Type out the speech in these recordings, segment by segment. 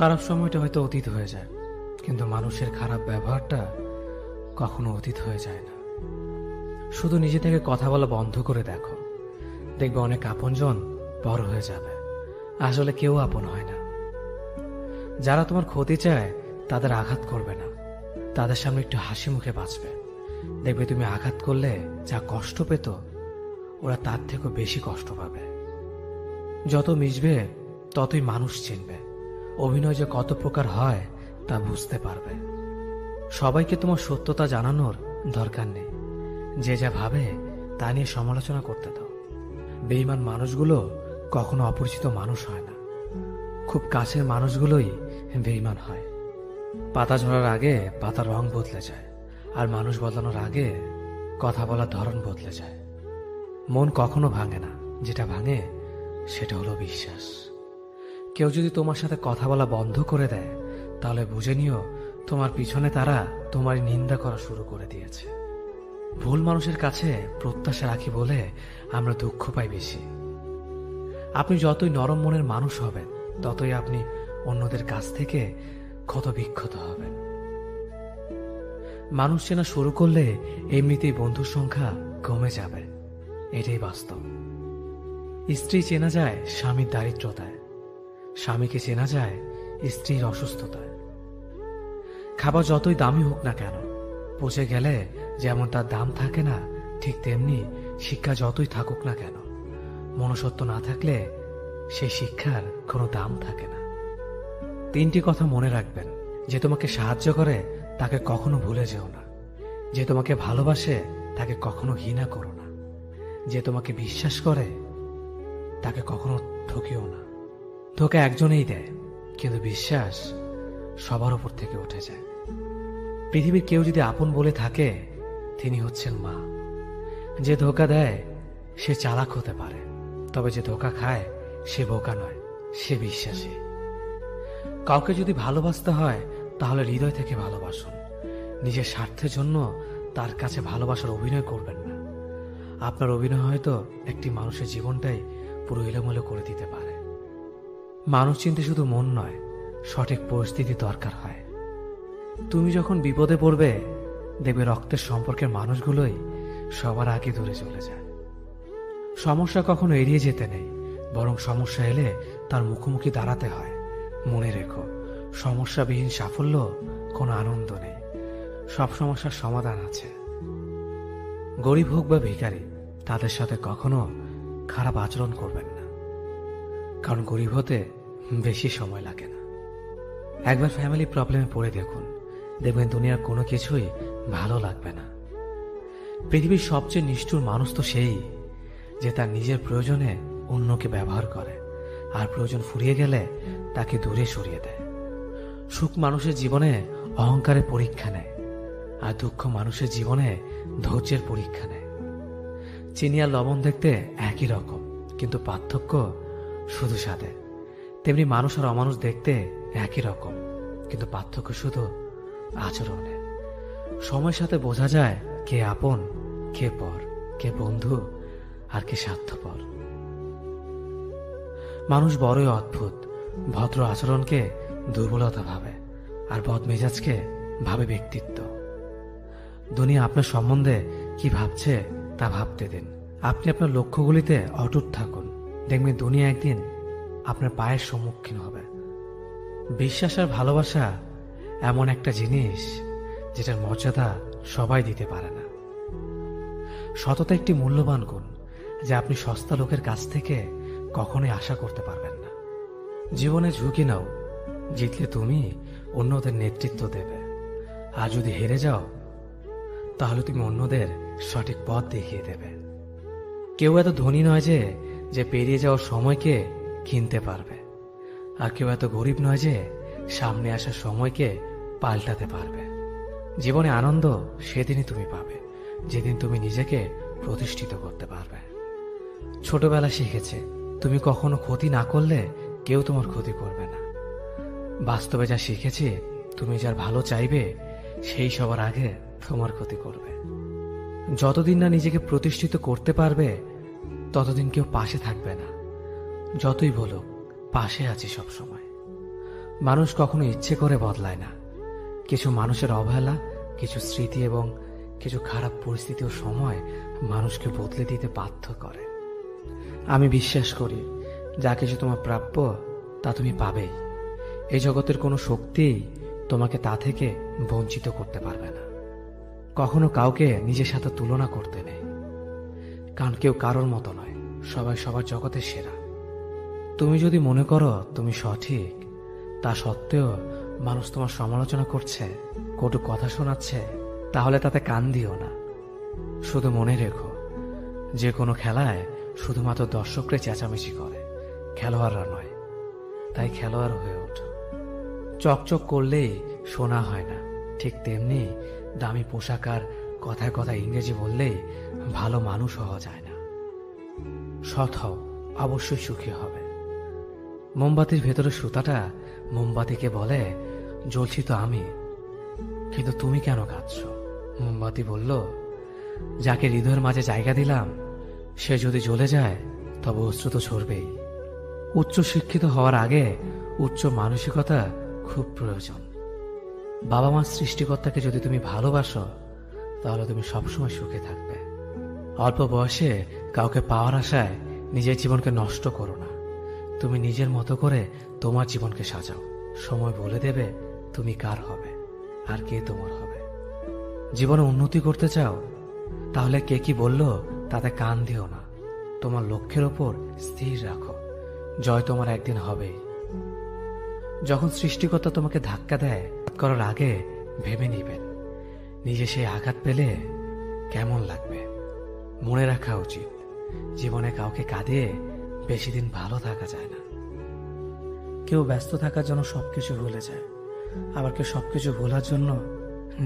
খারাপ সময়টা হয়তো অতীত হয়ে যায়, কিন্তু মানুষের খারাপ ব্যবহারটা কখনো অতীত হয়ে যায় না। শুধু নিজে থেকে কথা বলা বন্ধ করে দেখো, দেখবে অনেক আপনজন বড় হয়ে যাবে। আসলে কেউ আপন হয় না। যারা তোমার ক্ষতি চায় তাদের আঘাত করবে না, তাদের সামনে একটু হাসি মুখে বাঁচবে। দেখবে তুমি আঘাত করলে যা কষ্ট পেত, ওরা তার থেকেও বেশি কষ্ট পাবে। যত মিশবে ততই মানুষ চিনবে। অভিনয় যে কত প্রকার হয় তা বুঝতে পারবে। সবাইকে তোমার সত্যতা জানানোর দরকার নেই। যে যা ভাবে তা নিয়ে সমালোচনা করতে দাও। বেঈমান মানুষগুলো কখনো অপরিচিত মানুষ হয় না, খুব কাছের মানুষগুলোই বেঈমান হয়। পাতা ঝরার আগে পাতার রং বদলে যায়, আর মানুষ বদলানোর আগে কথা বলার ধরন বদলে যায়। মন কখনো ভাঙে না, যেটা ভাঙে সেটা হলো বিশ্বাস। কেউ যদি তোমার সাথে কথা বলা বন্ধ করে দেয়, তাহলে বুঝে নিও তোমার পিছনে তারা তোমারই নিন্দা করা শুরু করে দিয়েছে। ভুল মানুষের কাছে প্রত্যাশা রাখি বলে আমরা দুঃখ পাই বেশি। আপনি যতই নরম মনের মানুষ হবেন, ততই আপনি অন্যদের কাছ থেকে ক্ষত বিক্ষত হবেন। মানুষ চেনা শুরু করলে এমনিতেই বন্ধুর সংখ্যা কমে যাবে, এটাই বাস্তব। স্ত্রী চেনা যায় স্বামীর দারিদ্রতায়, স্বামীকে চেনা যায় স্ত্রীর অসুস্থতায়। খাবার যতই দামি হোক না কেন, পচে গেলে যেমন তার দাম থাকে না, ঠিক তেমনি শিক্ষা যতই থাকুক না কেন, মনুষ্যত্ব না থাকলে সেই শিক্ষার কোনো দাম থাকে না। তিনটি কথা মনে রাখবেন: যে তোমাকে সাহায্য করে তাকে কখনো ভুলে যেও না, যে তোমাকে ভালোবাসে তাকে কখনো ঘৃণা করো না, যে তোমাকে বিশ্বাস করে তাকে কখনো ঠকিও না। ধোঁকা একজনেই দেয়, কিন্তু বিশ্বাস সবার উপর থেকে উঠে যায়। পৃথিবীর কেউ যদি আপন বলে থাকে, তিনি হচ্ছেন মা। যে ধোঁকা দেয় সে চালাক হতে পারে, তবে যে ধোঁকা খায় সে বোকা নয়, সে বিশ্বাসী। কাউকে যদি ভালোবাসতে হয় তাহলে হৃদয় থেকে ভালোবাসুন। নিজের স্বার্থের জন্য তার কাছে ভালোবাসার অভিনয় করবেন না। আপনার অভিনয় হয়তো একটি মানুষের জীবনটাই পুরো এলোমেলো করে দিতে পারে। মানুষ চিনতে শুধু মন নয়, সঠিক পরিস্থিতি দরকার হয়। তুমি যখন বিপদে পড়বে, দেখবে রক্তের সম্পর্কের মানুষগুলোই সবার আগে দূরে চলে যায়। সমস্যা কখনো এড়িয়ে যেতে নেই, বরং সমস্যা এলে তার মুখোমুখি দাঁড়াতে হয়। মনে রেখো, সমস্যাবিহীন সাফল্য কোনো আনন্দ নেই। সব সমস্যার সমাধান আছে। গরিব হোক বা ভিখারি, তাদের সাথে কখনো খারাপ আচরণ করবেন না, কারণ গরিব হতে বেশি সময় লাগে না। একবার ফ্যামিলি প্রবলেমে পড়ে দেখুন, দেখবেন দুনিয়ার কোনো কিছুই ভালো লাগবে না। পৃথিবীর সবচেয়ে নিষ্ঠুর মানুষ তো সেই, যে তার নিজের প্রয়োজনে অন্যকে ব্যবহার করে, আর প্রয়োজন ফুরিয়ে গেলে তাকে দূরে সরিয়ে দেয়। সুখ মানুষের জীবনে অহংকারের পরীক্ষা নেয়, আর দুঃখ মানুষের জীবনে ধৈর্যের পরীক্ষা নেয়। চিনি আর লবণ দেখতে একই রকম, কিন্তু পার্থক্য শুধু স্বাদে। তেমনি মানুষ আর অমানুষ দেখতে একই রকম, কিন্তু পার্থক্য শুধু আচরণে। সময়ের সাথে বোঝা যায় কে আপন, কে পর, কে বন্ধু আর কে স্বার্থপর। মানুষ বড়ই অদ্ভুত। ভদ্র আচরণকে দুর্বলতা ভাবে, আর বদমেজাজকে ভাবে ব্যক্তিত্ব। দুনিয়া আপনার সম্বন্ধে কি ভাবছে তা ভাবতে দিন। আপনি আপনার লক্ষ্যগুলিতে অটুট থাকুন, দেখবেন দুনিয়া একদিন আপনার পায়ের সম্মুখীন হবে। বিশ্বাস আর ভালোবাসা এমন একটা জিনিস যেটার মর্যাদা সবাই দিতে পারে না। সততা একটি মূল্যবান গুণ, যা আপনি সস্তা লোকের কাছ থেকে কখনোই আশা করতে পারবেন না। জীবনে ঝুঁকি নাও, জিতলে তুমি অন্যদের নেতৃত্ব দেবে, আর যদি হেরে যাও তাহলে তুমি অন্যদের সঠিক পথ দেখিয়ে দেবে। কেউ এত ধনী নয় যে পেরিয়ে যাওয়ার সময়কে কিনতে পারবে, আর কেউ এত গরিব নয় যে সামনে আসার সময়কে পাল্টাতে পারবে। জীবনে আনন্দ সেদিনই তুমি পাবে, যেদিন তুমি নিজেকে প্রতিষ্ঠিত করতে পারবে। ছোটবেলা শিখেছে, তুমি কখনো ক্ষতি না করলে কেউ তোমার ক্ষতি করবে না। বাস্তবে যা শিখেছি, তুমি যার ভালো চাইবে সেই সবার আগে তোমার ক্ষতি করবে। যতদিন না নিজেকে প্রতিষ্ঠিত করতে পারবে, ততদিন কেউ পাশে থাকবে না। যতই বলুক পাশে আছি সব সময়। মানুষ কখনো ইচ্ছে করে বদলায় না। কিছু মানুষের অবহেলা, কিছু স্মৃতি এবং কিছু খারাপ পরিস্থিতি ও সময় মানুষকে বদলে দিতে বাধ্য করে। আমি বিশ্বাস করি যা কিছু তোমার প্রাপ্য তা তুমি পাবেই। এই জগতের কোনো শক্তিই তোমাকে তা থেকে বঞ্চিত করতে পারবে না। কখনো কাউকে নিজের সাথে তুলনা করতে নেই, কারণ কেউ কারোর মতো নয়, সবাই সবার জগতের সেরা। তুমি যদি মনে করো তুমি সঠিক, তা সত্ত্বেও মানুষ তোমার সমালোচনা করছে, কটু কথা শোনাচ্ছে, তাহলে তাতে কান দিও না। শুধু মনে রেখো, যে কোনো খেলায় শুধুমাত্র দর্শকরা চেঁচামেচি করে, খেলোয়াড়রা নয়। তাই খেলোয়াড় হয়ে ওঠো। চকচক করলেই শোনা হয় না, ঠিক তেমনি দামি পোশাক আর কথায় কথায় ইংরেজি বললেই ভালো মানুষ হওয়া যায় না। সৎ হও, অবশ্যই সুখী হবে। মোমবাতির ভেতরে সুতাটা মোমবাতিকে বলে, জ্বলছি তো আমি, কিন্তু তুমি কেন কাঁদছ? মোমবাতি বলল, যাকে হৃদয়ের মাঝে জায়গা দিলাম সে যদি জ্বলে যায় তবে অশ্রু তো ঝরবেই। উচ্চ শিক্ষিত হওয়ার আগে উচ্চ মানসিকতা খুব প্রয়োজন। বাবা মার সৃষ্টিকর্তাকে যদি তুমি ভালোবাসো তাহলে তুমি সবসময় সুখে থাকবে। অল্প বয়সে কাউকে পাওয়ার আশায় নিজের জীবনকে নষ্ট করো না। তুমি নিজের মতো করে তোমার জীবনকে সাজাও। সময় বলে দেবে তুমি কার হবে আর কে তোমার হবে। জীবনে উন্নতি করতে চাও, তাহলে কে কি বলল তাতে কান দিও না। তোমার লক্ষ্যের ওপর স্থির রাখো, জয় তোমার একদিন হবেই। যখন সৃষ্টিকর্তা তোমাকে ধাক্কা দেয় করার আগে ভেবে নিবেন নিজে সেই আঘাত পেলে কেমন লাগবে। মনে রাখা উচিত, জীবনে কাউকে কাঁদিয়ে বেশি দিন ভালো থাকা যায় না। কেউ ব্যস্ত থাকার জন্য সবকিছু ভুলে যায়, আবার কেউ সবকিছু ভোলার জন্য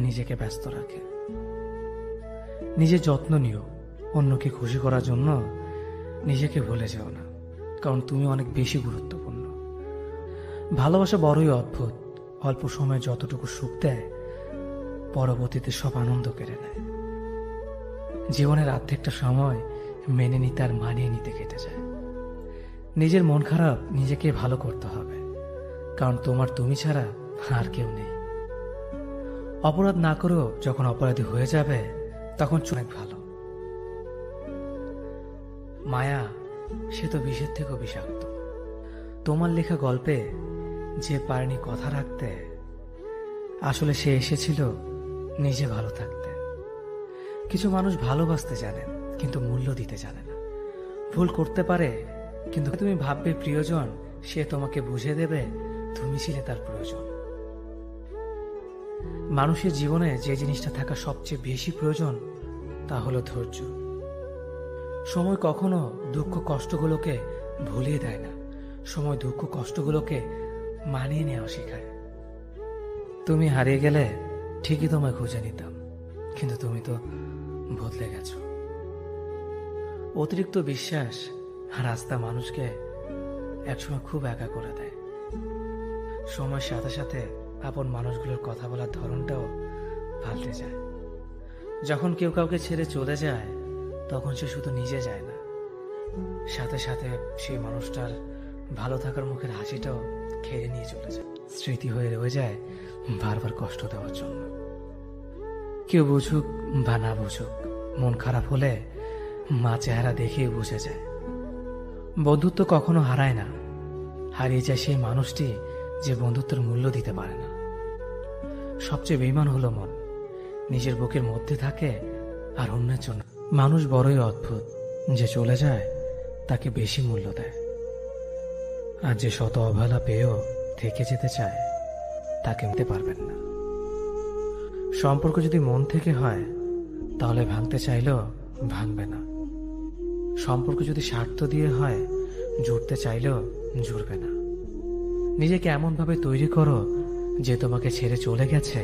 নিজেকে ব্যস্ত রাখে। নিজের যত্ন নিও, অন্যকে খুশি করার জন্য নিজেকে ভুলে যাও না, কারণ তুমি অনেক বেশি গুরুত্বপূর্ণ। ভালোবাসা বড়ই অদ্ভুত, অল্প সময়ে যতটুকু সুখ দেয় পরবর্তীতে সব আনন্দ কেড়ে নেয়। জীবনের অর্ধেকটা সময় মেনে নিতে আর মানিয়ে নিতে কেটে যায়। নিজের মন খারাপ নিজেকে ভালো করতে হবে, কারণ তোমার তুমি ছাড়া আর কেউ নেই। অপরাধ না করেও যখন অপরাধী হয়ে যাবে তখন অনেক ভালো। মায়া সে তো বিষের থেকেও বিষাক্ত। তোমার লেখা গল্পে যে পারেনি কথা রাখতে, আসলে সে এসেছিল নিজে ভালো থাকতে। কিছু মানুষ ভালোবাসতে জানেন কিন্তু মূল্য দিতে জানে না। ভুল করতে পারে, কিন্তু তুমি ভাববে প্রিয়জন, সে তোমাকে বুঝে দেবে তুমি ছিলে তার প্রয়োজন। মানুষের জীবনে যে জিনিসটা থাকা সবচেয়ে বেশি প্রয়োজন তা হলো ধৈর্য। সময় কখনো দুঃখ কষ্টগুলোকে ভুলিয়ে দেয় না, সময় দুঃখ কষ্টগুলোকে মানিয়ে নেওয়া শেখায়। তুমি হারিয়ে গেলে ঠিকই তোমায় খুঁজে নিতাম, কিন্তু তুমি তো বদলে গেছো। অতিরিক্ত বিশ্বাস আর আস্থা মানুষকে একসময় খুব একা করে দেয়। সময়ের সাথে সাথে আপন মানুষগুলোর কথা বলার ধরনটাও পাল্টে যায়। যখন কেউ কাউকে ছেড়ে চলে যায় তখন সে শুধু নিজে যায় না, সাথে সাথে সেই মানুষটার ভালো থাকার মুখের হাসিটাও খেয়ে নিয়ে চলে যায়। স্মৃতি হয়ে রয়ে যায় বারবার কষ্ট দেওয়ার জন্য। কেউ বুঝুক বা না বুঝুক, মন খারাপ হলে মা চেহারা দেখেই বুঝে যায়। বন্ধুত্ব কখনো হারায় না, হারিয়ে যায় সেই মানুষটি যে বন্ধুত্বের মূল্য দিতে পারে না। সবচেয়ে বেঈমান হলো মন, নিজের বুকের মধ্যে থাকে আর অন্যের জন্য। মানুষ বড়ই অদ্ভুত, যে চলে যায় তাকে বেশি মূল্য দেয়, আর যে শত অবহেলা পেয়েও থেকে যেতে চায় তাকে নিতে পারবেন না। সম্পর্ক যদি মন থেকে হয় তাহলে ভাঙতে চাইলেও ভাঙবে না। সম্পর্ক যদি স্বার্থ দিয়ে হয় জুড়তে চাইলেও জুড়বে না। নিজেকে এমনভাবে তৈরি করো যে তোমাকে ছেড়ে চলে গেছে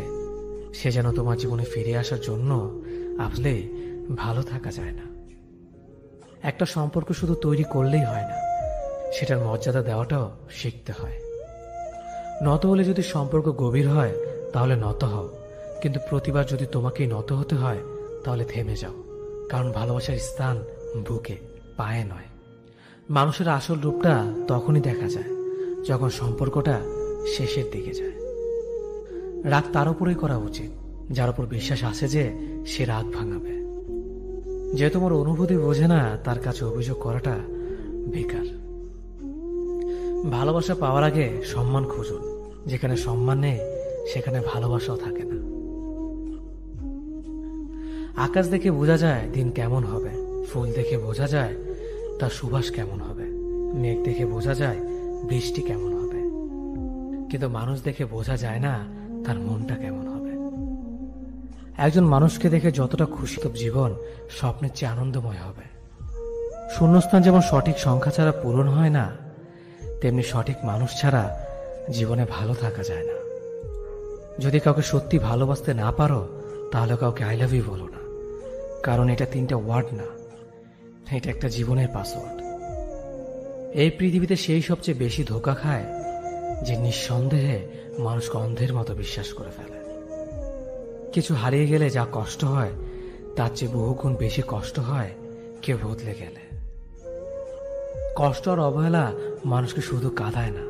সে যেন তোমার জীবনে ফিরে আসার জন্য আসলে ভালো থাকা যায় না। একটা সম্পর্ক শুধু তৈরি করলেই হয় না, সেটার মর্যাদা দেওয়াটাও শিখতে হয়। নত হলে যদি সম্পর্ক গভীর হয় তাহলে নত হও, কিন্তু প্রতিবার যদি তোমাকেই নত হতে হয় তাহলে থেমে যাও, কারণ ভালোবাসার স্থান বুকে, পায়ে নয়। মানুষের আসল রূপটা তখনই দেখা যায় যখন সম্পর্কটা শেষের দিকে যায়। রাগ তার উপরেই করা উচিত যার উপর বিশ্বাস আছে যে সে রাগ ভাঙাবে। যে তোমার অনুভূতি বোঝে না তার কাছে অভিযোগ করাটা বেকার। ভালোবাসা পাওয়ার আগে সম্মান খুঁজুন। যেখানে সম্মান নেই সেখানে ভালোবাসাও থাকে না। আকাশ দেখে বোঝা যায় দিন কেমন হবে, ফুল দেখে বোঝা যায় তার সুবাস কেমন হবে, মেঘ দেখে বোঝা যায় বৃষ্টি কেমন হবে, কিন্তু মানুষ দেখে বোঝা যায় না তার মনটা কেমন হবে। একজন মানুষকে দেখে যতটা খুশি জীবন স্বপ্নের চেয়ে আনন্দময় হবে। শূন্যস্থান যেমন সঠিক সংখ্যা ছাড়া পূরণ হয় না, তেমনি সঠিক মানুষ ছাড়া জীবনে ভালো থাকা যায় না। যদি কাউকে সত্যি ভালোবাসতে না পারো তাহলে কাউকে আই লাভ ইউ বলো না, কারণ এটা 3টা ওয়ার্ড না, এটা একটা জীবনের পাসওয়ার্ড। এই পৃথিবীতে সেই সবচেয়ে বেশি ধোঁকা খায় যে নিঃসন্দেহে মানুষকে অন্ধের মতো বিশ্বাস করে ফেলে। কিছু হারিয়ে গেলে যা কষ্ট হয় তার চেয়ে বহুগুণ বেশি কষ্ট হয় কেউ বদলে গেলে। কষ্ট আর অবহেলা মানুষকে শুধু কাঁদায় না,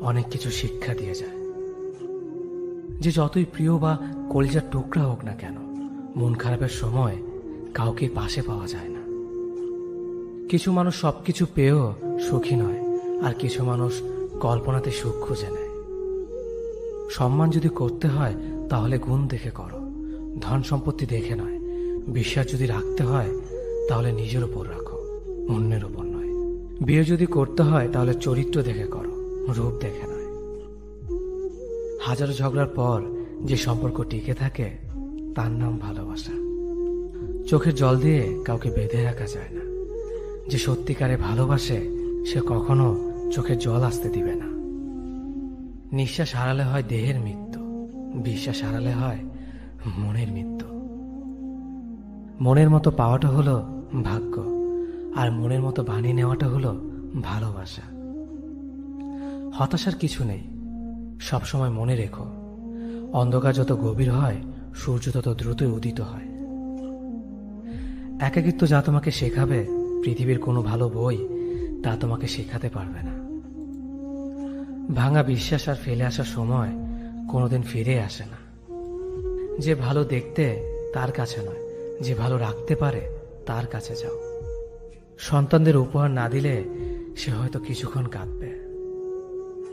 অনেক কিছু শিক্ষা দিয়ে যায়। যে যতই প্রিয় বা কলিজার টুকরা হোক না কেন, মন খারাপের সময় কাউকে পাশে পাওয়া যায় না। কিছু মানুষ সবকিছু পেয়েও সুখী নয়, আর কিছু মানুষ কল্পনাতে সুখ খুঁজে নেয়। সম্মান যদি করতে হয় তাহলে গুণ দেখে করো, ধন সম্পত্তি দেখে নয়। বিশ্বাস যদি রাখতে হয় তাহলে নিজের উপর রাখো, অন্যের উপর নয়। বিয়ে যদি করতে হয় তাহলে চরিত্র দেখে করো, রূপ দেখে নয়। হাজারো ঝগড়ার পর যে সম্পর্ক টিকে থাকে তার নাম ভালোবাসা। চোখের জল দিয়ে কাউকে বেঁধে রাখা যায় না। যে সত্যিকারে ভালোবাসে সে কখনো চোখের জল আসতে দিবে না। নিঃশ্বাস হারালে হয় দেহের মৃত্যু, বিশ্বাস হারালে হয় মনের মৃত্যু। মনের মতো পাওয়াটা হলো ভাগ্য, আর মনের মতো বানিয়ে নেওয়াটা হলো ভালোবাসা। হতাশার কিছু নেই, সবসময় মনে রেখো, অন্ধকার যত গভীর হয় সূর্য তত দ্রুতই উদিত হয়। একাকিত্ব যা তোমাকে শেখাবে পৃথিবীর কোনো ভালো বই তা তোমাকে শেখাতে পারবে না। ভাঙা বিশ্বাস আর ফেলে আসার সময় কোনোদিন ফিরে আসে না। যে ভালো দেখতে তার কাছে নয়, যে ভালো রাখতে পারে তার কাছে যাও। সন্তানদের উপহার না দিলে সে হয়তো কিছুক্ষণ কাঁদবে,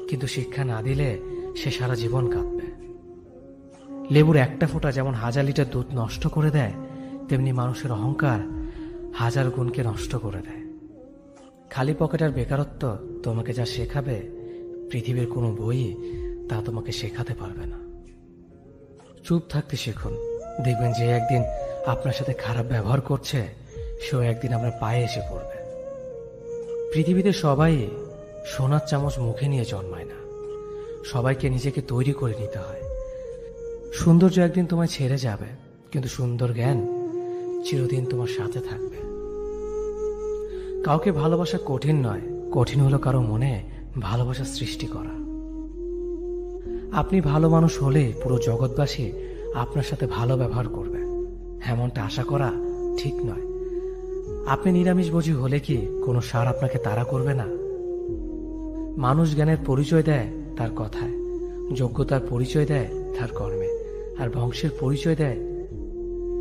কিন্তু শিক্ষা না দিলে সে সারা জীবন কাঁদবে। লেবুর একটা ফোঁটা যেমন 1000 লিটার দুধ নষ্ট করে দেয়, তেমনি মানুষের অহংকার 1000 গুণকে নষ্ট করে দেয়। খালি পকেট আর বেকারত্ব তোমাকে যা শেখাবে পৃথিবীর কোনো বই তা তোমাকে শেখাতে পারবে না। চুপ থাকতে শিখুন, দেখবেন যে একদিন আপনার সাথে খারাপ ব্যবহার করছে সেও একদিন আপনার পায়ে এসে পড়বে। পৃথিবীতে সবাই সোনার চামচ মুখে নিয়ে জন্মায় না, সবাইকে নিজেকে তৈরি করে নিতে হয়। সৌন্দর্য একদিন তোমায় ছেড়ে যাবে, কিন্তু সুন্দর জ্ঞান চিরদিন তোমার সাথে থাকবে। কাউকে ভালোবাসা কঠিন নয়, কঠিন হলো কারো মনে ভালোবাসা সৃষ্টি করা। আপনি ভালো মানুষ হলে পুরো জগৎবাসী আপনার সাথে ভালো ব্যবহার করবে, এমনটা আশা করা ঠিক নয়। আপনি নিরামিষভোজী হলে কি কোনো সার আপনাকে তাড়া করবে না? মানুষ জ্ঞানের পরিচয় দেয় তার কথায়, যোগ্যতার পরিচয় দেয় তার কর্মে, আর বংশের পরিচয় দেয়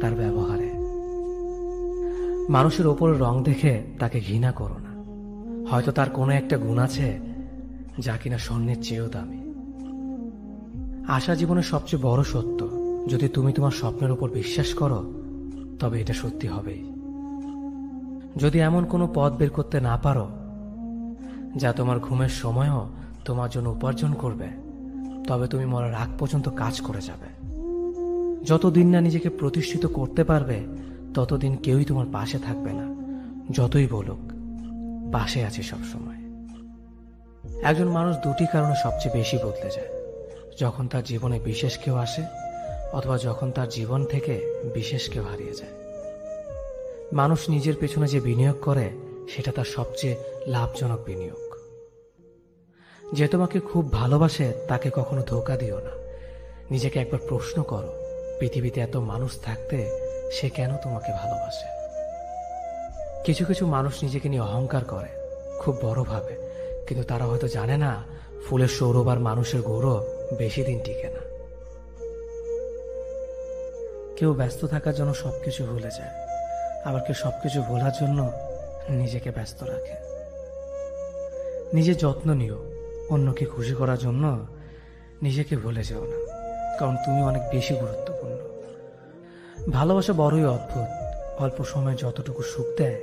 তার ব্যবহারে। মানুষের ওপরের রং দেখে তাকে ঘৃণা করো না, হয়তো তার কোনো একটা গুণ আছে যা কিনা স্বর্ণের চেয়েও দামি। আশা জীবনের সবচেয়ে বড় সত্য। যদি তুমি তোমার স্বপ্নের উপর বিশ্বাস করো তবে এটা সত্যি হবেই। যদি এমন কোনো পথ বের করতে না পারো যা তোমার ঘুমের সময়ও তোমার জন্য উপার্জন করবে, তবে তুমি মরার আগ পর্যন্ত কাজ করে যাবে। যতদিন না নিজেকে প্রতিষ্ঠিত করতে পারবে ততদিন কেউই তোমার পাশে থাকবে না, যতই বলুক পাশে আছি সব সময়। একজন মানুষ দুটি কারণে সবচেয়ে বেশি বদলে যায়: যখন তার জীবনে বিশেষ কেউ আসে, অথবা যখন তার জীবন থেকে বিশেষ কেউ হারিয়ে যায়। মানুষ নিজের পেছনে যে বিনিয়োগ করে সেটা তার সবচেয়ে লাভজনক বিনিয়োগ। যে তোমাকে খুব ভালোবাসে তাকে কখনো ধোঁকা দিও না। নিজেকে একবার প্রশ্ন করো, পৃথিবীতে এত মানুষ থাকতে সে কেন তোমাকে ভালোবাসে? কিছু কিছু মানুষ নিজেকে নিয়ে অহংকার করে, খুব বড় ভাবে, কিন্তু তারা হয়তো জানে না ফুলের সৌরভ আর মানুষের গৌরব বেশি দিন টিকে না। কেউ ব্যস্ত থাকার জন্য সবকিছু ভুলে যায়, আবার কেউ সবকিছু ভোলার জন্য নিজেকে ব্যস্ত রাখে। নিজের যত্ন নিও, অন্যকে খুশি করার জন্য নিজেকে ভুলে যাও না, কারণ তুমি অনেক বেশি গুরুত্বপূর্ণ। ভালোবাসা বড়ই অদ্ভুত, অল্প সময়ে যতটুকু সুখ দেয়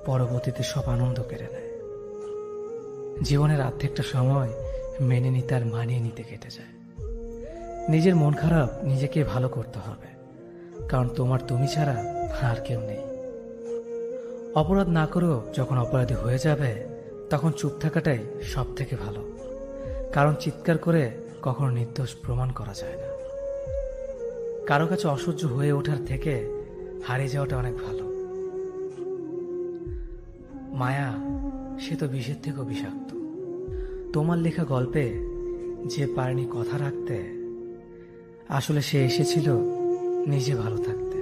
পরবর্তীতে সব আনন্দ কেড়ে নেয়। জীবনের অর্ধেকটা সময় মেনে নিতে আর মানিয়ে নিতে কেটে যায়। নিজের মন খারাপ নিজেকে ভালো করতে হবে, কারণ তোমার তুমি ছাড়া আর কেউ নেই। অপরাধ না করেও যখন অপরাধী হয়ে যাবে তখন চুপ থাকাটাই সব থেকে ভালো, কারণ চিৎকার করে কখনো নির্দোষ প্রমাণ করা যায় না। কারো কাছে অসহ্য হয়ে ওঠার থেকে হারিয়ে যাওয়াটা অনেক ভালো। মায়া সে তো বিষের থেকেও বিষাক্ত। তোমার লেখা গল্পে যে পারেনি কথা রাখতে, আসলে সে এসেছিল নিজে ভালো থাকতে।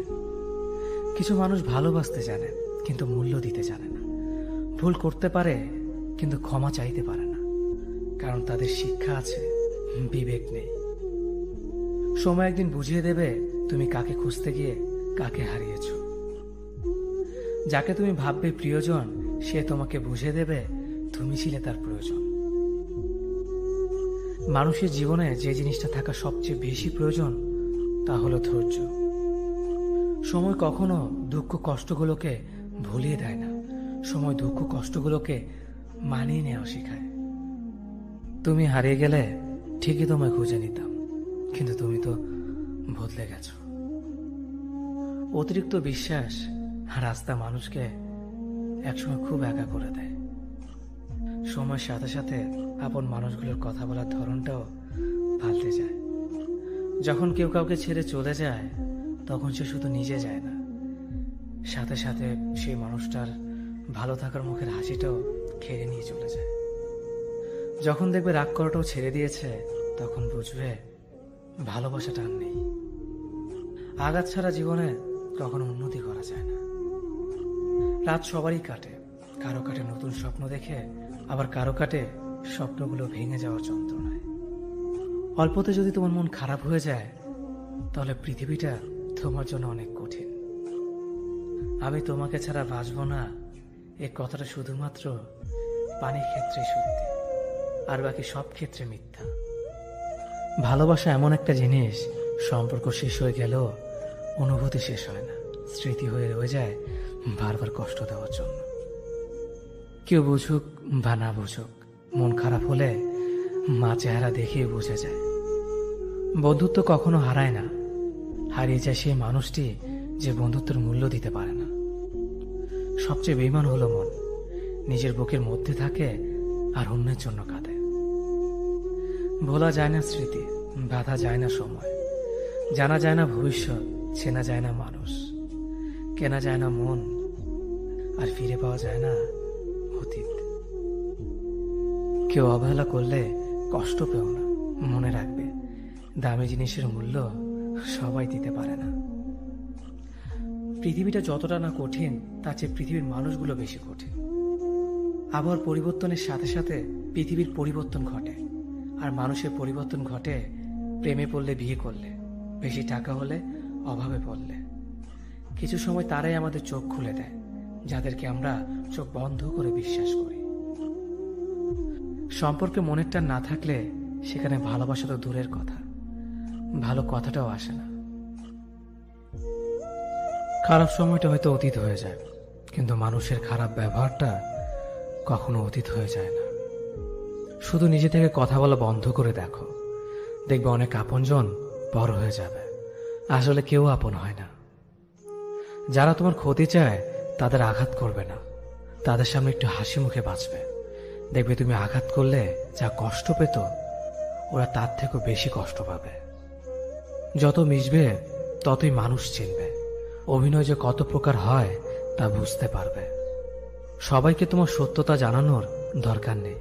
কিছু মানুষ ভালোবাসতে জানে কিন্তু মূল্য দিতে জানে না। ভুল করতে পারে কিন্তু ক্ষমা চাইতে পারে না, কারণ তাদের শিক্ষা আছে, বিবেক নেই। সময় একদিন বুঝিয়ে দেবে তুমি কাকে খুঁজতে গিয়ে কাকে হারিয়েছ। যাকে তুমি ভাববে প্রিয়জন সে তোমাকে বুঝিয়ে দেবে তুমি ছিলে তার প্রয়োজন। মানুষের জীবনে যে জিনিসটা থাকা সবচেয়ে বেশি প্রয়োজন তা হলো ধৈর্য। সময় কখনো দুঃখ কষ্টগুলোকে ভুলিয়ে দেয় না, সময় দুঃখ কষ্টগুলোকে মানিয়ে নেওয়া শেখায়। তুমি হারিয়ে গেলে ঠিকই তোমায় খুঁজে নিতাম, কিন্তু তুমি তো বদলে গেছ। অতিরিক্ত বিশ্বাস রাস্তা মানুষকে একসময় খুব একা করে দেয়। সময়ের সাথে সাথে আপন মানুষগুলোর কথা বলার ধরনটাও পাল্টে যায়। যখন কেউ কাউকে ছেড়ে চলে যায় তখন সে শুধু নিজে যায় না, সাথে সাথে সেই মানুষটার ভালো থাকার মুখের হাসিটাও খেয়ে নিয়ে চলে যায়। যখন দেখবে রাগ করাটাও ছেড়ে দিয়েছে তখন বুঝবে ভালোবাসাটা আর নেই। আঘাত ছাড়া জীবনে কখনো উন্নতি করা যায় না। রাত সবারই কাটে, কারো কাটে নতুন স্বপ্ন দেখে, আবার কারো কাটে স্বপ্নগুলো ভেঙে যাওয়ার যন্ত্রণায়। অল্পতে যদি তোমার মন খারাপ হয়ে যায় তাহলে পৃথিবীটা তোমার জন্য অনেক কঠিন। আমি তোমাকে ছাড়া বাঁচব না, এই কথাটা শুধুমাত্র পানির ক্ষেত্রে সত্যি, আর বাকি সব ক্ষেত্রে মিথ্যা। ভালোবাসা এমন একটা জিনিস, সম্পর্ক শেষ হয়ে গেলেও অনুভূতি শেষ হয় না, স্মৃতি হয়ে রয়ে যায় বারবার কষ্ট দেওয়ার জন্য। কেউ বুঝুক বা না বুঝুক, মন খারাপ হলে মা চেহারা দেখেই বোঝা যায়। বন্ধুত্ব কখনো হারায় না, হারিয়ে যায় সেই মানুষটি যে বন্ধুত্বের মূল্য দিতে পারে না। সবচেয়ে বেঈমান হলো মন, নিজের বুকের মধ্যে থাকে আর অন্যের জন্য কাঁদে। ভোলা যায় না স্মৃতি, বাধা যায় না সময়, জানা যায় না ভবিষ্যৎ, চেনা যায় না মানুষ, কেনা যায় না মন, আর ফিরে পাওয়া যায় না অতীত। কেউ অবহেলা করলে কষ্ট পেও না, মনে রাখবে দামি জিনিসের মূল্য সবাই দিতে পারে না। পৃথিবীটা যতটা না কঠিন তার চেয়ে পৃথিবীর মানুষগুলো বেশি কঠিন। আবহাওয়ার পরিবর্তনের সাথে সাথে পৃথিবীর পরিবর্তন ঘটে, আর মানুষের পরিবর্তন ঘটে প্রেমে পড়লে, বিয়ে করলে, বেশি টাকা হলে, অভাবে পড়লে। কিছু সময় তারাই আমাদের চোখ খুলে দেয় যাদেরকে আমরা চোখ বন্ধ করে বিশ্বাস করি। সম্পর্কে মনের টান না থাকলে সেখানে ভালোবাসা তো দূরের কথা, ভালো কথাটাও আসে না। খারাপ সময়টা হয়তো অতীত হয়ে যায়, কিন্তু মানুষের খারাপ ব্যবহারটা কখনো অতীত হয়ে যায় না। শুধু নিজে থেকে কথা বলা বন্ধ করে দেখো, দেখবে অনেক আপনজন বড় হয়ে যাবে। আসলে কেউ আপন হয় না। যারা তোমার ক্ষতি চায় তাদের আঘাত করবে না, তাদের সামনে একটু হাসি মুখে বাঁচবে। দেখবে তুমি আঘাত করলে যা কষ্ট পেত ওরা তার থেকেও বেশি কষ্ট পাবে। যত মিশবে ততই মানুষ চিনবে, অভিনয় যে কত প্রকার হয় তা বুঝতে পারবে। সবাইকে তোমার সত্যতা জানানোর দরকার নেই,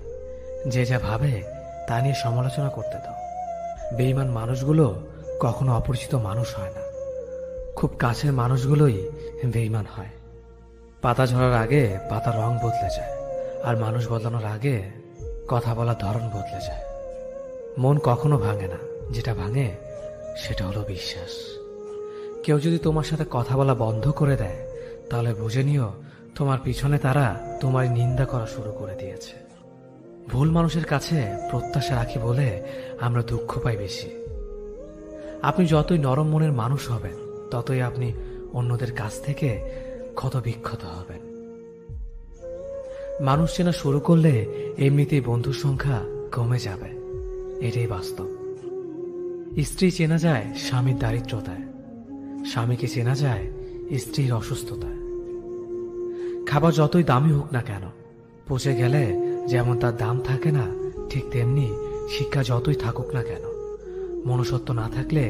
যে যা ভাবে তা নিয়ে সমালোচনা করতে দাও। বেঈমান মানুষগুলো কখনো অপরিচিত মানুষ হয় না, খুব কাছের মানুষগুলোই বেঈমান হয়। পাতা ঝরার আগে পাতার রং বদলে যায়, আর মানুষ বদলানোর আগে কথা বলার ধরন বদলে যায়। মন কখনো ভাঙে না, যেটা ভাঙে সেটা হলো বিশ্বাস। কেউ যদি তোমার সাথে কথা বলা বন্ধ করে দেয়, তাহলে বুঝে নিও তোমার পিছনে তারা তোমার নিন্দা করা শুরু করে দিয়েছে। ভুল মানুষের কাছে প্রত্যাশা রাখি বলে আমরা দুঃখ পাই বেশি। আপনি যতই নরম মনের মানুষ হবেন, ততই আপনি অন্যদের কাছ থেকে ক্ষত বিক্ষত হবেন। মানুষ চেনা শুরু করলে এমনিতেই বন্ধুর সংখ্যা কমে যাবে, এটাই বাস্তব। স্ত্রী চেনা যায় স্বামীর দারিদ্রতায়, স্বামীকে চেনা যায় স্ত্রীর অসুস্থতায়। খাবার যতই দামি হোক না কেন, পচে গেলে যেমন তার দাম থাকে না, ঠিক তেমনি শিক্ষা যতই থাকুক না কেন, মনুষ্যত্ব না থাকলে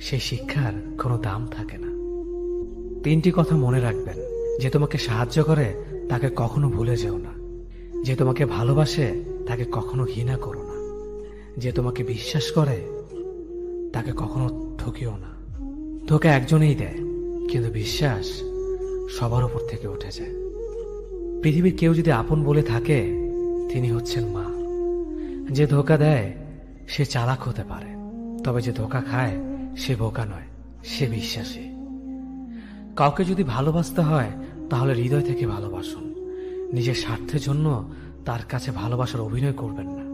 সেই শিক্ষার কোনো দাম থাকে না। 3টি কথা মনে রাখবেন। যে তোমাকে সাহায্য করে তাকে কখনো ভুলে যেও না। যে তোমাকে ভালোবাসে তাকে কখনো ঘৃণা করো না। যে তোমাকে বিশ্বাস করে তাকে কখনো ঠকিও না। ধোঁকা একজনেই দেয়, কিন্তু বিশ্বাস সবার উপর থেকে উঠে যায়। পৃথিবীর কেউ যদি আপন বলে থাকে, তিনি হচ্ছেন মা। যে ধোঁকা দেয় সে চালাক হতে পারে, তবে যে ধোঁকা খায় সে বোকা নয়, সে বিশ্বাসী। কাউকে যদি ভালোবাসতে হয় তাহলে হৃদয় থেকে ভালোবাসুন। নিজের স্বার্থের জন্য তার কাছে ভালোবাসার অভিনয় করবেন না।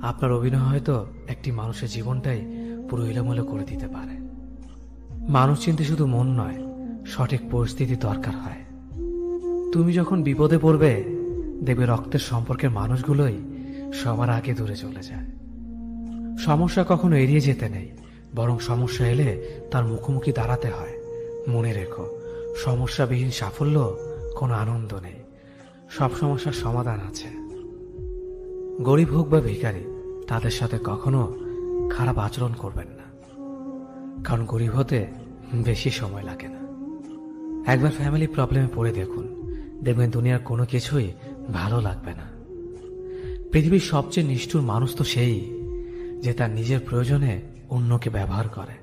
আপনার অভিনয় হয়তো একটি মানুষের জীবনটাই পুরো এলোমেলো করে দিতে পারে। মানুষ চিনতে শুধু মন নয়, সঠিক পরিস্থিতি দরকার হয়। তুমি যখন বিপদে পড়বে, দেখবে রক্তের সম্পর্কের মানুষগুলোই সবার আগে দূরে চলে যায়। সমস্যা কখনো এড়িয়ে যেতে নেই, বরং সমস্যা এলে তার মুখোমুখি দাঁড়াতে হয়। মনে রেখো, সমস্যাবিহীন সাফল্য কোনো আনন্দ নেই। সব সমস্যার সমাধান আছে। গরিব হোক বা ভিখারি, তাদের সাথে কখনো খারাপ আচরণ করবেন না, কারণ গরিব হতে বেশি সময় লাগে না। একবার ফ্যামিলি প্রবলেমে পড়ে দেখুন, দেখবেন দুনিয়ার কোনো কিছুই ভালো লাগবে না। পৃথিবীর সবচেয়ে নিষ্ঠুর মানুষ তো সেই, যে তার নিজের প্রয়োজনে অন্যকে ব্যবহার করে,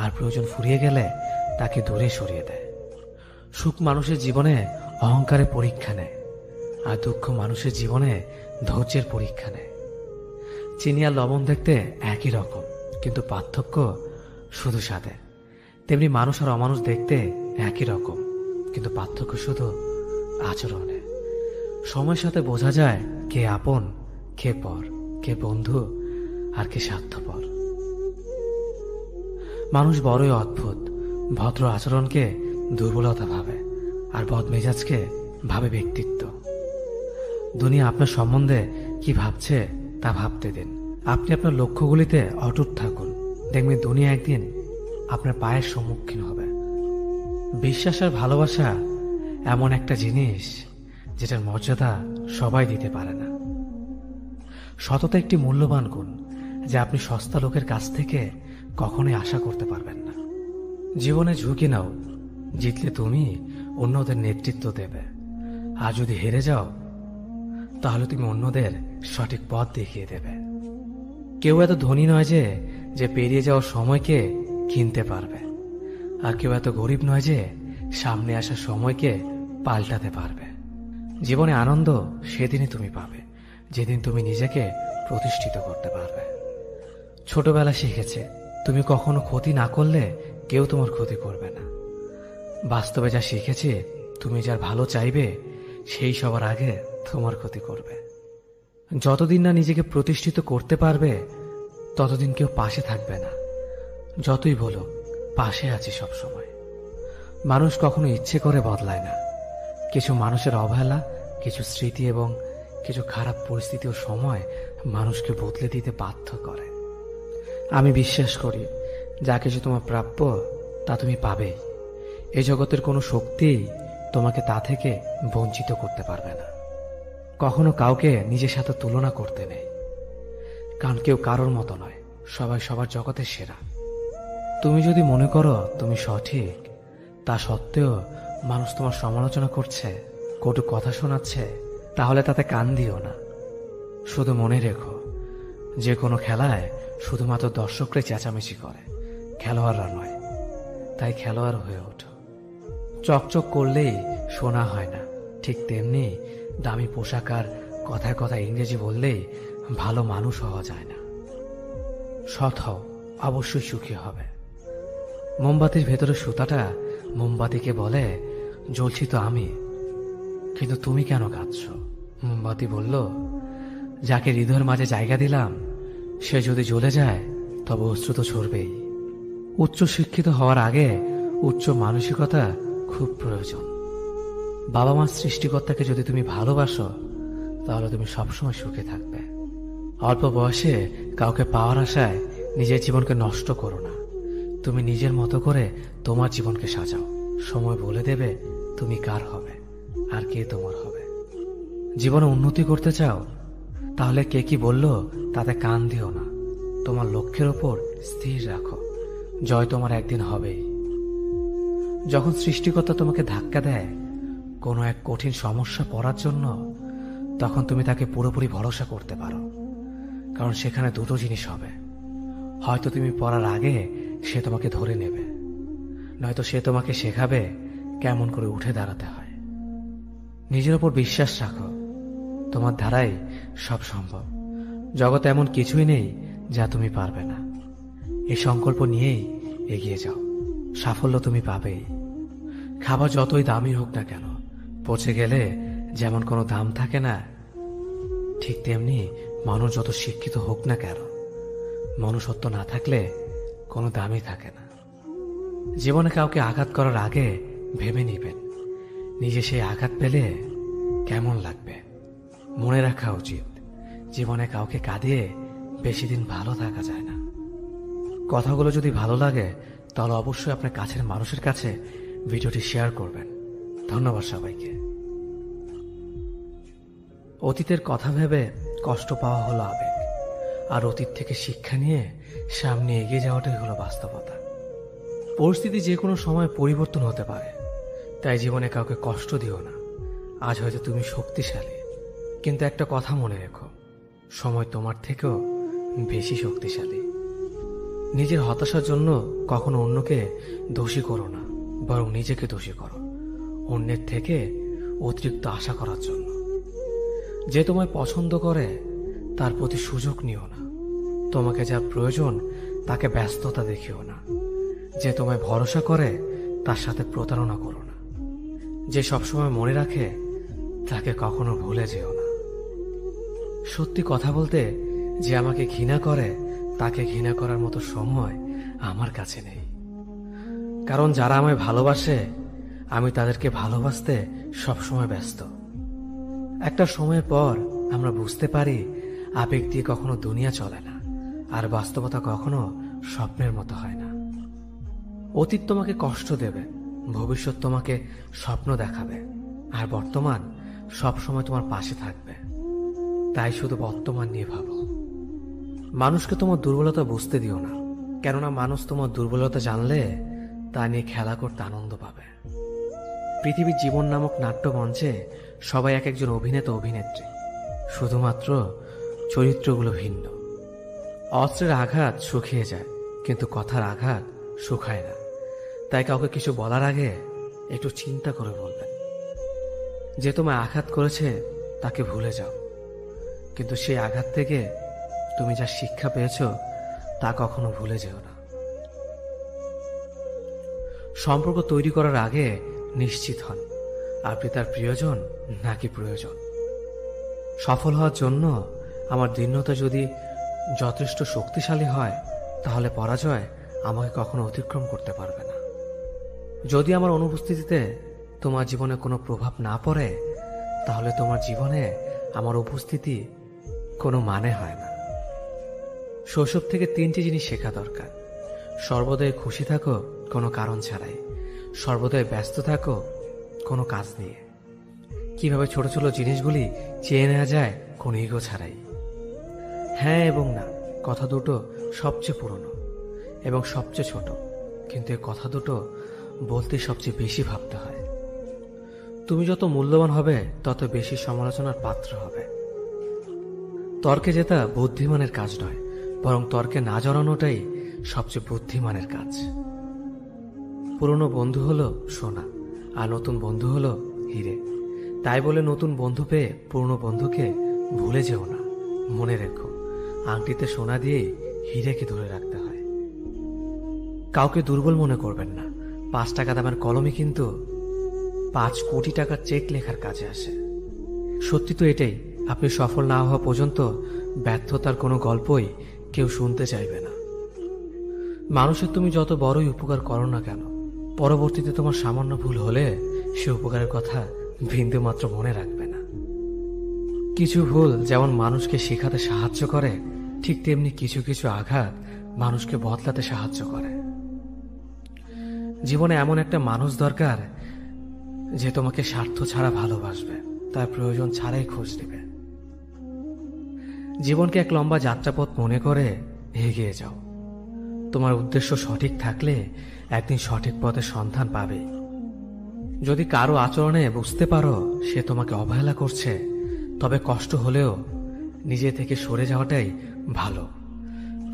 আর প্রয়োজন ফুরিয়ে গেলে তাকে দূরে সরিয়ে দেয়। সুখ মানুষের জীবনে অহংকারের পরীক্ষা নেয়, আর দুঃখ মানুষের জীবনে ধৈর্যের পরীক্ষা নেয়। চিনি আর লবণ দেখতে একই রকম, কিন্তু পার্থক্য শুধু স্বাদে। তেমনি মানুষ আর অমানুষ দেখতে একই রকম, কিন্তু পার্থক্য শুধু আচরণে। সময়ের সাথে বোঝা যায় কে আপন, কে পর, কে বন্ধু আর কে স্বার্থপর। মানুষ বড়ই অদ্ভুত। ভদ্র আচরণকে দুর্বলতা ভাবে, আর বদমেজাজকে ভাবে ব্যক্তিত্ব। দুনিয়া আপনার সম্বন্ধে কি ভাবছে তা ভাবতে দিন। আপনি আপনার লক্ষ্যগুলিতে অটুট থাকুন, দেখবেন দুনিয়া একদিন আপনার পায়ের সম্মুখীন হবে। বিশ্বাস আর ভালোবাসা এমন একটা জিনিস যেটার মর্যাদা সবাই দিতে পারে না। সততা একটি মূল্যবান গুণ, যা আপনি সস্তা লোকের কাছ থেকে কখনোই আশা করতে পারবেন না। জীবনে ঝুঁকি নাও, জিতলে তুমি অন্যদের নেতৃত্ব দেবে, আর যদি হেরে যাও তাহলে তুমি অন্যদের সঠিক পথ দেখিয়ে দেবে। কেউ এত ধনী নয় যে পেরিয়ে যাওয়ার সময়কে কিনতে পারবে, আর কেউ এত গরিব নয় যে সামনে আসা সময়কে পাল্টাতে পারবে। জীবনে আনন্দ সেদিনই তুমি পাবে, যেদিন তুমি নিজেকে প্রতিষ্ঠিত করতে পারবে। ছোটবেলা শিখেছে, তুমি কখনো ক্ষতি না করলে কেউ তোমার ক্ষতি করবে না। বাস্তবে যা শিখেছে, তুমি যার ভালো চাইবে সেই সবার আগে তোমার ক্ষতি করবে। যতদিন না নিজেকে প্রতিষ্ঠিত করতে পারবে, ততদিন কেউ পাশে থাকবে না। যতই বলো পাশে আছি সব সময়। মানুষ কখনো ইচ্ছে করে বদলায় না। কিছু মানুষের অবহেলা, কিছু স্মৃতি এবং কিছু খারাপ পরিস্থিতি ও সময় মানুষকে বদলে দিতে বাধ্য করে। আমি বিশ্বাস করি, যা কিছু তোমার প্রাপ্য তা তুমি পাবেই। এই জগতের কোনো শক্তি তোমাকে তা থেকে বঞ্চিত করতে পারবে না। কখনো কাউকে নিজের সাথে তুলনা করতে নেই, কারণ কেউ কারোর মতো নয়, সবাই সবার জগতের সেরা। তুমি যদি মনে করো তুমি সঠিক, তা সত্ত্বেও মানুষ তোমার সমালোচনা করছে, কটু কথা শোনাচ্ছে, তাহলে তাতে কান দিও না। শুধু মনে রেখো, যে কোনো খেলায় শুধুমাত্র দর্শকরাই চেঁচামেচি করে, খেলোয়াড়রা নয়। তাই খেলোয়াড় হয়ে ওঠো। চকচক করলেই সোনা হয় না, ঠিক তেমনি দামি পোশাক আর কথায় কথায় ইংরেজি বললেই ভালো মানুষ হওয়া যায় না। সৎ হও, অবশ্যই সুখী হবে। মোমবাতির ভেতরে সুতাটা মোমবাতিকে বলে, জ্বলছি তো আমি, কিন্তু তুমি কেন কাঁদছ? মোমবাতি বলল, যাকে হৃদয়ের মাঝে জায়গা দিলাম সে যদি জ্বলে যায় তবে অশ্রু তো ঝরবেই। উচ্চ শিক্ষিত হওয়ার আগে উচ্চ মানসিকতা খুব প্রয়োজন। বাবা মার সৃষ্টিকর্তাকে যদি তুমি ভালোবাসো তাহলে তুমি সবসময় সুখে থাকবে। অল্প বয়সে কাউকে পাওয়ার আশায় নিজের জীবনকে নষ্ট করো না। তুমি নিজের মতো করে তোমার জীবনকে সাজাও। সময় বলে দেবে তুমি কার হবে আর কে তোমার হবে। জীবনে উন্নতি করতে চাও? তাহলে কে কি বলল তাতে কান দিও না। তোমার লক্ষ্যের ওপর স্থির রাখো, জয় তোমার একদিন হবেই। যখন সৃষ্টিকর্তা তোমাকে ধাক্কা দেয় কোনো এক কঠিন সমস্যা পড়ার জন্য, তখন তুমি তাকে পুরোপুরি ভরসা করতে পারো। কারণ সেখানে দুটো জিনিস হবে, হয়তো তুমি পড়ার আগে সে তোমাকে ধরে নেবে, নয়তো সে তোমাকে শেখাবে কেমন করে উঠে দাঁড়াতে হয়। নিজের ওপর বিশ্বাস রাখো, তোমার দ্বারাই সব সম্ভব। জগতে এমন কিছুই নেই যা তুমি পারবে না। এই সংকল্প নিয়েই এগিয়ে যাও, সাফল্য তুমি পাবেই। খাবার যতই দামি হোক না কেন, পচে গেলে যেমন কোনো দাম থাকে না, ঠিক তেমনি মানুষ যত শিক্ষিত হোক না কেন, মনুষ্যত্ব না থাকলে কোনো দামই থাকে না। জীবনে কাউকে আঘাত করার আগে ভেবে নিবেন নিজে সেই আঘাত পেলে কেমন লাগবে। মনে রাখা উচিত, জীবনে কাউকে কাঁদিয়ে বেশি দিন ভালো থাকা যায় না। কথাগুলো যদি ভালো লাগে তাহলে অবশ্যই আপনার কাছের মানুষের কাছে ভিডিওটি শেয়ার করবেন। ধন্যবাদ সবাইকে। অতীতের কথা ভেবে কষ্ট পাওয়া হলো আবেগ, আর অতীত থেকে শিক্ষা নিয়ে সামনে এগিয়ে যাওয়াটাই হলো বাস্তবতা। পরিস্থিতি যে কোনো সময় পরিবর্তন হতে পারে, তাই জীবনে কাউকে কষ্ট দিও না। আজ হয়তো তুমি শক্তিশালী, কিন্তু একটা কথা মনে রেখো, সময় তোমার থেকেও বেশি শক্তিশালী। নিজের হতাশার জন্য কখনো অন্যকে দোষী করো না, বরং নিজেকে দোষী করো অন্যের থেকে অতিরিক্ত আশা করার জন্য। যে তোমায় পছন্দ করে তার প্রতি সুযোগ নিও না। তোমাকে যা প্রয়োজন তাকে ব্যস্ততা দেখিও না। যে তোমায় ভরসা করে তার সাথে প্রতারণা করো না। যে সবসময় মনে রাখে তাকে কখনো ভুলে যেও না। সত্যি কথা বলতে, যে আমাকে ঘৃণা করে তাকে ঘৃণা করার মতো সময় আমার কাছে নেই। কারণ যারা আমায় ভালোবাসে আমি তাদেরকে ভালোবাসতে সবসময় ব্যস্ত। একটা সময় পর আমরা বুঝতে পারি আবেগ দিয়ে কখনো দুনিয়া চলে না, আর বাস্তবতা কখনো স্বপ্নের মতো হয় না। অতীত তোমাকে কষ্ট দেবে, ভবিষ্যৎ তোমাকে স্বপ্ন দেখাবে, আর বর্তমান সবসময় তোমার পাশে থাকবে। তাই শুধু বর্তমান নিয়ে ভাবো। মানুষকে তোমার দুর্বলতা বুঝতে দিও না, কেননা মানুষ তোমার দুর্বলতা জানলে তা নিয়ে খেলা করতে আনন্দ পাবে। পৃথিবীর জীবন নামক নাট্যমঞ্চে সবাই এক একজন অভিনেতা অভিনেত্রী, শুধুমাত্র চরিত্রগুলো ভিন্ন। অস্ত্রের আঘাত শুকিয়ে যায়, কিন্তু কথার আঘাত শুকায় না। তাই কাউকে কিছু বলার আগে একটু চিন্তা করে বলবেন। যে তোমায় আঘাত করেছে তাকে ভুলে যাও, কিন্তু সেই আঘাত থেকে তুমি যা শিক্ষা পেয়েছ তা কখনো ভুলে যেও না। সম্পর্ক তৈরি করার আগে নিশ্চিত হন আপনি তার প্রিয়জন নাকি প্রয়োজন। সফল হওয়ার জন্য আমার দৃঢ়তা যদি যথেষ্ট শক্তিশালী হয়, তাহলে পরাজয় আমাকে কখনো অতিক্রম করতে পারবে না। যদি আমার অনুপস্থিতিতে তোমার জীবনে কোনো প্রভাব না পড়ে, তাহলে তোমার জীবনে আমার উপস্থিতি কোনো মানে হয় না। শৈশব থেকে 3টি জিনিস শেখা দরকার। সর্বদাই খুশি থাকো কোনো কারণ ছাড়াই, সর্বদাই ব্যস্ত থাকো কোনো কাজ নিয়ে, কিভাবে ছোট ছোট জিনিসগুলি চেয়ে নেওয়া যায় কোনো ইগো ছাড়াই। হ্যাঁ এবং না কথা দুটো সবচেয়ে পুরনো এবং সবচেয়ে ছোট, কিন্তু এই কথা দুটো বলতে সবচেয়ে বেশি ভাবতে হয়। তুমি যত মূল্যবান হবে তত বেশি সমালোচনার পাত্র হবে। তর্কে জেতা বুদ্ধিমানের কাজ নয়, বরং তর্কে না জড়ানোটাই সবচেয়ে বুদ্ধিমানের কাজ। পুরনো বন্ধু হলো সোনা, আর নতুন বন্ধু হলো হিরে। তাই বলে নতুন বন্ধু পেয়ে পুরনো বন্ধুকে ভুলে যেও না, মনে রেখো, আংটিতে সোনা দিয়ে হীরেকে ধরে রাখতে হয়। কাউকে দুর্বল মনে করবেন না, 5 টাকা দামের কলমই কিন্তু 5 কোটি টাকার চেক লেখার কাজে আসে। সত্যি তো এটাই, আপনি সফল না হওয়া পর্যন্ত ব্যর্থতার কোনো গল্পই কেউ শুনতে চাইবে না। মানুষের তুমি যত বড়ই উপকার করো না কেন, পরবর্তীতে তোমার সামান্য ভুল হলে সে উপকারের কথা বিন্দু মাত্র মনে রাখবে না। কিছু ভুল যেমন মানুষকে শেখাতে সাহায্য করে, ঠিক তেমনি কিছু কিছু আঘাত মানুষকে বদলাতে সাহায্য করে। জীবনে এমন একটা মানুষ দরকার যে তোমাকে স্বার্থ ছাড়া ভালোবাসবে, তার প্রয়োজন ছাড়াই খোঁজ নেবে। জীবনকে এক লম্বা যাত্রাপথ মনে করে এগিয়ে যাও। তোমার উদ্দেশ্য সঠিক থাকলে একদিন সঠিক পথের সন্ধান পাবে। যদি কারো আচরণে বুঝতে পারো সে তোমাকে অবহেলা করছে, তবে কষ্ট হলেও নিজে থেকে সরে যাওয়াটাই ভালো।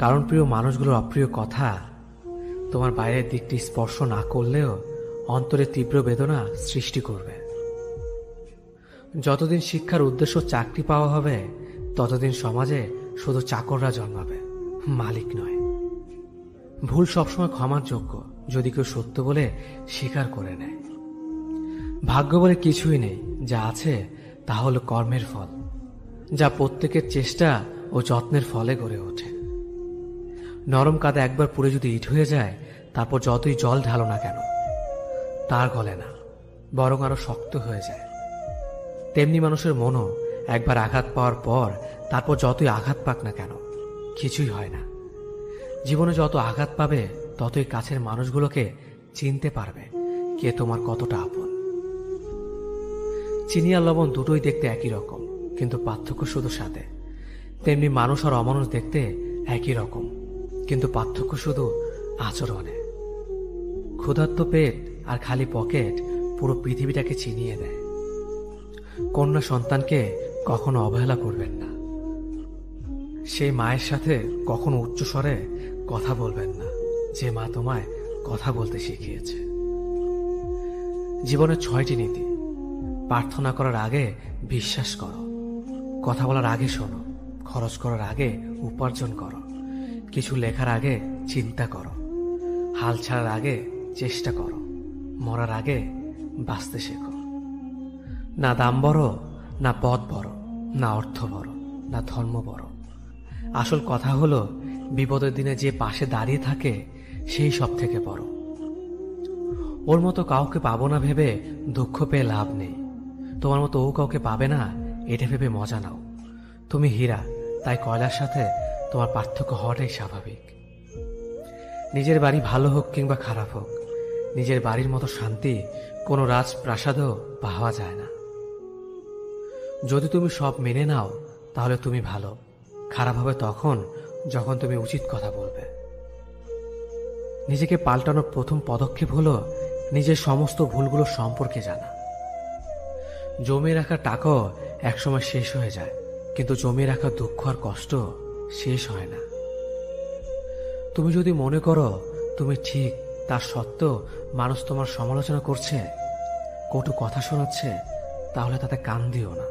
কারণ প্রিয় মানুষগুলোর অপ্রিয় কথা তোমার বাইরের দিকটি স্পর্শ না করলেও অন্তরে তীব্র বেদনা সৃষ্টি করবে। যতদিন শিক্ষার উদ্দেশ্য চাকরি পাওয়া হবে, ততদিন সমাজে শুধু চাকররা জন্মাবে, মালিক নয়। ভুল সবসময় ক্ষমার যোগ্য যদি কেউ সত্য বলে স্বীকার করে নেয়। ভাগ্য বলে কিছুই নেই, যা আছে তা হলো কর্মের ফল, যা প্রত্যেকের চেষ্টা ও যত্নের ফলে গড়ে ওঠে। নরম কাদা একবার পুড়ে যদি ইট হয়ে যায়, তারপর যতই জল ঢালো না কেন তার গলে না, বরং আরো শক্ত হয়ে যায়। তেমনি মানুষের মনও একবার আঘাত পাওয়ার পর তারপর যতই আঘাত পাক না কেন কিছুই হয় না। জীবনে যত আঘাত পাবে ততই কাছের মানুষগুলোকে চিনতে পারবে কে তোমার কতটা আপন। চিনি আর লবণ দুটোই দেখতে একই রকম, কিন্তু পার্থক্য শুধু স্বাদে। তেমনি মানুষ আর অমানুষ দেখতে একই রকম, কিন্তু পার্থক্য শুধু আচরণে। ক্ষুধার্ত পেট আর খালি পকেট পুরো পৃথিবীটাকে চিনিয়ে দেয়। কন্যা সন্তানকে কখনো অবহেলা করবেন না। সেই মায়ের সাথে কখনো উচ্চস্বরে কথা বলবেন না, যে মা তোমায় কথা বলতে শিখিয়েছে। জীবনের 6টি নীতি। প্রার্থনা করার আগে বিশ্বাস করো, কথা বলার আগে শোনো, খরচ করার আগে উপার্জন করো, কিছু লেখার আগে চিন্তা করো, হাল ছাড়ার আগে চেষ্টা করো, মরার আগে বাঁচতে শেখো। না দাম বড়, না পদ বড়, না অর্থ বড়, না ধর্ম বড়। আসল কথা হলো বিপদের দিনে যে পাশে দাঁড়িয়ে থাকে সেই সব থেকে বড়। ওর মতো কাউকে পাবো না ভেবে দুঃখ পেয়ে লাভ নেই। তোমার মতো ও কাউকে পাবে না এটা ভেবে মজা নাও। তুমি হীরা, তাই কয়লার সাথে তোমার পার্থক্য হওয়াটাই স্বাভাবিক। নিজের বাড়ি ভালো হোক কিংবা খারাপ হোক, নিজের বাড়ির মতো শান্তি কোনো রাজপ্রাসাদেও পাওয়া যায় না। যদি তুমি সব মেনে নাও তাহলে তুমি ভালো, খারাপ হবে তখন যখন তুমি উচিত কথা বলবে। নিজেকে পাল্টানোর প্রথম পদক্ষেপ হলো নিজের সমস্ত ভুলগুলো সম্পর্কে জানা। জমিয়ে রাখা টাকাও একসময় শেষ হয়ে যায়, কিন্তু জমিয়ে রাখা দুঃখ আর কষ্ট শেষ হয় না। তুমি যদি মনে করো তুমি ঠিক, তার সত্ত্বেও মানুষ তোমার সমালোচনা করছে, কটু কথা শোনাচ্ছে, তাহলে তাতে কান দিও না।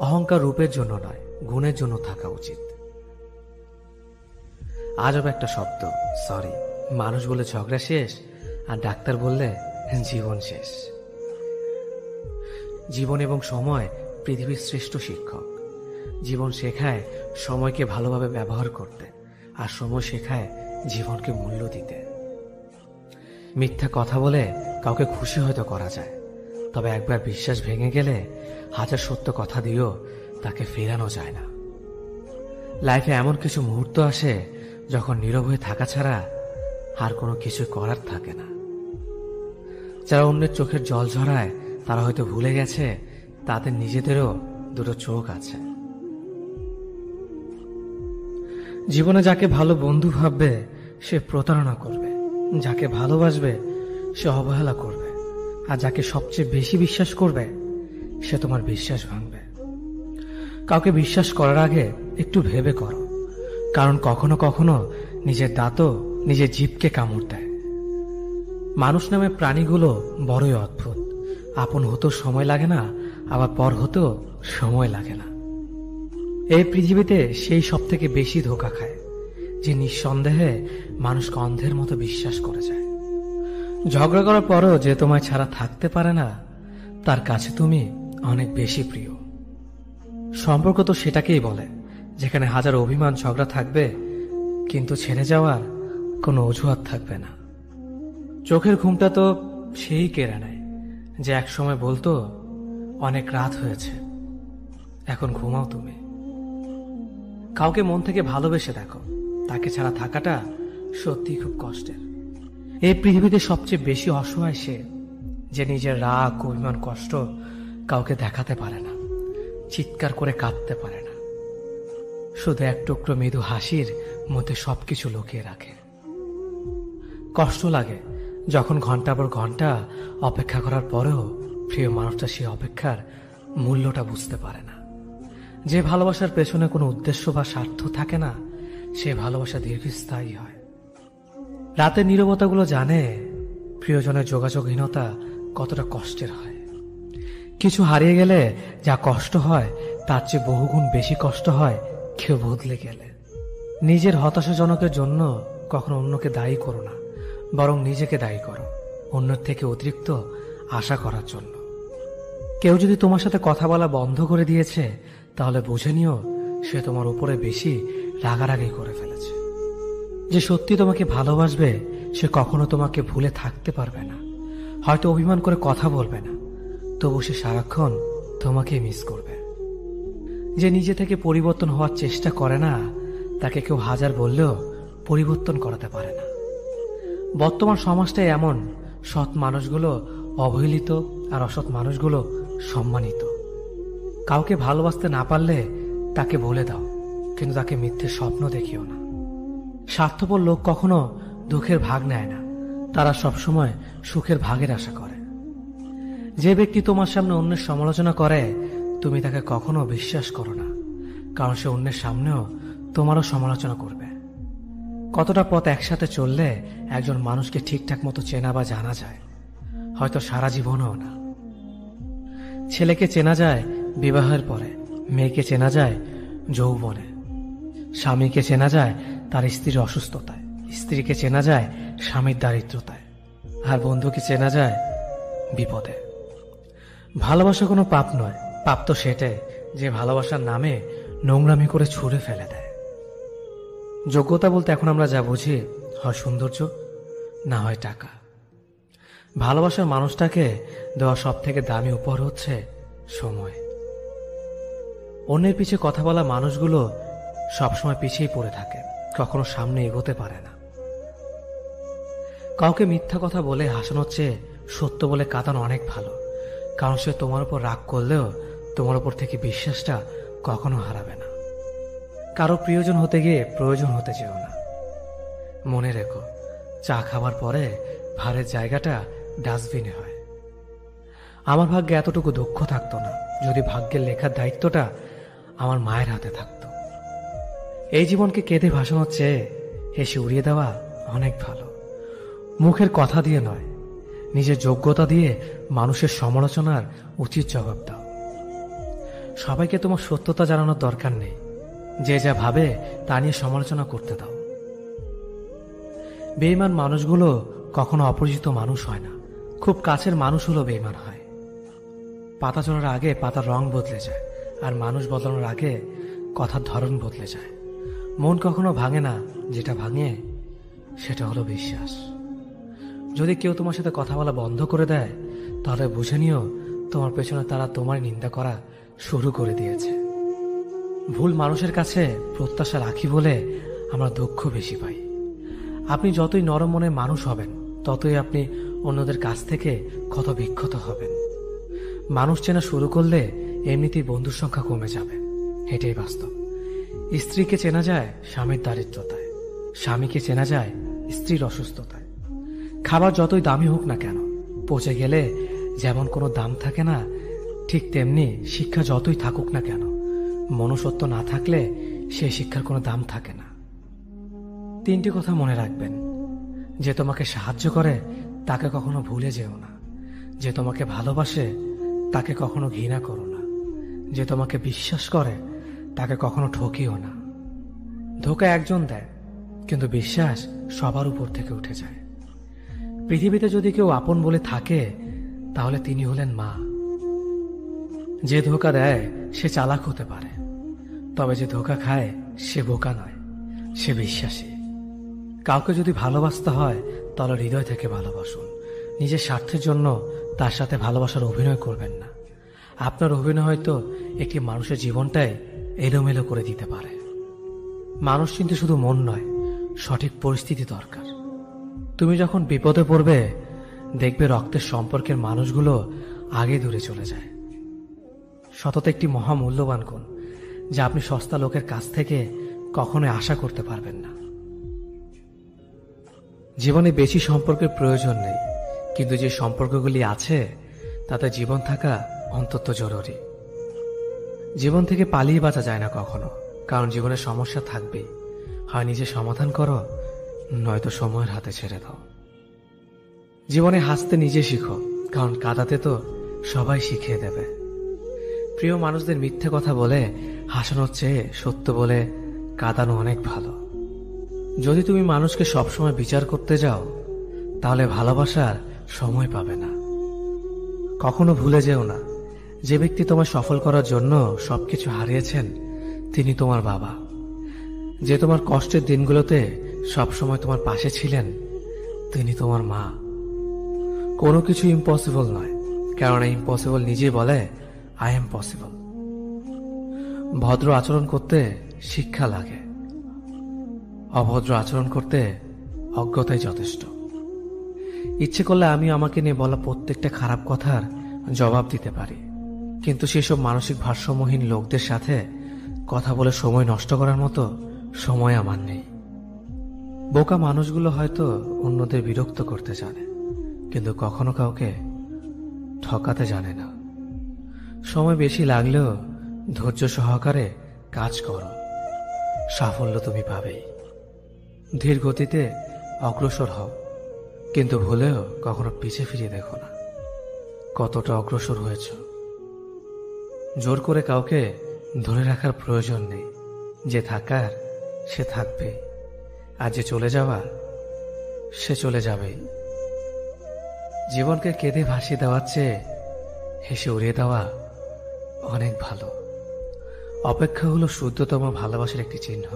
অহংকার রূপের জন্য নয়, গুণের জন্য থাকা উচিত। আজব একটা শব্দ সরি, মানুষ বলে ঝগড়া শেষ, আর ডাক্তার বললে জীবন শেষ। জীবন এবং সময় পৃথিবীর শ্রেষ্ঠ শিক্ষক। জীবন শেখায় সময়কে ভালোভাবে ব্যবহার করতে, আর সময় শেখায় জীবনকে মূল্য দিতে। মিথ্যা কথা বলে কাউকে খুশি হয়তো করা যায়, তবে একবার বিশ্বাস ভেঙে গেলে হাজার সত্য কথা দিয়েও তাকে ফেরানো যায় না। লাইফে এমন কিছু মুহূর্ত আসে যখন নীরব হয়ে থাকা ছাড়া আর কোনো কিছু করার থাকে না। যারা অন্যের চোখের জল ঝরায় তারা হয়তো ভুলে গেছে তাদের নিজেদেরও দুটো চোখ আছে। জীবনে যাকে ভালো বন্ধু ভাববে সে প্রতারণা করবে, যাকে ভালোবাসবে সে অবহেলা করবে, আর যাকে সবচেয়ে বেশি বিশ্বাস করবে সে তোমার বিশ্বাস ভাঙবে। কাউকে বিশ্বাস করার আগে একটু ভেবে করো, কারণ কখনো কখনো নিজের দাঁতও নিজের জিভকে কামড় দেয়। মানুষ নামে প্রাণীগুলো বড়ই অদ্ভুত। আপন হতেও সময় লাগে না, আবার পর হতেও সময় লাগে না। এই পৃথিবীতে সেই সব থেকে বেশি ধোঁকা খায় যে নিঃসন্দেহে মানুষকে অন্ধের মতো বিশ্বাস করে যায়। ঝগড়া করার পরও যে তোমায় ছাড়া থাকতে পারে না, তার কাছে তুমি অনেক বেশি প্রিয়। সম্পর্ক তো সেটাকেই বলে যেখানে হাজার অভিমান ঝগড়া থাকবে, কিন্তু ছেড়ে যাওয়ার কোনো অজুহাত থাকবে না। চোখের ঘুমটা তো সেই কেড়ে নেয় যে একসময় বলতো অনেক রাত হয়েছে, এখন ঘুমাও তুমি। কাউকে মন থেকে ভালোবেসে দেখো, তাকে ছাড়া থাকাটা সত্যি খুব কষ্টের। এই পৃথিবীতে সবচেয়ে বেশি অসহায় সে যে নিজের রাগ, অভিমান, কষ্ট কাউকে দেখাতে পারে না, চিৎকার করে কাঁদতে পারে না, শুধু এক টুকরো মৃদু হাসির মধ্যে সবকিছু লুকিয়ে রাখে। কষ্ট লাগে যখন ঘন্টা পর ঘন্টা অপেক্ষা করার পরেও প্রিয় মানুষটা সেই অপেক্ষার মূল্যটা বুঝতে পারে না। যে ভালোবাসার পেছনে কোনো উদ্দেশ্য বা স্বার্থ থাকে না, সে ভালোবাসা দীর্ঘস্থায়ী হয়। রাতের নীরবতাগুলো জানে প্রিয়জনের যোগাযোগহীনতা কতটা কষ্টের হয়। কিছু হারিয়ে গেলে যা কষ্ট হয় তার চেয়ে বহুগুণ বেশি কষ্ট হয় কেউ বদলে গেলে। নিজের হতাশাজনকের জন্য কখনো অন্যকে দায়ী করো না, বরং নিজেকে দায়ী করো অন্যের থেকে অতিরিক্ত আশা করার জন্য। কেউ যদি তোমার সাথে কথা বলা বন্ধ করে দিয়েছে, তাহলে বুঝে নিও সে তোমার উপরে বেশি রাগারাগি করে ফেলেছে। যে সত্যি তোমাকে ভালোবাসবে সে কখনো তোমাকে ভুলে থাকতে পারবে না। হয়তো অভিমান করে কথা বলবে না, তবু সে সারাক্ষণ তোমাকে মিস করবে। যে নিজে থেকে পরিবর্তন হওয়ার চেষ্টা করে না, তাকে কেউ হাজার বললেও পরিবর্তন করাতে পারে না। বর্তমান সমাজটাই এমন, সৎ মানুষগুলো অবহেলিত আর অসৎ মানুষগুলো সম্মানিত। কাউকে ভালোবাসতে না পারলে তাকে বলে দাও, কিন্তু তাকে মিথ্যে স্বপ্ন দেখিও না। স্বার্থপর লোক কখনো দুঃখের ভাগ নেয় না, তারা সবসময় সুখের ভাগের আশা করে। যে ব্যক্তি তোমার সামনে অন্যের সমালোচনা করে, তুমি তাকে কখনো বিশ্বাস করো না, কারণ সে অন্যের সামনেও তোমারও সমালোচনা করবে। কতটা পথ একসাথে চললে একজন মানুষকে ঠিকঠাক মতো চেনা বা জানা যায়, হয়তো সারা জীবনও না। ছেলেকে চেনা যায় বিবাহের পরে, মেয়েকে চেনা যায় যৌবনে, স্বামীকে চেনা যায় তার স্ত্রীর অসুস্থতায়, স্ত্রীকে চেনা যায় স্বামীর দারিদ্রতায়, আর বন্ধুকে চেনা যায় বিপদে। ভালোবাসা কোনো পাপ নয়, পাপ তো সেটাই যে ভালোবাসার নামে নোংরামি করে ছুঁড়ে ফেলে দেয়। যোগ্যতা বলতে এখন আমরা যা বুঝি, হয় সৌন্দর্য, না হয় টাকা। ভালোবাসার মানুষটাকে দেওয়া সব থেকে দামি উপহার হচ্ছে সময়। অন্যের পিছে কথা বলা মানুষগুলো সবসময় পিছিয়ে পড়ে থাকে, কখনো সামনে এগোতে পারে না। কাউকে মিথ্যা কথা বলে হাসানোর চেয়ে সত্য বলে কাঁদানো অনেক ভালো, কারণ সে তোমার উপর রাগ করলেও তোমার উপর থেকে বিশ্বাসটা কখনো হারাবে না। কারো প্রিয়জন হতে গিয়ে প্রয়োজন হতে চেও না। মনে রেখো, চা খাবার পরে ভারের জায়গাটা ডাস্টবিনে হয়। আমার ভাগ্যে এতটুকু দুঃখ থাকতো না যদি ভাগ্যের লেখার দায়িত্বটা আমার মায়ের হাতে থাকতো। এই জীবনকে কেঁদে ভাসানোর চেয়ে হেসে উড়িয়ে দেওয়া অনেক ভালো। মুখের কথা দিয়ে নয়, নিজের যোগ্যতা দিয়ে মানুষের সমালোচনার উচিত জবাব দাও। সবাইকে তোমার সত্যতা জানানোর দরকার নেই, যে যা ভাবে তা নিয়ে সমালোচনা করতে দাও। বেঈমান মানুষগুলো কখনো অপরিচিত মানুষ হয় না, খুব কাছের মানুষ হলো বেঈমান হয়। পাতা ঝরার আগে পাতার রং বদলে যায়, আর মানুষ বদলানোর আগে কথার ধরন বদলে যায়। মন কখনো ভাঙে না, যেটা ভাঙে সেটা হলো বিশ্বাস। যদি কেউ তোমার সাথে কথা বলা বন্ধ করে দেয়, তাহলে বুঝে নিও তোমার পেছনে তারা তোমার নিন্দা করা শুরু করে দিয়েছে। ভুল মানুষের কাছে প্রত্যাশা রাখি বলে আমরা দুঃখ বেশি পাই। আপনি যতই নরম মনের মানুষ হবেন, ততই আপনি অন্যদের কাছ থেকে ক্ষত বিক্ষত হবেন। মানুষ চেনা শুরু করলে এমনিতেই বন্ধুর সংখ্যা কমে যাবে, এটাই বাস্তব। স্ত্রীকে চেনা যায় স্বামীর দারিদ্রতায়, স্বামীকে চেনা যায় স্ত্রীর অসুস্থতায়। খাবার যতই দামি হোক না কেন, পচে গেলে যেমন কোনো দাম থাকে না, ঠিক তেমনি শিক্ষা যতই থাকুক না কেন, মনুষ্যত্ব না থাকলে সেই শিক্ষার কোনো দাম থাকে না। 3টি কথা মনে রাখবেন: যে তোমাকে সাহায্য করে তাকে কখনো ভুলে যেও না, যে তোমাকে ভালোবাসে তাকে কখনো ঘৃণা করো না, যে তোমাকে বিশ্বাস করে তাকে কখনো ঠকিও না। ধোকা একজন দেয়, কিন্তু বিশ্বাস সবার উপর থেকে উঠে যায়। পৃথিবীতে যদি কেউ আপন বলে থাকে, তাহলে তিনি হলেন মা। যে ধোকা দেয় সে চালাক হতে পারে, তবে যে ধোকা খায় সে বোকা নয়, সে বিশ্বাসী। কাউকে যদি ভালোবাসতে হয় তাহলে হৃদয় থেকে ভালোবাসুন। নিজের স্বার্থের জন্য তার সাথে ভালোবাসার অভিনয় করবেন না। আপনার অভিনয় হয়তো একটি মানুষের জীবনটাই এলোমেলো করে দিতে পারে। মানুষ চিনতে শুধু মন নয়, সঠিক পরিস্থিতি দরকার। তুমি যখন বিপদে পড়বে, দেখবে রক্তের সম্পর্কের মানুষগুলো আগে দূরে চলে যায়। সততা একটি মহামূল্যবান গুণ, যা আপনি সস্তা লোকের কাছ থেকে কখনোই আশা করতে পারবেন না। জীবনে বেশি সম্পর্কের প্রয়োজন নেই, কিন্তু যে সম্পর্কগুলি আছে তাতে জীবন থাকা অন্তত জরুরি। জীবন থেকে পালিয়ে বাঁচা যায় না কখনো, কারণ জীবনের সমস্যা থাকবেই। হয় নিজে সমাধান করো, নয়তো সময়ের হাতে ছেড়ে দাও। জীবনে হাসতে নিজে শিখো, কারণ কাঁদাতে তো সবাই শিখিয়ে দেবে। প্রিয় মানুষদের মিথ্যে কথা বলে হাসানোর চেয়ে সত্য বলে কাঁদানো অনেক ভালো। যদি তুমি মানুষকে সবসময় বিচার করতে যাও, তাহলে ভালোবাসার সময় পাবে না। কখনো ভুলে যেও না, যে ব্যক্তি তোমার সফল করার জন্য সবকিছু হারিয়েছেন তিনি তোমার বাবা। যে তোমার কষ্টের দিনগুলোতে সবসময় তোমার পাশে ছিলেন তিনি তোমার মা। কোনো কিছু ইম্পসিবল নয়, কারণ ইম্পসিবল নিজেই বলে আই এম পসিবল। ভদ্র আচরণ করতে শিক্ষা লাগে, অভদ্র আচরণ করতে অজ্ঞতাই যথেষ্ট। ইচ্ছে করলে আমি আমাকে নিয়ে বলা প্রত্যেকটা খারাপ কথার জবাব দিতে পারি, কিন্তু সেসব মানসিক ভারসাম্যহীন লোকদের সাথে কথা বলে সময় নষ্ট করার মতো সময় আমার নেই। বোকা মানুষগুলো হয়তো অন্যদের বিরক্ত করতে জানে, কিন্তু কখনো কাউকে ঠকাতে জানে না। সময় বেশি লাগলেও ধৈর্য সহকারে কাজ করো, সাফল্য তুমি পাবেই। ধীর গতিতে অগ্রসর হও, কিন্তু ভুলেও কখনো পিছে ফিরে দেখো না কতটা অগ্রসর হয়েছ। জোর করে কাউকে ধরে রাখার প্রয়োজন নেই। যে থাকার সে থাকবে, আর যে চলে যাওয়ার সে চলে যাবেই। জীবনকে কেঁদে ভাসিয়ে দেওয়ার চেয়ে হেসে উড়িয়ে দেওয়া অনেক ভালো। অপেক্ষা হলো শুদ্ধতম ভালোবাসার একটি চিহ্ন।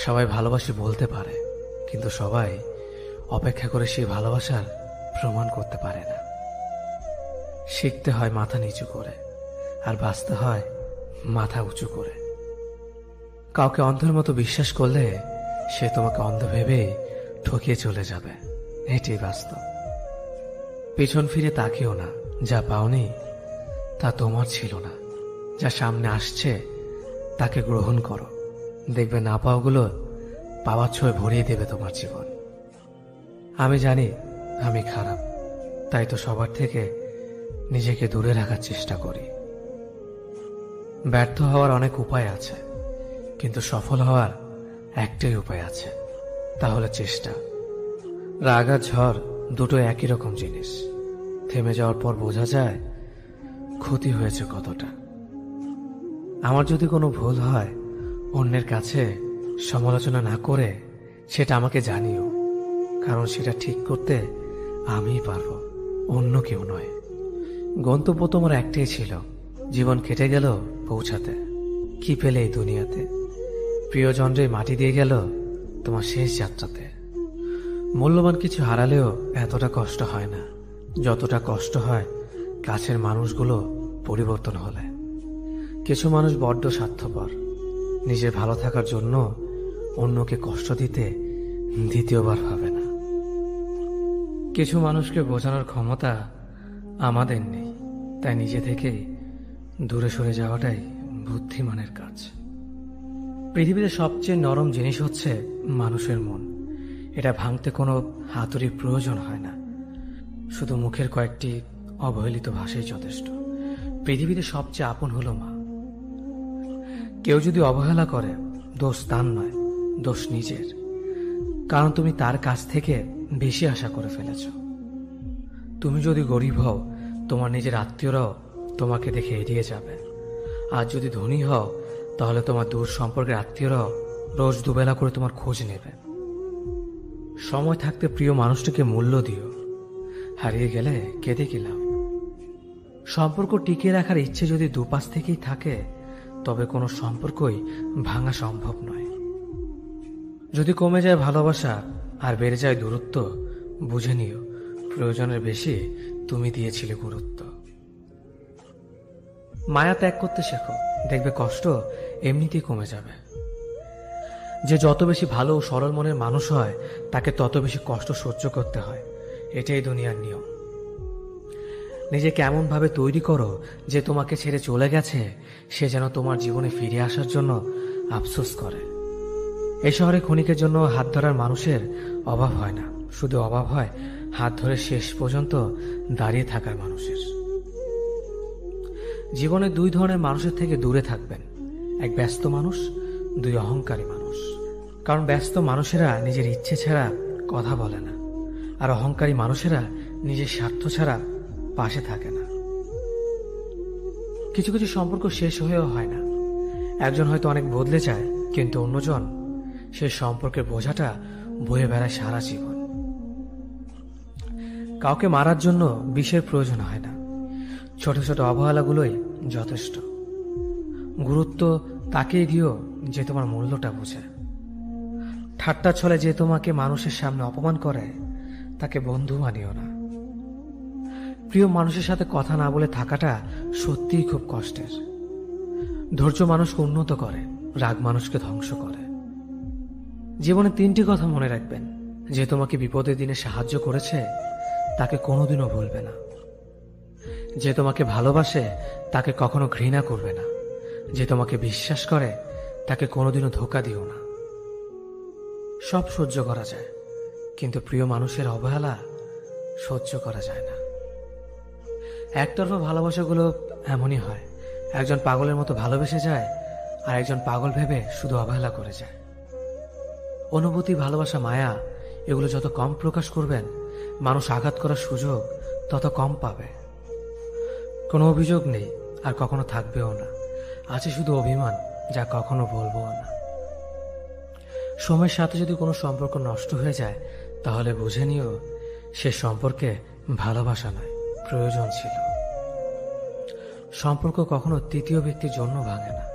সবাই ভালোবাসি বলতে পারে, কিন্তু সবাই অপেক্ষা করে সেই ভালোবাসার প্রমাণ করতে পারে না। শিখতে হয় মাথা নিচু করে, আর বাঁচতে হয় মাথা উঁচু করে। কাউকে অন্ধের মতো বিশ্বাস করলে সে তোমাকে অন্ধ ভেবেই ঠকিয়ে চলে যাবে, এটাই বাস্তব। পেছন ফিরে তাকিও না, যা পাওনি তা তোমার ছিল না। যা সামনে আসছে তাকে গ্রহণ করো, দেখবে না পাওয়াগুলো পাওয়ার ছোঁয় ভরিয়ে দেবে তোমার জীবন। আমি জানি আমি খারাপ, তাই তো সবার থেকে নিজেকে দূরে রাখার চেষ্টা করি। ব্যর্থ হওয়ার অনেক উপায় আছে, কিন্তু সফল হওয়ার একটাই উপায় আছে, তা হলো চেষ্টা। রাগ আর ঝড় দুটো একই রকম জিনিস। থেমে যাওয়ার পর বোঝা যায় ক্ষতি হয়েছে কতটা। আমার যদি কোনো ভুল হয়, অন্যের কাছে সমালোচনা না করে সেটা আমাকে জানিও, কারণ সেটা ঠিক করতে আমিই পারবো, অন্য কেউ নয়। গন্তব্য তোমার একটাই ছিল, জীবন কেটে গেল পৌঁছাতে। কি পেলে এই দুনিয়াতে? প্রিয়জনরে মাটি দিয়ে গেল তোমার শেষ যাত্রাতে। মূল্যবান কিছু হারালেও এতটা কষ্ট হয় না যতটা কষ্ট হয় কাছের মানুষগুলো পরিবর্তন হলে। কিছু মানুষ বড্ড স্বার্থপর, নিজের ভালো থাকার জন্য অন্যকে কষ্ট দিতে দ্বিতীয়বার ভাবে না। কিছু মানুষকে বোঝানোর ক্ষমতা আমাদের নেই, তাই নিজে থেকেই দূরে সরে যাওয়াটাই বুদ্ধিমানের কাজ। পৃথিবীতে সবচেয়ে নরম জিনিস হচ্ছে মানুষের মন। এটা ভাঙতে কোনো হাতুড়ির প্রয়োজন হয় না, শুধু মুখের কয়েকটি অবহেলিত ভাষাই যথেষ্ট। পৃথিবীতে সবচেয়ে আপন হলো মা। কেউ যদি অবহেলা করে, দোষ তার নয়, দোষ নিজের, কারণ তুমি তার কাছ থেকে বেশি আশা করে ফেলেছ। তুমি যদি গরিব হও, তোমার নিজের আত্মীয়রাও তোমাকে দেখে এড়িয়ে যাবে, আজ যদি ধনী হও তাহলে তোমার দূর সম্পর্কের আত্মীয়রাও রোজ দুবেলা করে তোমার খোঁজ নেবে। সময় থাকতে প্রিয় মানুষটিকে মূল্য দিও, হারিয়ে গেলে কেঁদে কি লাভ? সম্পর্ক টিকিয়ে রাখার ইচ্ছে যদি দুপাশ থেকেই থাকে তবে কোনো সম্পর্কই ভাঙা সম্ভব নয়। যদি কমে যায় ভালোবাসা আর বেড়ে যায় দূরত্ব, বুঝে নিও প্রয়োজনের বেশি তুমি দিয়েছিলে গুরুত্ব। মায়া ত্যাগ করতে শেখো, দেখবে কষ্ট এমনিতেই কমে যাবে। যে যত বেশি ভালো ও সরল মনের মানুষ হয় তাকে তত বেশি কষ্ট সহ্য করতে হয়, এটাই দুনিয়ার নিয়ম। নিজেকে এমনভাবে তৈরি করো যে তোমাকে ছেড়ে চলে গেছে সে যেন তোমার জীবনে ফিরে আসার জন্য আফসোস করে। এই শহরে ক্ষণিকের জন্য হাত ধরার মানুষের অভাব হয় না, শুধু অভাব হয় হাত ধরে শেষ পর্যন্ত দাঁড়িয়ে থাকার মানুষের। জীবনে দুই ধরনের মানুষের থেকে দূরে থাকবেন, এক ব্যস্ত মানুষ, দুই অহংকারী মানুষ। কারণ ব্যস্ত মানুষেরা নিজের ইচ্ছে ছাড়া কথা বলে না, আর অহংকারী মানুষেরা নিজের স্বার্থ ছাড়া পাশে থাকে না। কিছু কিছু সম্পর্ক শেষ হয়েও হয় না। একজন হয়তো অনেক বদলে যায়, কিন্তু অন্যজন সেই সম্পর্কের বোঝাটা বয়ে বেড়ায় সারা জীবন। কাউকে মারার জন্য বিষের প্রয়োজন হয় না, ছোট ছোট অবহেলাগুলোই যথেষ্ট। গুরুত্ব তাকেই দিও যে তোমার মূল্যটা বোঝে। ঠাট্টা ছলে যে তোমাকে মানুষের সামনে অপমান করে তাকে বন্ধু মানিও না। প্রিয় মানুষের সাথে কথা না বলে থাকাটা সত্যিই খুব কষ্টের। ধৈর্য মানুষকে উন্নত করে, রাগ মানুষকে ধ্বংস করে। জীবনে তিনটি কথা মনে রাখবেন, যে তোমাকে বিপদের দিনে সাহায্য করেছে তাকে কোনোদিনও ভুলবে না, যে তোমাকে ভালোবাসে তাকে কখনো ঘৃণা করবে না, যে তোমাকে বিশ্বাস করে তাকে কোনোদিনও ধোঁকা দিও না। সব সহ্য করা যায়, কিন্তু প্রিয় মানুষের অবহেলা সহ্য করা যায় না। একতরফা ভালোবাসাগুলো এমনই হয়, একজন পাগলের মতো ভালোবেসে যায় আর একজন পাগল ভেবে শুধু অবহেলা করে যায়। অনুভূতি, ভালোবাসা, মায়া এগুলো যত কম প্রকাশ করবেন মানুষ আঘাত করার সুযোগ তত কম পাবে। কোনো অভিযোগ নেই আর কখনো থাকবেও না, আছে শুধু অভিমান যা কখনো বলবো না। সময়ের সাথে যদি কোনো সম্পর্ক নষ্ট হয়ে যায় তাহলে বুঝে নিও সে সম্পর্কে ভালোবাসা নয়, প্রয়োজন ছিল। সম্পর্ক কখনো তৃতীয় ব্যক্তির জন্য ভাঙে না,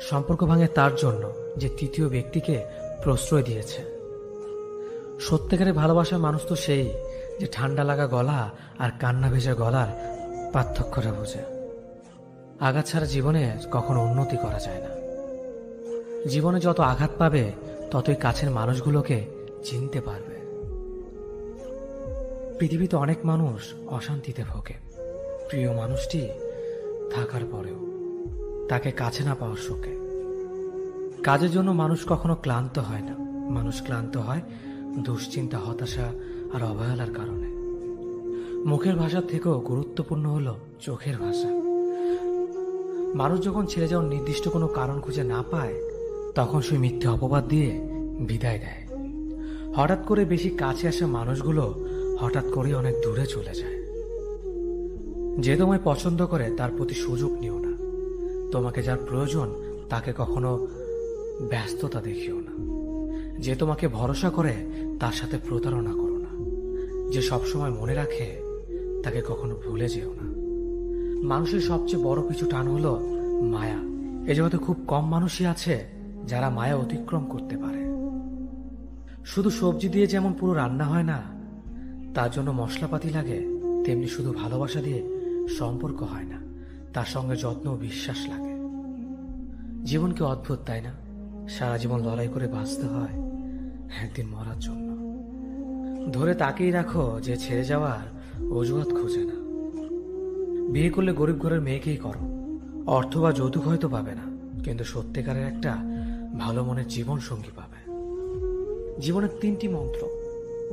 সম্পর্ক ভাঙে তার জন্য যে তৃতীয় ব্যক্তিকে প্রশ্রয় দিয়েছে। সত্যিকারের ভালোবাসার মানুষ তো সেই যে ঠান্ডা লাগা গলা আর কান্না ভেজা গলার পার্থক্যটা বোঝে। আঘাত ছাড়া জীবনে কখনো উন্নতি করা যায় না। জীবনে যত আঘাত পাবে ততই কাছের মানুষগুলোকে চিনতে পারবে। পৃথিবীতে অনেক মানুষ অশান্তিতে ভোগে, প্রিয় মানুষটি থাকার পরেও তাকে কাছে না পাওয়ার শোকে। কাজের জন্য মানুষ কখনো ক্লান্ত হয় না, মানুষ ক্লান্ত হয় দুশ্চিন্তা, হতাশা আর অবহেলার কারণে। মুখের ভাষার থেকেও গুরুত্বপূর্ণ হলো চোখের ভাষা। মানুষ যখন ছেড়ে যাওয়ার নির্দিষ্ট কোনো কারণ খুঁজে না পায় তখন সে মিথ্যে অপবাদ দিয়ে বিদায় দেয়। হঠাৎ করে বেশি কাছে আসা মানুষগুলো হঠাৎ করে অনেক দূরে চলে যায়। যে তোমায় পছন্দ করে তার প্রতি সুযোগ নিও না, তোমাকে যার প্রয়োজন তাকে কখনো ব্যস্ততা দেখিও না। যে তোমাকে ভরসা করে তার সাথে প্রতারণা করো না, যে সবসময় মনে রাখে তাকে কখনো ভুলে যেও না। মানুষের সবচেয়ে বড় পিছু টান হলো মায়া। এ জগতে খুব কম মানুষই আছে যারা মায়া অতিক্রম করতে পারে। শুধু সবজি দিয়ে যেমন পুরো রান্না হয় না, তার জন্য মশলাপাতি লাগে, তেমনি শুধু ভালোবাসা দিয়ে সম্পর্ক হয় না, তার সঙ্গে যত্ন ও বিশ্বাস লাগে। জীবন কি অদ্ভুত, তাই না? সারা জীবন লড়াই করে বাঁচতে হয় একদিন মরার জন্য। ধরে তাকেই রাখো যে ছেড়ে যাওয়ার অজুহাত খোঁজে না। বিয়ে করলে গরিব ঘরের মেয়েকেই করো, অর্থ বা যৌতুক হয়তো পাবে না, কিন্তু সত্যিকারের একটা ভালো মনের জীবন সঙ্গী পাবে। জীবনের তিনটি মন্ত্র: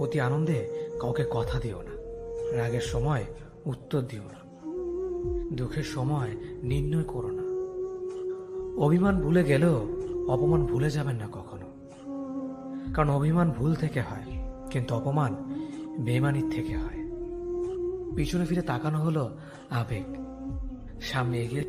অতি আনন্দে কাউকে কথা দিও না, রাগের সময় উত্তর দিও না, দুঃখের সময় নির্ণয় করো না। অভিমান ভুলে গেলেও অপমান ভুলে যাবেন না কখনো, কারণ অভিমান ভুল থেকে হয় কিন্তু অপমান বেইমানির থেকে হয়। পিছনে ফিরে তাকানো হলো আবেগ, সামনে এগিয়ে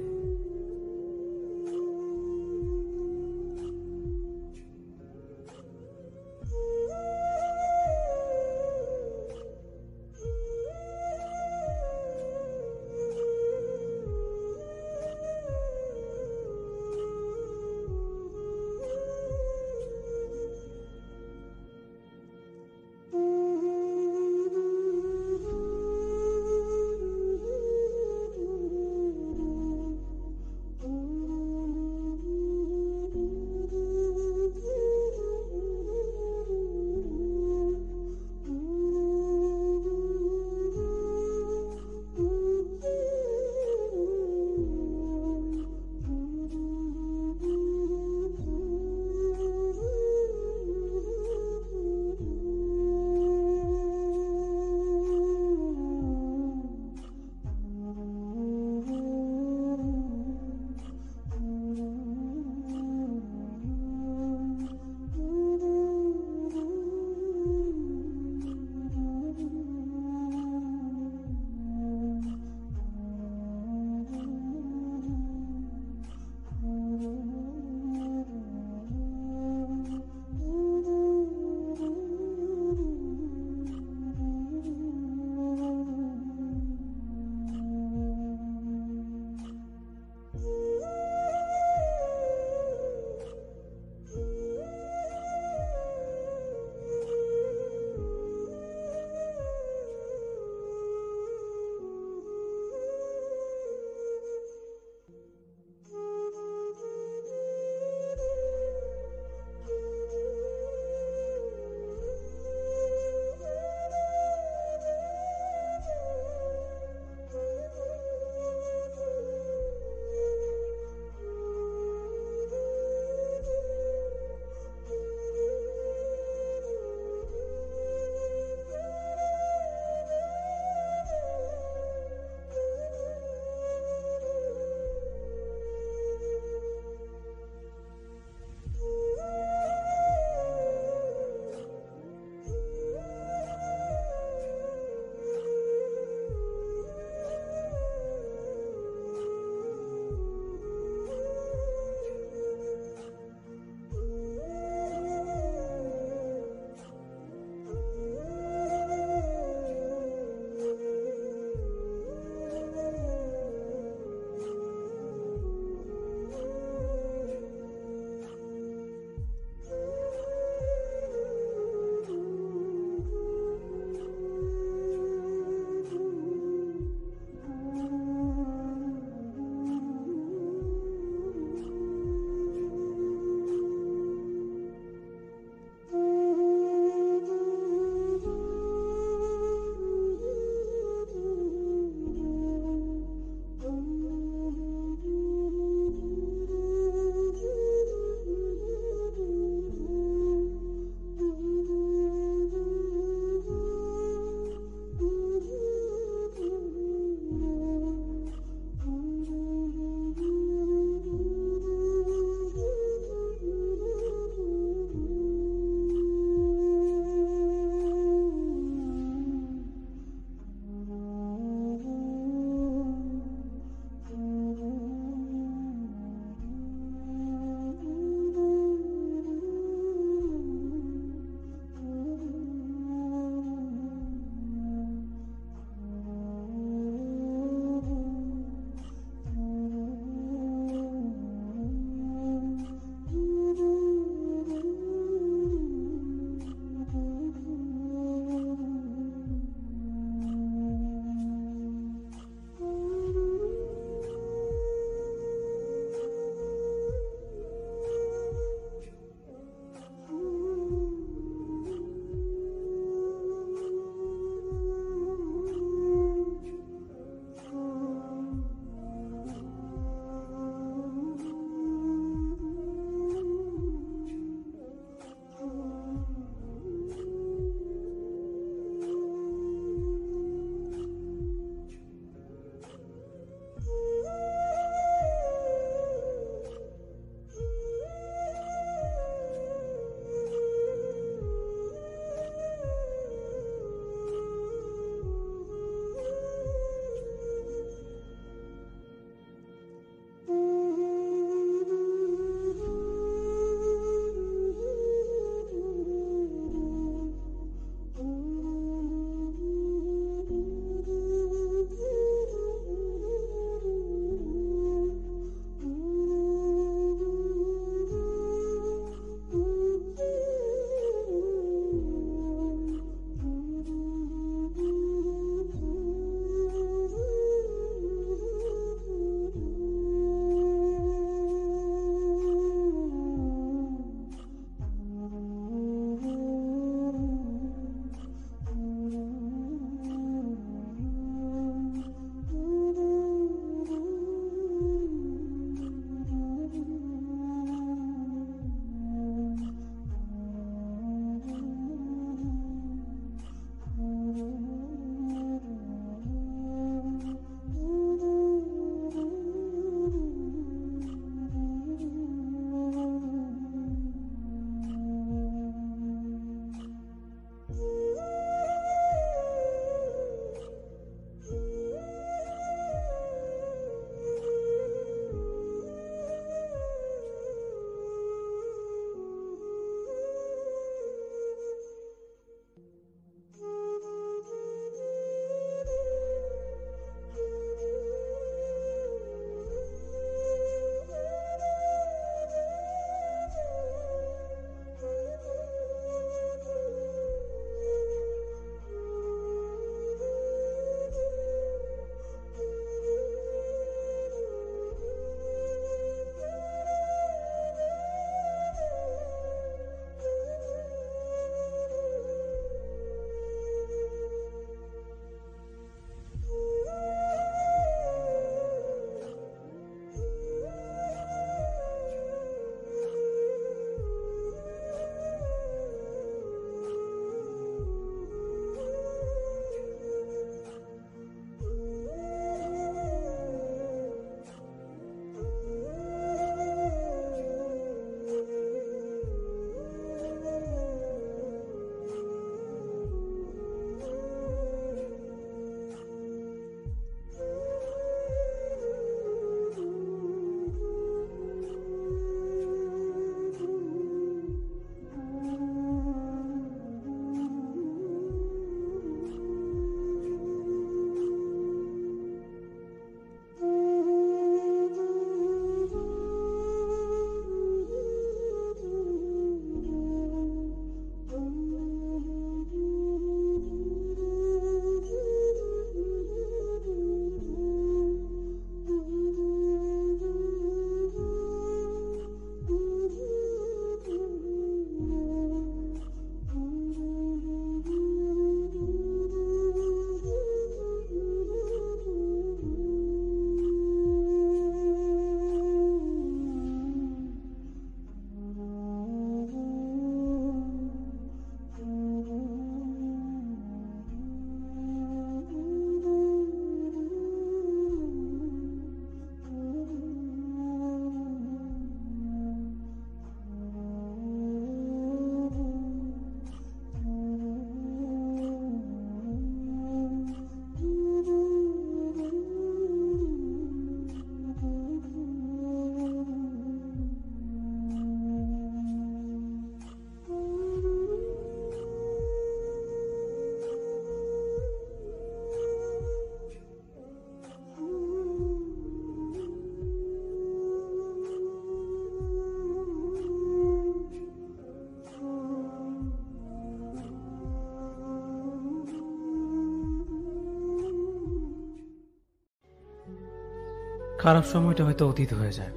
খারাপ সময়টা হয়তো অতীত হয়ে যায়,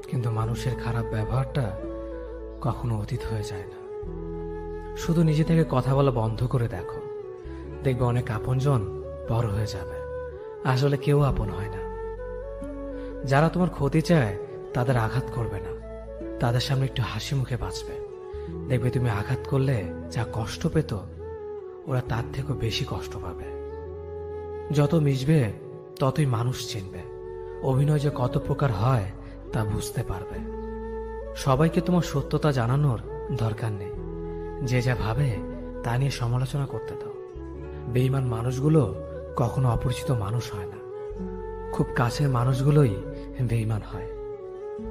কিন্তু মানুষের খারাপ ব্যবহারটা কখনো অতীত হয়ে যায় না। শুধু নিজে থেকে কথা বলা বন্ধ করে দেখো, দেখবে অনেক আপনজন বড় হয়ে যাবে। আসলে কেউ আপন হয় না। যারা তোমার ক্ষতি চায় তাদের আঘাত করবে না, তাদের সামনে একটু হাসি মুখে বাঁচবে। দেখবে তুমি আঘাত করলে যা কষ্ট পেত, ওরা তার থেকেও বেশি কষ্ট পাবে। যত মিশবে ততই মানুষ চিনবে, অভিনয় যে কত প্রকার হয় তা বুঝতে পারবে। সবাইকে তোমার সত্যতা জানানোর দরকার নেই, যে যা ভাবে তা নিয়ে সমালোচনা করতে দাও। বেঈমান মানুষগুলো কখনো অপরিচিত মানুষ হয় না, খুব কাছের মানুষগুলোই বেঈমান হয়।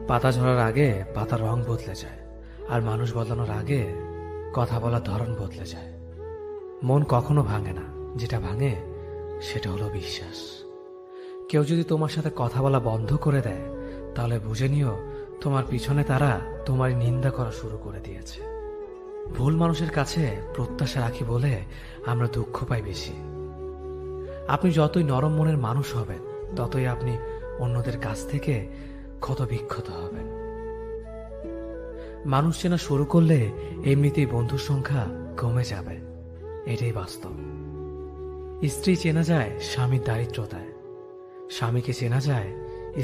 পাতা ঝরার আগে পাতার রং বদলে যায়, আর মানুষ বদলানোর আগে কথা বলার ধরন বদলে যায়। মন কখনো ভাঙে না, যেটা ভাঙে সেটা হলো বিশ্বাস। কেউ যদি তোমার সাথে কথা বলা বন্ধ করে দেয়, তাহলে বুঝে নিও তোমার পিছনে তারা তোমার নিন্দা করা শুরু করে দিয়েছে। ভুল মানুষের কাছে প্রত্যাশা রাখি বলে আমরা দুঃখ পাই বেশি। আপনি যতই নরম মনের মানুষ হবেন, ততই আপনি অন্যদের কাছ থেকে ক্ষত বিক্ষত হবেন। মানুষ চেনা শুরু করলে এমনিতেই বন্ধুর সংখ্যা কমে যাবে, এটাই বাস্তব। স্ত্রী চেনা যায় স্বামীর দারিদ্রতায়, স্বামীকে চেনা যায়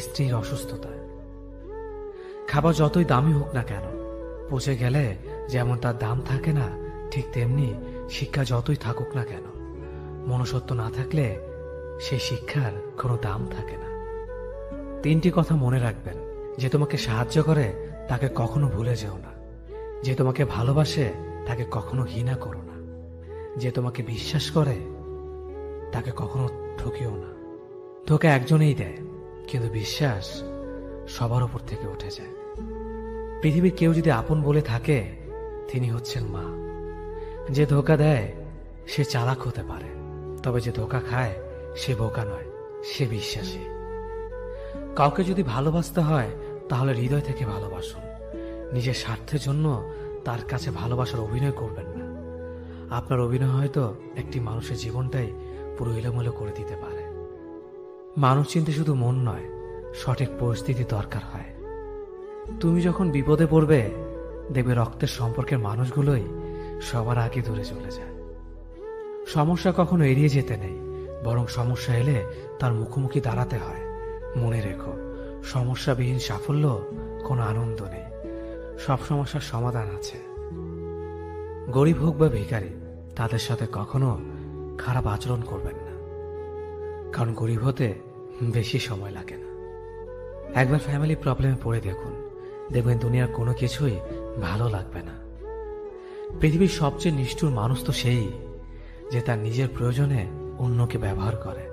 স্ত্রীর অসুস্থতায়। খাবার যতই দামি হোক না কেন, পচে গেলে যেমন তার দাম থাকে না, ঠিক তেমনি শিক্ষা যতই থাকুক না কেন, মনুষ্যত্ব না থাকলে সেই শিক্ষার কোনো দাম থাকে না। 3টি কথা মনে রাখবেন: যে তোমাকে সাহায্য করে তাকে কখনো ভুলে যেও না, যে তোমাকে ভালোবাসে তাকে কখনো ঘৃণা করো না, যে তোমাকে বিশ্বাস করে তাকে কখনো ঠকিও না। ধোঁকা একজনেই দেয়, কিন্তু বিশ্বাস সবার উপর থেকে উঠে যায়। পৃথিবীর কেউ যদি আপন বলে থাকে, তিনি হচ্ছেন মা। যে ধোঁকা দেয় সে চালাক হতে পারে, তবে যে ধোঁকা খায় সে বোকা নয়, সে বিশ্বাসী। কাউকে যদি ভালোবাসতে হয় তাহলে হৃদয় থেকে ভালোবাসুন। নিজের স্বার্থের জন্য তার কাছে ভালোবাসার অভিনয় করবেন না। আপনার অভিনয় হয়তো একটি মানুষের জীবনটাই পুরো এলোমেলো করে দিতে পারে। মানুষ চিনতে শুধু মন নয়, সঠিক পরিস্থিতি দরকার হয়। তুমি যখন বিপদে পড়বে, দেখবে রক্তের সম্পর্কের মানুষগুলোই সবার আগে দূরে চলে যায়। সমস্যা কখনো এড়িয়ে যেতে নেই, বরং সমস্যা এলে তার মুখোমুখি দাঁড়াতে হয়। মনে রেখো, সমস্যাবিহীন সাফল্য কোনো আনন্দ নেই, সব সমস্যার সমাধান আছে। গরিব হোক বা ভিখারি, তাদের সাথে কখনো খারাপ আচরণ করবেন না, কারণ গরিব হতে বেশি সময় লাগে না। একবার ফ্যামিলি প্রবলেমে পড়ে দেখুন, দেখবেন দুনিয়ার কোনো কিছুই ভালো লাগবে না। পৃথিবীর সবচেয়ে নিষ্ঠুর মানুষ তো সেই, যে তার নিজের প্রয়োজনে অন্যকে ব্যবহার করে,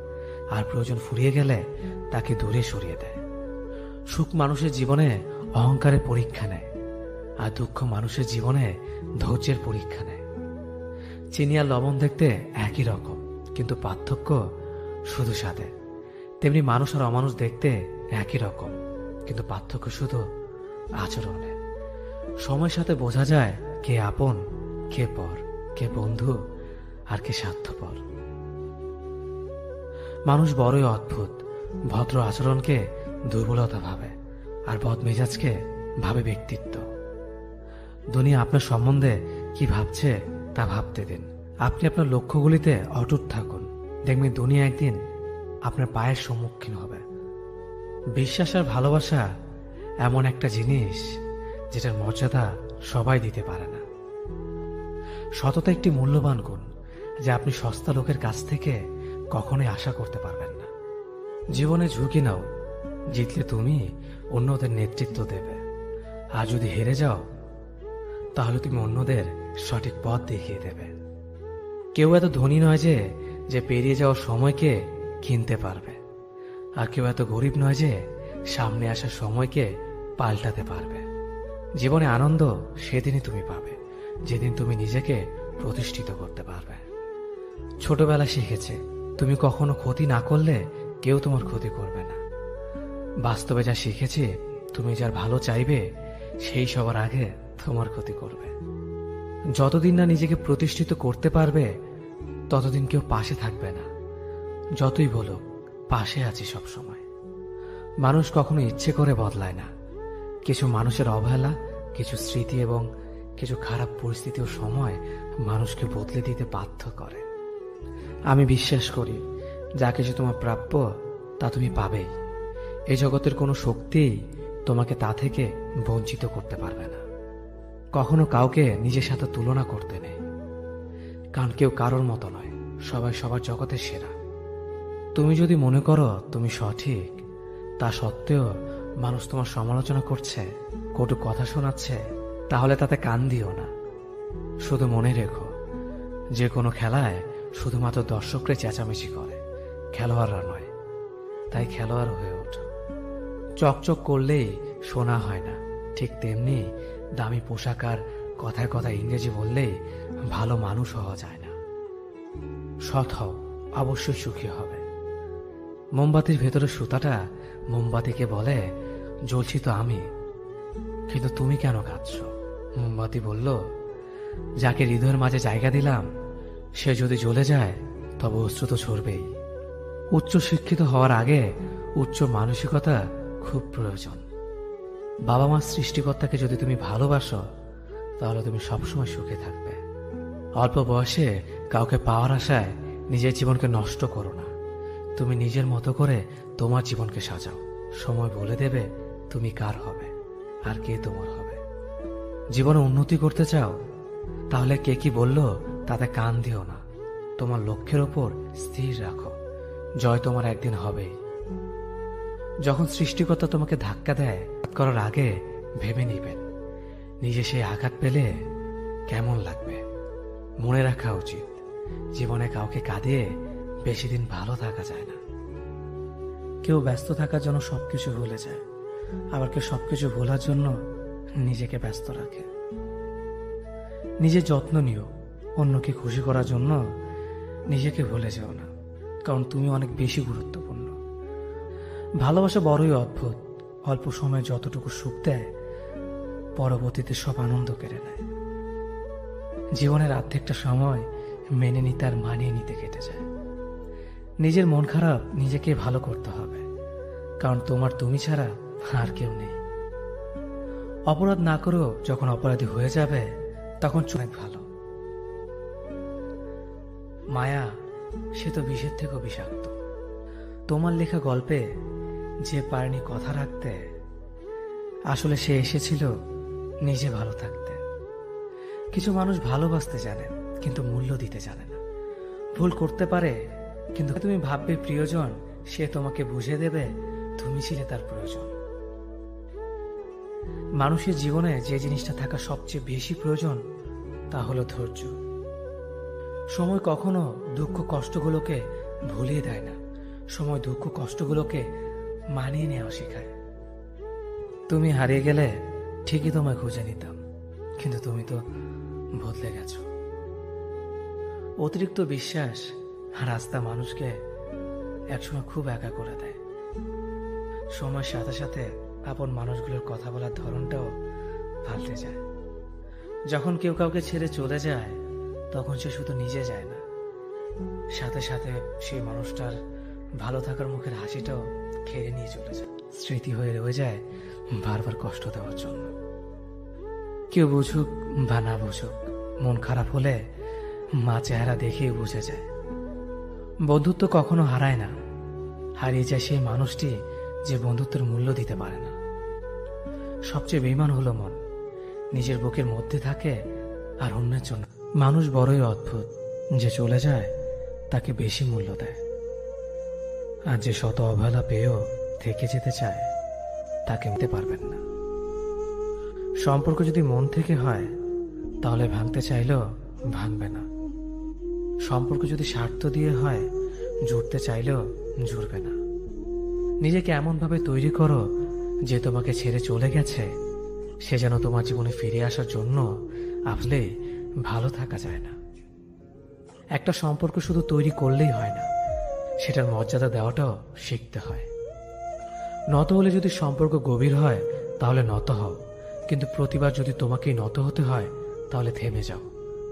আর প্রয়োজন ফুরিয়ে গেলে তাকে দূরে সরিয়ে দেয়। সুখ মানুষের জীবনে অহংকারের পরীক্ষা নেয়, আর দুঃখ মানুষের জীবনে ধৈর্যের পরীক্ষা নেয়। চিনি আর লবণ দেখতে একই রকম, কিন্তু পার্থক্য শুধু স্বাদে। তেমনি মানুষ আর অমানুষ দেখতে একই রকম, কিন্তু পার্থক্য শুধু আচরণে। সময়ের সাথে বোঝা যায় কে আপন, কে পর, কে বন্ধু আর কে স্বার্থপর। মানুষ বড়ই অদ্ভুত। ভদ্র আচরণকে দুর্বলতা ভাবে, আর বদমেজাজকে ভাবে ব্যক্তিত্ব। দুনিয়া আপনার সম্বন্ধে কি ভাবছে তা ভাবতে দিন। আপনি আপনার লক্ষ্যগুলিতে অটুট থাকুন, দেখবেন দুনিয়া একদিন আপনার পায়ের সম্মুখীন হবে। বিশ্বাস আর ভালোবাসা এমন একটা জিনিস যেটার মর্যাদা সবাই দিতে পারে না। সততা একটি মূল্যবান গুণ, যা আপনি সস্তা লোকের কাছ থেকে কখনোই আশা করতে পারবেন না। জীবনে ঝুঁকি নাও, জিতলে তুমি অন্যদের নেতৃত্ব দেবে, আর যদি হেরে যাও তাহলে তুমি অন্যদের সঠিক পথ দেখিয়ে দেবে। কেউ এত ধনী নয় যে পেরিয়ে যাওয়ার সময়কে কিনতে পারবে, আর কেউ এত গরিব নয় যে সামনে আসার সময়কে পাল্টাতে পারবে। জীবনে আনন্দ সেদিনই তুমি পাবে, যেদিন তুমি নিজেকে প্রতিষ্ঠিত করতে পারবে। ছোটবেলা শিখেছে, তুমি কখনো ক্ষতি না করলে কেউ তোমার ক্ষতি করবে না। বাস্তবে যা শিখেছে, তুমি যার ভালো চাইবে সেই সবার আগে তোমার ক্ষতি করবে। যতদিন না নিজেকে প্রতিষ্ঠিত করতে পারবে, ততদিন কেউ পাশে থাকবে না। যতই বলো পাশে আছি সব সময়, মানুষ কখনো ইচ্ছে করে বদলায় না। কিছু মানুষের অবহেলা, কিছু স্মৃতি এবং কিছু খারাপ পরিস্থিতি ও সময় মানুষকে বদলে দিতে বাধ্য করে। আমি বিশ্বাস করি যা কিছু তোমার প্রাপ্য তা তুমি পাবেই। এই জগতের কোনো শক্তিই তোমাকে তা থেকে বঞ্চিত করতে পারবে না। কখনো কাউকে নিজের সাথে তুলনা করতে নেই, কারণ কেউ কারোর মতো নয়, সবাই সবার জগতের সেরা। তুমি যদি মনে করো তুমি সঠিক, তা সত্ত্বেও মানুষ তোমার সমালোচনা করছে, কটু কথা শোনাচ্ছে, তাহলে তাতে কান দিও না। শুধু মনে রেখো, যে কোনো খেলায় শুধুমাত্র দর্শকরা চেঁচামেচি করে, খেলোয়াড়রা নয়। তাই খেলোয়াড় হয়ে ওঠো। চকচক করলেই শোনা হয় না, ঠিক তেমনি দামি পোশাক আর কথায় কথায় ইংরেজি বললেই ভালো মানুষ হওয়া যায় না। সৎ হও, অবশ্যই সুখী হবে। মোমবাতির ভেতরে সুতাটা মোমবাতিকে বলে, জ্বলছি তো আমি, কিন্তু তুমি কেন কাঁদছ? মোমবাতি বলল, যাকে হৃদয়ের মাঝে জায়গা দিলাম সে যদি জ্বলে যায় তবে অশ্রু তো ঝরবেই। উচ্চ শিক্ষিত হওয়ার আগে উচ্চ মানসিকতা খুব প্রয়োজন। বাবা মার সৃষ্টিকর্তাকে যদি তুমি ভালোবাসো তাহলে তুমি সবসময় সুখে থাকবে। অল্প বয়সে কাউকে পাওয়ার আশায় নিজের জীবনকে নষ্ট করো না। তুমি নিজের মতো করে তোমার জীবনকে সাজাও। সময় বলে দেবে তুমি কার হবে আর কে তোমার হবে। জীবনে উন্নতি করতে চাও, তাহলে কে কি বলল তাতে কান দিও না। তোমার লক্ষ্যের ওপর স্থির রাখো, জয় তোমার একদিন হবেই। যখন সৃষ্টিকর্তা তোমাকে ধাক্কা দেয়, করার আগে ভেবে নিবেন নিজে সেই আঘাত পেলে কেমন লাগবে। মনে রাখা উচিত, জীবনে কাউকে কাঁদিয়ে বেশি দিন ভালো থাকা যায় না। কেউ ব্যস্ত থাকার জন্য সবকিছু ভুলে যায়, আবার কেউ সবকিছু ভোলার জন্য নিজেকে ব্যস্ত রাখে। নিজের যত্ন নিও, অন্যকে খুশি করার জন্য নিজেকে ভুলে যেও না, কারণ তুমি অনেক বেশি গুরুত্বপূর্ণ। ভালোবাসা বড়ই অদ্ভুত, অল্প সময়ে যতটুকু সুখ দেয় পরবর্তীতে সব আনন্দ কেড়ে নেয়। জীবনের অর্ধেকটা সময় মেনে নিতে আর মানিয়ে নিতে কেটে যায়। নিজের মন খারাপ নিজেকে ভালো করতে হবে, কারণ তোমার তুমি ছাড়া আর কেউ নেই। অপরাধ না করেও যখন অপরাধী হয়ে যাবে তখন অনেক ভালো। মায়া সে তো বিষের থেকেও বিষাক্ত। তোমার লেখা গল্পে যে পারেনি কথা রাখতে, আসলে সে এসেছিল নিজে ভালো থাকতে। কিছু মানুষ ভালোবাসতে জানে কিন্তু মূল্য দিতে জানে না। ভুল করতে পারে, কিন্তু তুমি ভাববে প্রিয়জন, সে তোমাকে বুঝিয়ে দেবে তুমি ছিলে তার প্রয়োজন। মানুষের জীবনে যে জিনিসটা থাকা সবচেয়ে বেশি প্রয়োজন তা হলো ধৈর্য। সময় কখনো দুঃখ কষ্টগুলোকে ভুলিয়ে দেয় না, সময় দুঃখ কষ্টগুলোকে মানিয়ে নেওয়া শেখায়। তুমি হারিয়ে গেলে ঠিকই তোমায় খুঁজে নিতাম, কিন্তু তুমি তো বদলে গেছো। অতিরিক্ত বিশ্বাস আর আস্থা মানুষকে একসময় খুব একা করে দেয়। সময়ের সাথে সাথে আপন মানুষগুলোর কথা বলার ধরনটাও পাল্টে যায়। যখন কেউ কাউকে ছেড়ে চলে যায় তখন সে শুধু নিজে যায় না, সাথে সাথে সেই মানুষটার ভালো থাকার মুখের হাসিটাও খেয়ে নিয়ে চলে যায়। স্মৃতি হয়ে রয়ে যায় বারবার কষ্ট দেওয়ার জন্য। কেউ বুঝুক বা না বুঝুক, মন খারাপ হলে মা চেহারা দেখেই বুঝে যায়। বন্ধুত্ব কখনো হারায় না, হারিয়ে যায় সেই মানুষটি যে বন্ধুত্বের মূল্য দিতে পারে না। সবচেয়ে বেঈমান হলো মন, নিজের বুকের মধ্যে থাকে আর অন্যের জন্য। মানুষ বড়ই অদ্ভুত, যে চলে যায় তাকে বেশি মূল্য দেয়, আর যে শত অবহেলা পেয়েও থেকে যেতে চায় তাকে নিতে পারবেন না। সম্পর্ক যদি মন থেকে হয় তাহলে ভাঙতে চাইলেও ভাঙবে না। সম্পর্ক যদি স্বার্থ দিয়ে হয় জুড়তে চাইলেও জুড়বে না। নিজেকে এমনভাবে তৈরি করো যে তোমাকে ছেড়ে চলে গেছে সে যেন তোমার জীবনে ফিরে আসার জন্য আসলে ভালো থাকা যায় না। একটা সম্পর্ক শুধু তৈরি করলেই হয় না, সেটার মর্যাদা দেওয়াটাও শিখতে হয়। নত হলে যদি সম্পর্ক গভীর হয় তাহলে নত হও, কিন্তু প্রতিবার যদি তোমাকেই নত হতে হয় তাহলে থেমে যাও,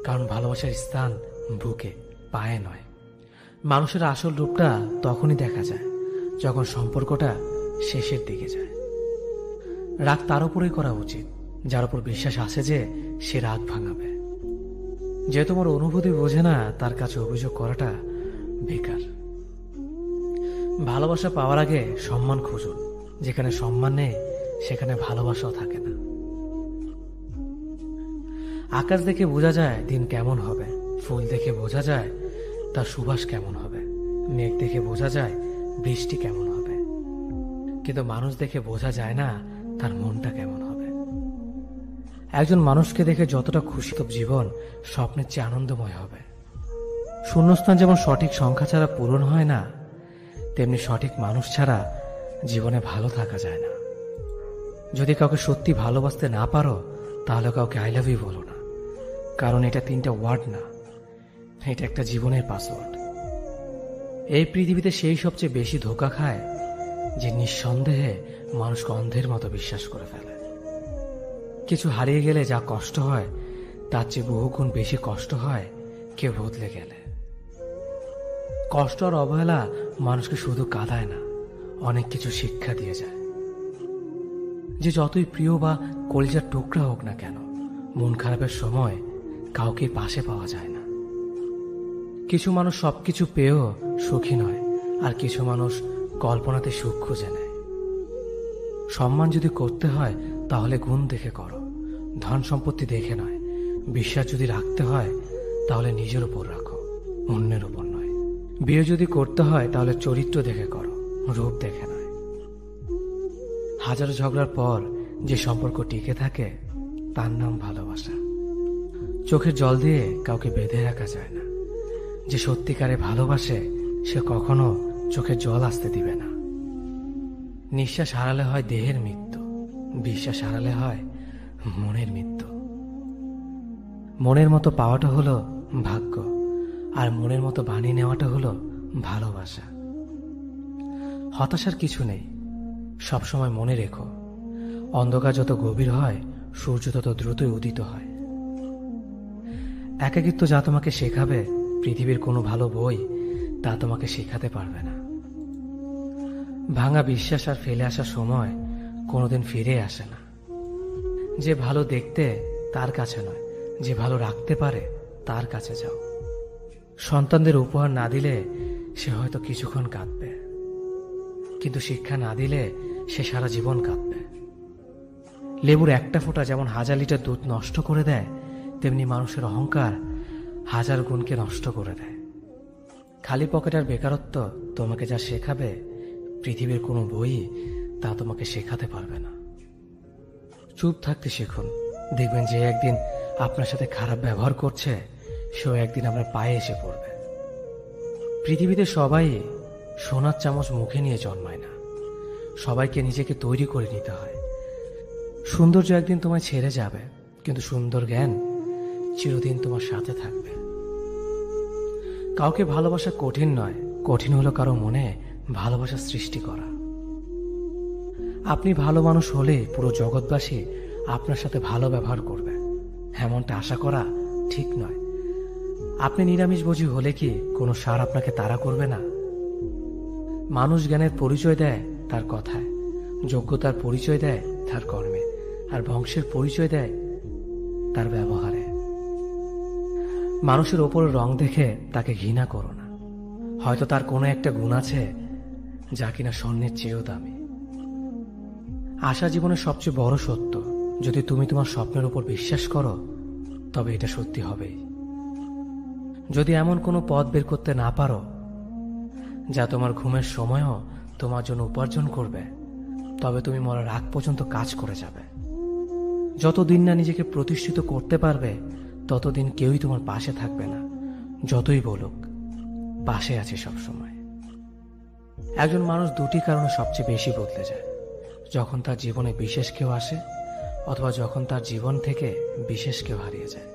কারণ ভালোবাসার স্থান বুকে, পায়ে নয়। মানুষের আসল রূপটা তখনই দেখা যায় যখন সম্পর্কটা শেষের দিকে যায়। রাগ তার উপরেই করা উচিত যার উপর বিশ্বাস আছে যে সে রাগ ভাঙাবে। যে তোমার অনুভূতি বোঝে না তার কাছে অভিযোগ করাটা বেকার। ভালোবাসা পাওয়ার আগে সম্মান খুঁজুন। যেখানে সম্মান নেই সেখানে ভালোবাসাও থাকে না। আকাশ দেখে বোঝা যায় দিন কেমন হবে, ফুল দেখে বোঝা যায় তার সুবাস কেমন হবে, মেঘ দেখে বোঝা যায় বৃষ্টি কেমন হবে, কিন্তু মানুষ দেখে বোঝা যায় না তার মনটা কেমন হবে। একজন মানুষকে দেখে যতটা খুশি তো জীবন স্বপ্নের চেয়ে আনন্দময় হবে। শূন্যস্থান যেমন সঠিক সংখ্যা ছাড়া পূরণ হয় না, তেমনি সঠিক মানুষ ছাড়া জীবনে ভালো থাকা যায় না। যদি কাউকে সত্যি ভালোবাসতে না পারো তাহলে কাউকে আই লাভ ইউ বলো না, কারণ এটা 3টা ওয়ার্ড না, এটা একটা জীবনের পাসওয়ার্ড। এই পৃথিবীতে সেই সবচেয়ে বেশি ধোঁকা খায় যে নিঃসন্দেহে মানুষকে অন্ধের মতো বিশ্বাস করে ফেলে। কিছু হারিয়ে গেলে যা কষ্ট হয় তার চেয়ে বহুগুণ বেশি কষ্ট হয় কেউ বদলে গেলে। কষ্ট আর অবহেলা মানুষকে শুধু কাঁদায় না, অনেক কিছু শিক্ষা দিয়ে যায়। যে যতই প্রিয় বা কলিজার টুকরা হোক না কেন, মন খারাপের সময় কাউকে পাশে পাওয়া যায় না। কিছু মানুষ সবকিছু পেয়েও সুখী নয়, আর কিছু মানুষ কল্পনাতে সুখ খুঁজে নেয়। সম্মান যদি করতে হয় তাহলে গুণ দেখে করো, ধন সম্পত্তি দেখে নয়। বিশ্বাস যদি রাখতে হয় তাহলে নিজের উপর রাখো, অন্যের উপর নয়। বিয়ে যদি করতে হয় তাহলে চরিত্র দেখে করো, রূপ দেখে নয়। হাজারো ঝগড়ার পর যে সম্পর্ক টিকে থাকে তার নাম ভালোবাসা। চোখের জল দিয়ে কাউকে বেঁধে রাখা যায় না। যে সত্যিকারে ভালোবাসে সে কখনো চোখের জল আসতে দিবে না। নিঃশ্বাস হারালে হয় দেহের মৃত্যু, বিশ্বাস হারালে হয় মনের মৃত্যু। মনের মতো পাওয়াটা হলো ভাগ্য, আর মনের মতো বানিয়ে নেওয়াটা হলো ভালোবাসা। হতাশার কিছু নেই, সবসময় মনে রেখো অন্ধকার যত গভীর হয় সূর্য তত দ্রুতই উদিত হয়। একাকিত্ব যা তোমাকে শেখাবে পৃথিবীর কোনো ভালো বই তা তোমাকে শেখাতে পারবে না। ভাঙা বিশ্বাস আর ফেলে আসার সময় কোনোদিন ফিরে আসে না। যে ভালো দেখতে তার কাছে নয়, যে ভালো রাখতে পারে তার কাছে যাও। সন্তানদের উপহার না দিলে সে হয়তো কিছুক্ষণ কাঁদবে, কিন্তু শিক্ষা না দিলে সে সারা জীবন কাঁদবে। লেবুর একটা ফোঁটা যেমন 1000 লিটার দুধ নষ্ট করে দেয়, তেমনি মানুষের অহংকার 1000 গুণকে নষ্ট করে দেয়। খালি পকেট আর বেকারত্ব তোমাকে যা শেখাবে পৃথিবীর কোনো বই তা তোমাকে শেখাতে পারবে না। চুপ থাকতে শিখুন, দেখবেন যে একদিন আপনার সাথে খারাপ ব্যবহার করছে সেও একদিন আপনার পায়ে এসে পড়বে। পৃথিবীতে সবাই সোনার চামচ মুখে নিয়ে জন্মায় না, সবাইকে নিজেকে তৈরি করে নিতে হয়। সৌন্দর্য একদিন তোমায় ছেড়ে যাবে, কিন্তু সুন্দর জ্ঞান চিরদিন তোমার সাথে থাকবে। কাউকে ভালোবাসা কঠিন নয়, কঠিন হলো কারো মনে ভালোবাসা সৃষ্টি করা। আপনি ভালো মানুষ হলে পুরো জগৎবাসী আপনার সাথে ভালো ব্যবহার করবে, এমনটা আশা করা ঠিক নয়। আপনি নিরামিষভোজী হলে কি কোনো সার আপনাকে তাড়া করবে না? মানুষ জ্ঞানের পরিচয় দেয় তার কথায়, যোগ্যতার পরিচয় দেয় তার কর্মে, আর বংশের পরিচয় দেয় তার ব্যবহারে। মানুষের ওপর রং দেখে তাকে ঘৃণা করো না, হয়তো তার কোনো একটা গুণ আছে যা কিনা স্বর্ণের চেয়েও দামি। আশা জীবনের সবচেয়ে বড় সত্য। যদি তুমি তোমার স্বপ্নের উপর বিশ্বাস করো তবে এটা সত্যি হবেই। যদি এমন কোনো পথ বের করতে না পারো যা তোমার ঘুমের সময়ও তোমার জন্য উপার্জন করবে, তবে তুমি মরার আগ পর্যন্ত কাজ করে যাবে। যতদিন না নিজেকে প্রতিষ্ঠিত করতে পারবে ততদিন কেউই তোমার পাশে থাকবে না, যতই বলুক পাশে আছে সবসময়। একজন মানুষ দুটি কারণে সবচেয়ে বেশি বদলে যায়: যখন তার জীবনে বিশেষ কেউ আসে, অথবা যখন তার জীবন থেকে বিশেষ কেউ হারিয়ে যায়।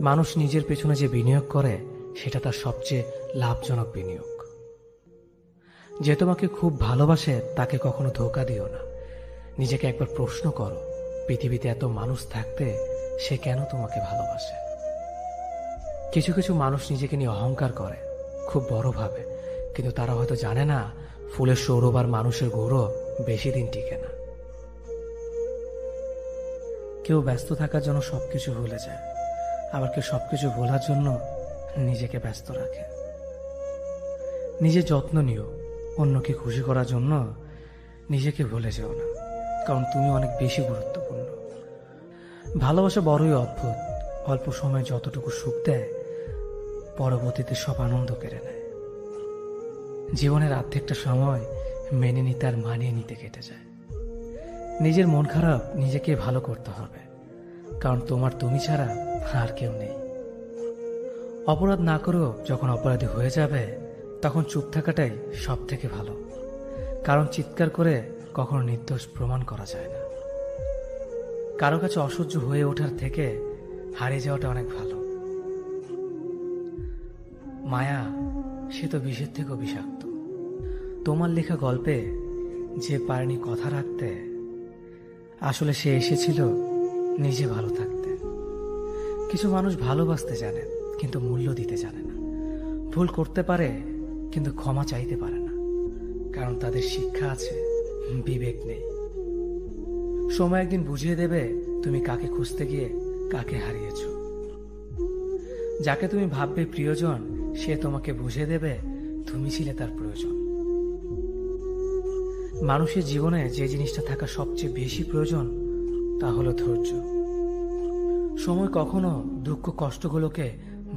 মানুষ নিজের পেছনে যে বিনিয়োগ করে সেটা তার সবচেয়ে লাভজনক বিনিয়োগ। যে তোমাকে খুব ভালোবাসে তাকে কখনো ধোঁকা দিও না। নিজেকে একবার প্রশ্ন করো, পৃথিবীতে এত মানুষ থাকতে সে কেন তোমাকে ভালোবাসে? কিছু কিছু মানুষ নিজেকে নিয়ে অহংকার করে, খুব বড় ভাবে, কিন্তু তারা হয়তো জানে না ফুলের সৌরভ আর মানুষের গৌরব বেশি দিন টিকে না। কেউ ব্যস্ত থাকার জন্য সবকিছু ভুলে যায়, আবার কেউ সবকিছু ভোলার জন্য নিজেকে ব্যস্ত রাখে। নিজের যত্ন নিও, অন্যকে খুশি করার জন্য নিজেকে ভুলে যেও না, কারণ তুমি অনেক বেশি গুরুত্বপূর্ণ। ভালোবাসা বড়ই অদ্ভুত, অল্প সময়ে যতটুকু সুখ দেয় পরবর্তীতে সব আনন্দ কেড়ে নেয়। জীবনের অর্ধেকটা সময় মেনে নিতে আর মানিয়ে নিতে কেটে যায়। নিজের মন খারাপ নিজেকে ভালো করতে হবে, কারণ তোমার তুমি ছাড়া আর কেউ নেই। অপরাধ না করেও যখন অপরাধী হয়ে যাবে তখন চুপ থাকাটাই সব থেকে ভালো, কারণ চিৎকার করে কখনো নির্দোষ প্রমাণ করা যায় না। কারো কাছে অসহ্য হয়ে ওঠার থেকে হারিয়ে যাওয়াটা অনেক ভালো। মায়া সে তো বিষের থেকেও বিষাক্ত। তোমার লেখা গল্পে যে পারেনি কথা রাখতে, আসলে সে এসেছিল নিজে ভালো থাকতে। কিছু মানুষ ভালোবাসতে জানে কিন্তু মূল্য দিতে জানে না। ভুল করতে পারে কিন্তু ক্ষমা চাইতে পারে না, কারণ তাদের শিক্ষা আছে, বিবেক নেই। সময় একদিন বুঝিয়ে দেবে তুমি কাকে খুঁজতে গিয়ে কাকে হারিয়েছ। যাকে তুমি ভাববে প্রিয়জন, সে তোমাকে বুঝিয়ে দেবে তুমি ছিলে তার প্রয়োজন। মানুষের জীবনে যে জিনিসটা থাকা সবচেয়ে বেশি প্রয়োজন তা হলো ধৈর্য। সময় কখনো দুঃখ কষ্টগুলোকে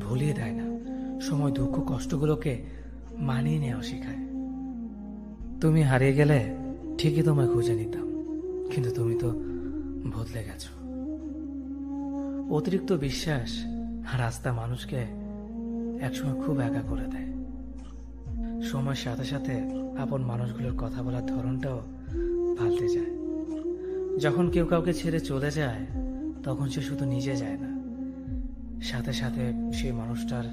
ভুলিয়ে দেয় না, সময় দুঃখ কষ্টগুলোকে মানিয়ে নেওয়া শেখায়। তুমি হারিয়ে গেলে ঠিকই তোমায় খুঁজে নিতাম, কিন্তু তুমি তো বদলে গেছো। অতিরিক্ত বিশ্বাস আর আস্থা মানুষকে একসময় খুব একা করে দেয়। সময়ের সাথে সাথে আপন মানুষগুলোর কথা বলার ধরনটাও পাল্টে যায়। যখন কেউ কাউকে ছেড়ে চলে যায় তখন সে শুধু নিজে যায় না, সাথে সাথে সেই মানুষটার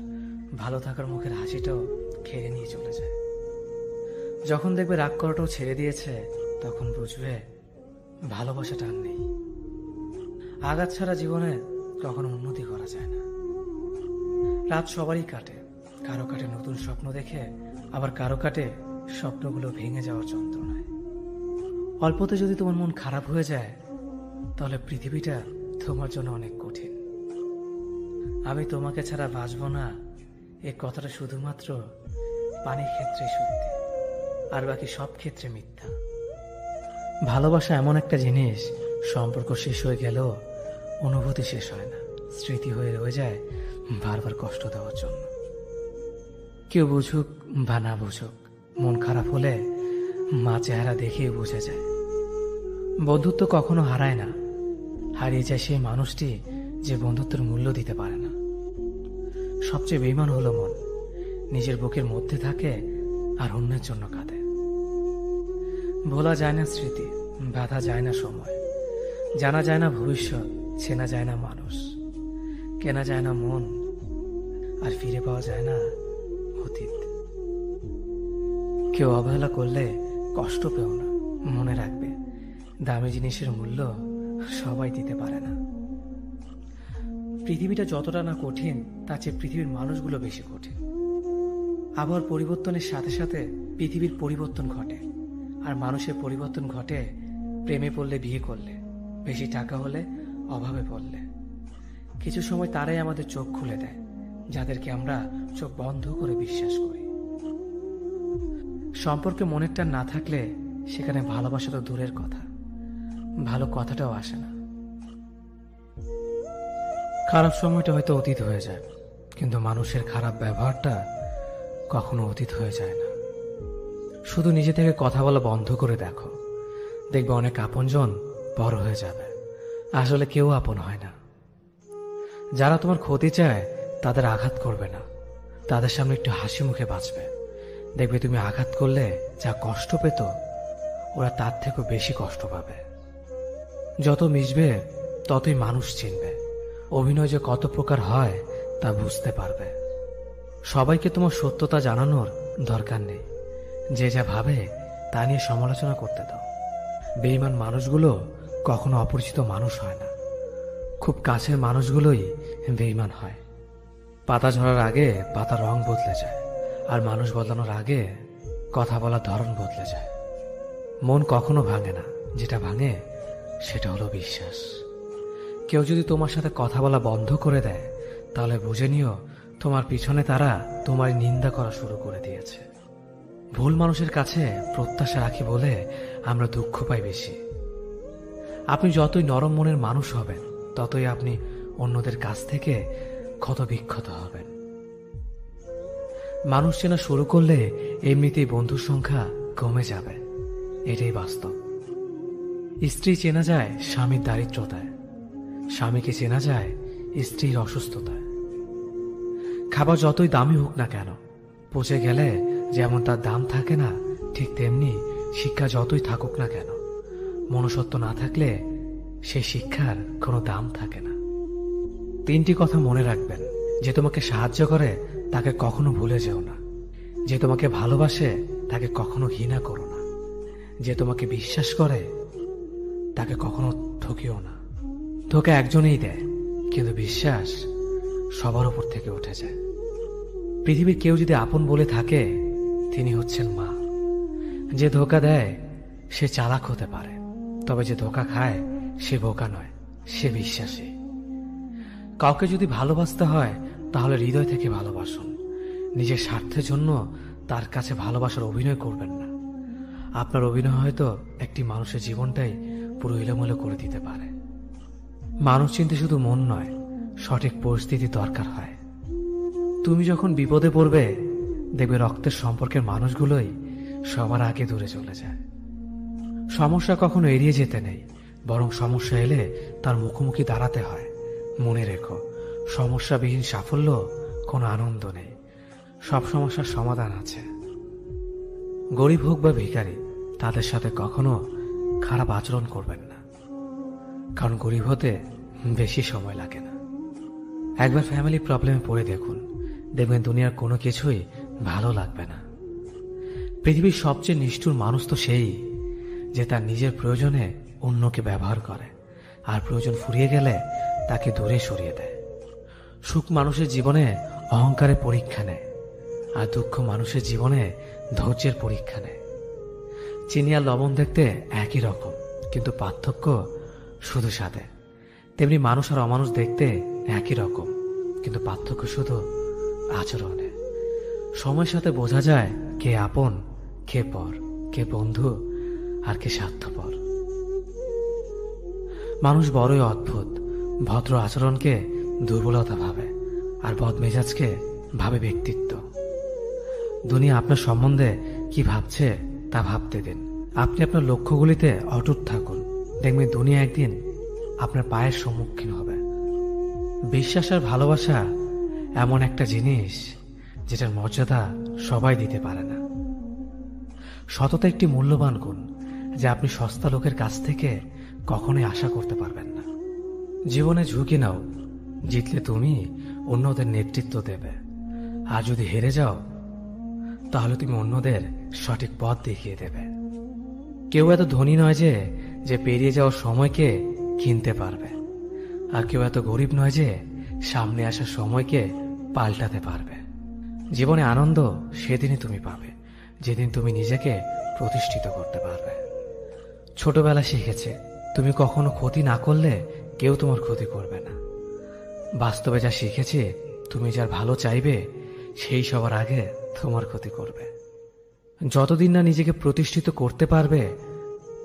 ভালো থাকার মুখের হাসিটাও খেয়ে নিয়ে চলে যায়। যখন দেখবে রাগ করাটাও ছেড়ে দিয়েছে তখন বুঝবে ভালোবাসাটা আর নেই। আঘাত ছাড়া জীবনে কখনো উন্নতি করা যায় না। রাত সবারই কাটে, কারো কাটে নতুন স্বপ্ন দেখে, আবার কারো কাটে স্বপ্নগুলো ভেঙে যাওয়ার যন্ত্রণায়। অল্পতে যদি তোমার মন খারাপ হয়ে যায় তাহলে পৃথিবীটা তোমার জন্য অনেক কঠিন। আমি তোমাকে ছাড়া বাঁচব না, এই কথাটা শুধুমাত্র পানির ক্ষেত্রে সত্যি, আর বাকি সব ক্ষেত্রে মিথ্যা। ভালোবাসা এমন একটা জিনিস, সম্পর্ক শেষ হয়ে গেলেও অনুভূতি শেষ হয় না, স্মৃতি হয়ে রয়ে যায় বারবার কষ্ট দেওয়ার জন্য। কেউ বুঝুক বা না বুঝুক, মন খারাপ হলে মা চেহারা দেখেই বুঝে যায়। বন্ধুত্ব কখনো হারায় না, হারিয়ে যায় সেই মানুষটি যে বন্ধুত্বের মূল্য দিতে পারে না। সবচেয়ে বেঈমান হলো মন, নিজের বুকের মধ্যে থাকে আর অন্যের জন্য কাঁদে। ভোলা যায় না স্মৃতি, বাধা যায় না সময়, জানা যায় না ভবিষ্যৎ, চেনা যায় না মানুষ, কেনা যায় না মন, আর ফিরে পাওয়া যায় না অতীত। কেউ অবহেলা করলে কষ্ট পেও না, মনে রাখবে দামি জিনিসের মূল্য সবাই দিতে পারে না। পৃথিবীটা যতটা না কঠিন তার চেয়ে পৃথিবীর মানুষগুলো বেশি কঠিন। আবহাওয়ার পরিবর্তনের সাথে সাথে পৃথিবীর পরিবর্তন ঘটে, আর মানুষের পরিবর্তন ঘটে প্রেমে পড়লে, বিয়ে করলে, বেশি টাকা হলে, অভাবে পড়লে। কিছু সময় তারাই আমাদের চোখ খুলে দেয়, যাদেরকে আমরা চোখ বন্ধ করে বিশ্বাস করি। সম্পর্কে মনের টান না থাকলে সেখানে ভালোবাসা তো দূরের কথা, ভালো কথাটাও আসে না। খারাপ সময়টা হয়তো অতীত হয়ে যায়, কিন্তু মানুষের খারাপ ব্যবহারটা কখনো অতীত হয়ে যায় না। শুধু নিজে থেকে কথা বলা বন্ধ করে দেখো, দেখবে অনেক আপনজন বড় হয়ে যাবে। আসলে কেউ আপন হয় না। যারা তোমার ক্ষতি চায় তাদের আঘাত করবে না, তাদের সামনে একটু হাসি মুখে বাঁচবে। দেখবে তুমি আঘাত করলে যা কষ্ট পেত ওরা তার থেকেও বেশি কষ্ট পাবে। যত মিশবে ততই মানুষ চিনবে, অভিনয় যে কত প্রকার হয় তা বুঝতে পারবে। সবাইকে তোমার সত্যতা জানানোর দরকার নেই, যে যা ভাবে তা নিয়ে সমালোচনা করতে দাও। বেঈমান মানুষগুলো কখনো অপরিচিত মানুষ হয় না, খুব কাছের মানুষগুলোই বেঈমান হয়। পাতা ঝরার আগে পাতার রং বদলে যায়, আর মানুষ বদলানোর আগে কথা বলার ধরন বদলে যায়। মন কখনো ভাঙে না, যেটা ভাঙে সেটা হলো বিশ্বাস। কেউ যদি তোমার সাথে কথা বলা বন্ধ করে দেয়, তাহলে বুঝে নিও তোমার পিছনে তারা তোমার নিন্দা করা শুরু করে দিয়েছে। ভুল মানুষের কাছে প্রত্যাশা রাখি বলে আমরা দুঃখ পাই বেশি। আপনি যতই নরম মনের মানুষ হবেন, ততই আপনি অন্যদের কাছ থেকে ক্ষত বিক্ষত হবেন। মানুষ চেনা শুরু করলে এমনিতেই বন্ধুর সংখ্যা কমে যাবে, এটাই বাস্তব। স্ত্রী চেনা যায় স্বামীর দারিদ্রতায়, স্বামীকে চেনা যায় স্ত্রীর অসুস্থতায়। খাবার যতই দামি হোক না কেন, পচে গেলে যেমন তার দাম থাকে না, ঠিক তেমনি শিক্ষা যতই থাকুক না কেন, মনুষ্যত্ব না থাকলে সেই শিক্ষার কোনো দাম থাকে না। 3টি কথা মনে রাখবেন। যে তোমাকে সাহায্য করে তাকে কখনো ভুলে যেও না। যে তোমাকে ভালোবাসে তাকে কখনো ঘৃণা করো না। যে তোমাকে বিশ্বাস করে তাকে কখনো ঠকিও না। ধোঁকা একজনেই দেয়, কিন্তু বিশ্বাস সবার উপর থেকে উঠে যায়। পৃথিবীর কেউ যদি আপন বলে থাকে, তিনি হচ্ছেন মা। যে ধোঁকা দেয় সে চালাক হতে পারে, তবে যে ধোঁকা খায় সে বোকা নয়, সে বিশ্বাসী। কাউকে যদি ভালোবাসতে হয় তাহলে হৃদয় থেকে ভালোবাসুন। নিজের স্বার্থের জন্য তার কাছে ভালোবাসার অভিনয় করবেন না। আপনার অভিনয় হয়তো একটি মানুষের জীবনটাই পুরো এলোমেলো করে দিতে পারে। মানুষ চিনতে শুধু মন নয়, সঠিক পরিস্থিতি দরকার হয়। তুমি যখন বিপদে পড়বে, দেখবে রক্তের সম্পর্কের মানুষগুলোই সবার আগে দূরে চলে যায়। সমস্যা কখনো এড়িয়ে যেতে নেই, বরং সমস্যা এলে তার মুখোমুখি দাঁড়াতে হয়। মনে রেখো, সমস্যাবিহীন সাফল্য কোনো আনন্দ নেই। সব সমস্যার সমাধান আছে। গরিব হোক বা ভিখারি, তাদের সাথে কখনো খারাপ আচরণ করবেন না, কারণ গরিব হতে বেশি সময় লাগে না। একবার ফ্যামিলি প্রবলেমে পড়ে দেখুন, দেখবেন দুনিয়ার কোনো কিছুই ভালো লাগবে না। পৃথিবীর সবচেয়ে নিষ্ঠুর মানুষ তো সেই, যে তার নিজের প্রয়োজনে অন্যকে ব্যবহার করে, আর প্রয়োজন ফুরিয়ে গেলে তাকে দূরে সরিয়ে দেয়। সুখ মানুষের জীবনে অহংকারের পরীক্ষা নেয়, আর দুঃখ মানুষের জীবনে ধৈর্যের পরীক্ষা নেয়। চিনি আর লবণ দেখতে একই রকম, কিন্তু পার্থক্য শুধু স্বাদে। তেমনি মানুষ আর অমানুষ দেখতে একই রকম, কিন্তু পার্থক্য শুধু আচরণে। সময়ের সাথে বোঝা যায় কে আপন, কে পর, কে বন্ধু আর কে স্বার্থপর। মানুষ বড়ই অদ্ভুত। ভদ্র আচরণকে দুর্বলতা ভাবে, আর বদমেজাজকে ভাবে ব্যক্তিত্ব। দুনিয়া আপনার সম্বন্ধে কি ভাবছে তা ভাবতে দিন। আপনি আপনার লক্ষ্যগুলিতে অটুট থাকুন, দেখবেন দুনিয়া একদিন আপনার পায়ের সম্মুখীন হবে। বিশ্বাস আর ভালোবাসা এমন একটা জিনিস যেটার মর্যাদা সবাই দিতে পারে না। সততা একটি মূল্যবান গুণ, যা আপনি সস্তা লোকের কাছ থেকে কখনোই আশা করতে পারবেন না। জীবনে ঝুঁকি নাও, জিতলে তুমি অন্যদের নেতৃত্ব দেবে, আর যদি হেরে যাও তাহলে তুমি অন্যদের সঠিক পথ দেখিয়ে দেবে। কেউ এত ধনী নয় যে পেরিয়ে যাওয়ার সময়কে কিনতে পারবে, আর কেউ এত গরিব নয় যে সামনে আসার সময়কে পাল্টাতে পারবে। জীবনে আনন্দ সেদিনই তুমি পাবে, যেদিন তুমি নিজেকে প্রতিষ্ঠিত করতে পারবে। ছোটবেলা শিখেছে, তুমি কখনো ক্ষতি না করলে কেউ তোমার ক্ষতি করবে না। বাস্তবে যা শিখেছে, তুমি যার ভালো চাইবে সেই সবার আগে তোমার ক্ষতি করবে। যতদিন না নিজেকে প্রতিষ্ঠিত করতে পারবে,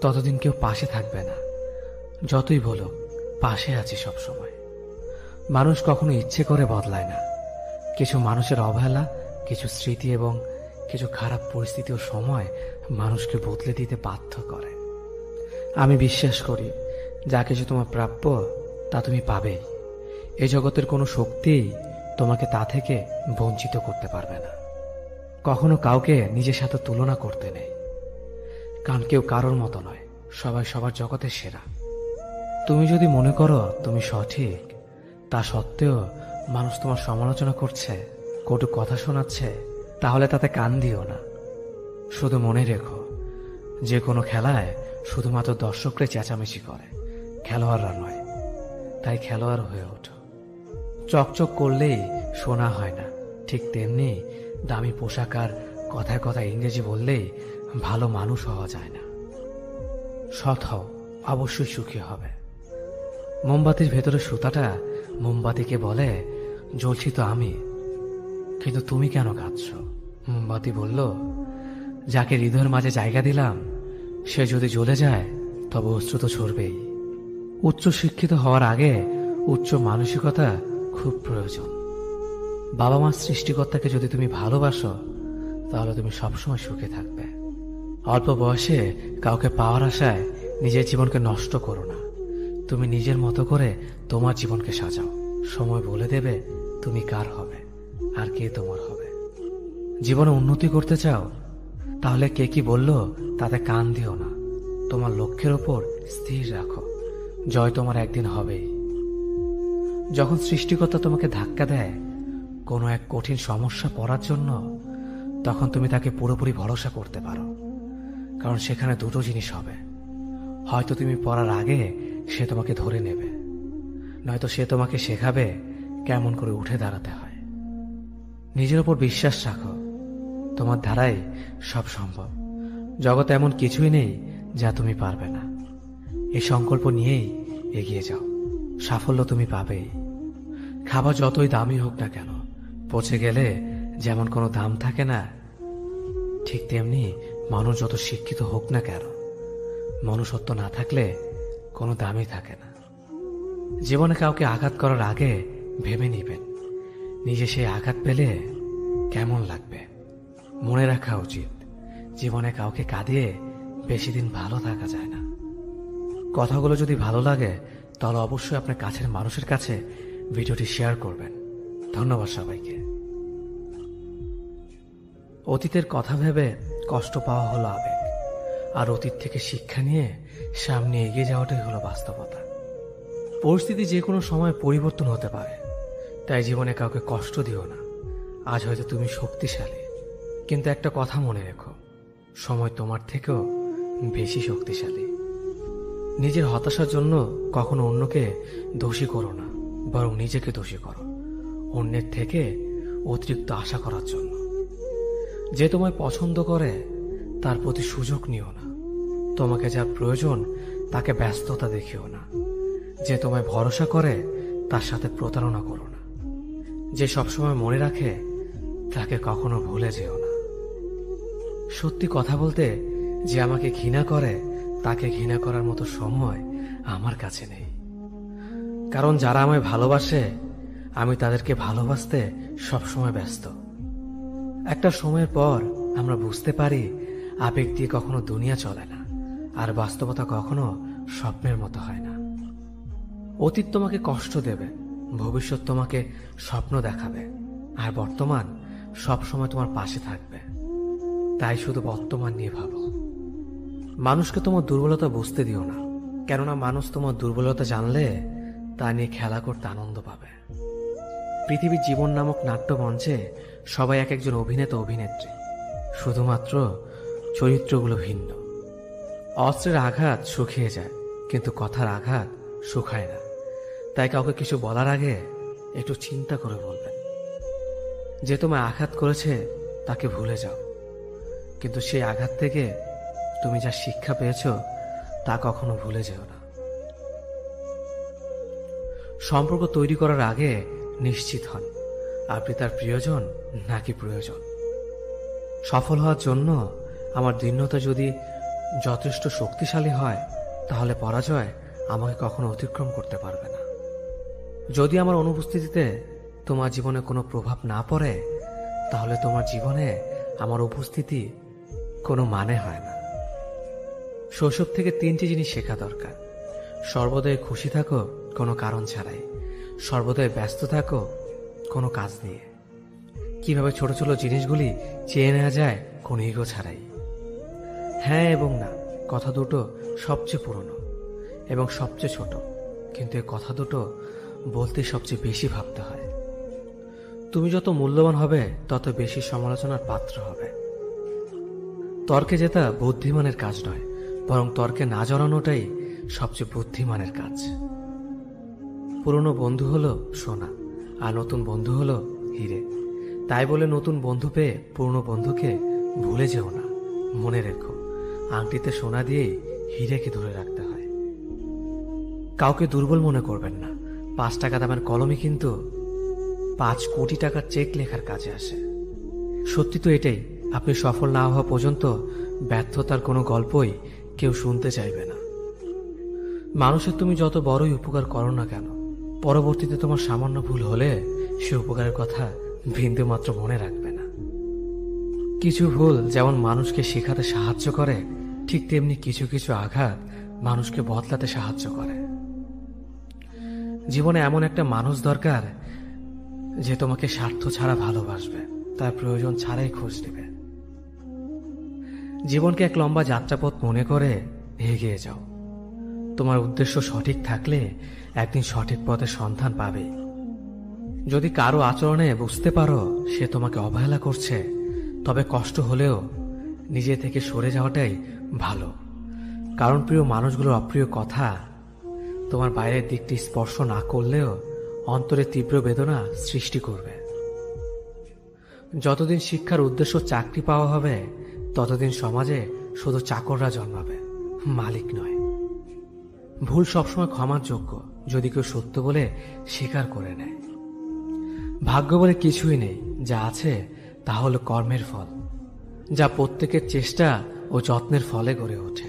ততদিন কেউ পাশে থাকবে না। যতই বলো পাশে আছি সব সময়। মানুষ কখনো ইচ্ছে করে বদলায় না। কিছু মানুষের অবহেলা, কিছু স্মৃতি এবং কিছু খারাপ পরিস্থিতি ও সময় মানুষকে বদলে দিতে বাধ্য করে। আমি বিশ্বাস করি, যা কিছু তোমার প্রাপ্য তা তুমি পাবেই। এ জগতের কোনো শক্তিই তোমাকে তা থেকে বঞ্চিত করতে পারবে না। কখনো কাউকে নিজের সাথে তুলনা করতে নেই, কারণ কেউ কারোর মতো নয়, সবাই সবার জগতের সেরা। তুমি যদি মনে করো তুমি সঠিক, তা সত্ত্বেও মানুষ তোমার সমালোচনা করছে, কটু কথা শোনাচ্ছে, তাহলে তাতে কান দিও না। শুধু মনে রেখো, যে কোনো খেলায় শুধুমাত্র দর্শকরা চেঁচামেচি করে, খেলোয়াড়রা নয়। তাই খেলোয়াড় হয়ে ওঠো। চকচক করলেই সোনা হয় না, ঠিক তেমনি দামি পোশাক আর কথায় কথায় ইংরেজি বললেই ভালো মানুষ হওয়া যায় না। সৎ হও, অবশ্যই সুখী হবে। মোমবাতির ভেতরে সুতাটা মোমবাতিকে বলে, জ্বলছি তো আমি, কিন্তু তুমি কেন কাঁদছ? মোমবাতি বলল, যাকে হৃদয়ের মাঝে জায়গা দিলাম সে যদি জ্বলে যায় তবে অশ্রু তো ঝরবেই। উচ্চ শিক্ষিত হওয়ার আগে উচ্চ মানসিকতা খুব প্রয়োজন। বাবা মার সৃষ্টিকর্তাকে যদি তুমি ভালোবাসো তাহলে তুমি সবসময় সুখে থাকবে। অল্প বয়সে কাউকে পাওয়ার আশায় নিজের জীবনকে নষ্ট করো না। তুমি নিজের মতো করে তোমার জীবনকে সাজাও। সময় বলে দেবে তুমি কার হবে আর কে তোমার হবে। জীবনে উন্নতি করতে চাও তাহলে কে কি বললো তাতে কান দিও না। তোমার লক্ষ্যের ওপর স্থির রাখো, জয় তোমার একদিন হবেই। যখন সৃষ্টিকর্তা তোমাকে ধাক্কা দেয় কোনো এক কঠিন সমস্যা পড়ার জন্য, তখন তুমি তাকে পুরোপুরি ভরসা করতে পারো। কারণ সেখানে দুটো জিনিস হবে, হয়তো তুমি পড়ার আগে সে তোমাকে ধরে নেবে, নয়তো সে তোমাকে শেখাবে কেমন করে উঠে দাঁড়াতে হয়। নিজের ওপর বিশ্বাস রাখো, তোমার দ্বারাই সব সম্ভব। জগতে এমন কিছুই নেই যা তুমি পারবে না। এই সংকল্প নিয়েই এগিয়ে যাও, সাফল্য তুমি পাবেই। খাবার যতই দামি হোক না কেন, পচে গেলে যেমন কোনো দাম থাকে না, ঠিক তেমনি মানুষ যত শিক্ষিত হোক না কেন, মনুষ্যত্ব না থাকলে কোনো দামই থাকে না। জীবনে কাউকে আঘাত করার আগে ভেবে নিবেন নিজে সেই আঘাত পেলে কেমন লাগবে। মনে রাখা উচিত, জীবনে কাউকে কাঁদিয়ে বেশি দিন ভালো থাকা যায় না। কথাগুলো যদি ভালো লাগে তাহলে অবশ্যই আপনার কাছের মানুষের কাছে ভিডিওটি শেয়ার করবেন। ধন্যবাদ সবাইকে। অতীতের কথা ভেবে কষ্ট পাওয়া হলো আবেগ, আর অতীত থেকে শিক্ষা নিয়ে সামনে এগিয়ে যাওয়াটাই হলো বাস্তবতা। পরিস্থিতি যে কোনো সময় পরিবর্তন হতে পারে, তাই জীবনে কাউকে কষ্ট দিও না। আজ হয়তো তুমি শক্তিশালী, কিন্তু একটা কথা মনে রেখো, সময় তোমার থেকেও বেশি শক্তিশালী। নিজের হতাশার জন্য কখনো অন্যকে দোষী করো না, বরং নিজেকে দোষী করো অন্যের থেকে অতিরিক্ত আশা করার জন্য। যে তোমায় পছন্দ করে তার প্রতি সুযোগ নিও না। তোমাকে যার প্রয়োজন তাকে ব্যস্ততা দেখিও না। যে তোমায় ভরসা করে তার সাথে প্রতারণা করো না। যে সবসময় মনে রাখে তাকে কখনো ভুলে যেও না। সত্যি কথা বলতে, যে আমাকে ঘৃণা করে তাকে ঘৃণা করার মতো সময় আমার কাছে নেই। কারণ যারা আমায় ভালোবাসে আমি তাদেরকে ভালোবাসতে সবসময় ব্যস্ত। একটা সময়ের পর আমরা বুঝতে পারি আবেগ দিয়ে কখনো দুনিয়া চলে না, আর বাস্তবতা কখনো স্বপ্নের মতো হয় না। অতীত তোমাকে কষ্ট দেবে, ভবিষ্যৎ তোমাকে স্বপ্ন দেখাবে, আর বর্তমান সবসময় তোমার পাশে থাকবে। তাই শুধু বর্তমান নিয়ে ভাবো। মানুষকে তোমার দুর্বলতা বুঝতে দিও না, কেননা মানুষ তোমার দুর্বলতা জানলে তা নিয়ে খেলা করতে আনন্দ পাবে। পৃথিবীর জীবন নামক নাট্যমঞ্চে সবাই এক একজন অভিনেতা অভিনেত্রী, শুধুমাত্র চরিত্রগুলো ভিন্ন। অস্ত্রের আঘাত শুকিয়ে যায়, কিন্তু কথার আঘাত শুকায় না। তাই কাউকে কিছু বলার আগে একটু চিন্তা করে বলবেন। যে তোমায় আঘাত করেছে তাকে ভুলে যাও, কিন্তু সেই আঘাত থেকে তুমি যা শিক্ষা পেয়েছ তা কখনো ভুলে যেও না। সম্পর্ক তৈরি করার আগে নিশ্চিত হন আপনি তার প্রিয়জন নাকি প্রয়োজন। সফল হওয়ার জন্য আমার দৃঢ়তা যদি যথেষ্ট শক্তিশালী হয়, তাহলে পরাজয় আমাকে কখনো অতিক্রম করতে পারবে না। যদি আমার অনুপস্থিতিতে তোমার জীবনে কোনো প্রভাব না পড়ে, তাহলে তোমার জীবনে আমার উপস্থিতি কোনো মানে হয় না। শৈশব থেকে 3টি জিনিস শেখা দরকার। সর্বদাই খুশি থাকো কোনো কারণ ছাড়াই, সর্বদাই ব্যস্ত থাকো কোনো কাজ নিয়ে, কিভাবে ছোট ছোট জিনিসগুলি চেয়ে নেওয়া যায় কোনো ইগো ছাড়াই। হ্যাঁ এবং না কথা দুটো সবচেয়ে পুরনো এবং সবচেয়ে ছোট, কিন্তু এই কথা দুটো বলতে সবচেয়ে বেশি ভাবতে হয়। তুমি যত মূল্যবান হবে তত বেশি সমালোচনার পাত্র হবে। তর্কে জেতা বুদ্ধিমানের কাজ নয়, বরং তর্কে না জড়ানোটাই সবচেয়ে বুদ্ধিমানের কাজ। পুরনো বন্ধু হলো সোনা, আর নতুন বন্ধু হলো হিরে। তাই বলে নতুন বন্ধু পেয়ে পুরনো বন্ধুকে ভুলে যেও না, মনে রেখো, আংটিতে সোনা দিয়েই হীরেকে ধরে রাখতে হয়। কাউকে দুর্বল মনে করবেন না, 5 টাকা দামের কলমই কিন্তু 5 কোটি টাকার চেক লেখার কাজে আসে। সত্যি তো এটাই, আপনি সফল না হওয়া পর্যন্ত ব্যর্থতার কোনো গল্পই কেউ শুনতে চাইবে না। মানুষের তুমি যত বড়ই উপকার করো না কেন, পরবর্তীতে তোমার সামান্য ভুল হলে সে উপকারের কথা বিন্দু মাত্র মনে রাখবে না। কিছু ভুল যেমন মানুষকে শেখাতে সাহায্য করে, ঠিক তেমনি কিছু কিছু আঘাত মানুষকে বদলাতে সাহায্য করে। জীবনে এমন একটা মানুষ দরকার যে তোমাকে স্বার্থ ছাড়া ভালোবাসবে, তার প্রয়োজন ছাড়াই খোঁজ নেবে। জীবনকে এক লম্বা যাত্রাপথ মনে করে এগিয়ে যাও। তোমার উদ্দেশ্য সঠিক থাকলে একদিন সঠিক পথের সন্ধান পাবে। যদি কারো আচরণে বুঝতে পারো সে তোমাকে অবহেলা করছে, তবে কষ্ট হলেও নিজে থেকে সরে যাওয়াটাই ভালো। কারণ প্রিয় মানুষগুলোর অপ্রিয় কথা তোমার বাইরের দিকটি স্পর্শ না করলেও অন্তরে তীব্র বেদনা সৃষ্টি করবে। যতদিন শিক্ষার উদ্দেশ্য চাকরি পাওয়া হবে, ততদিন সমাজে শুধু চাকররা জন্মাবে, মালিক নয়। ভুল সবসময় ক্ষমার যোগ্য যদি কেউ সত্য বলে স্বীকার করে নেয়। ভাগ্য বলে কিছুই নেই, যা আছে তা হল কর্মের ফল, যা প্রত্যেকের চেষ্টা ও যত্নের ফলে গড়ে ওঠে।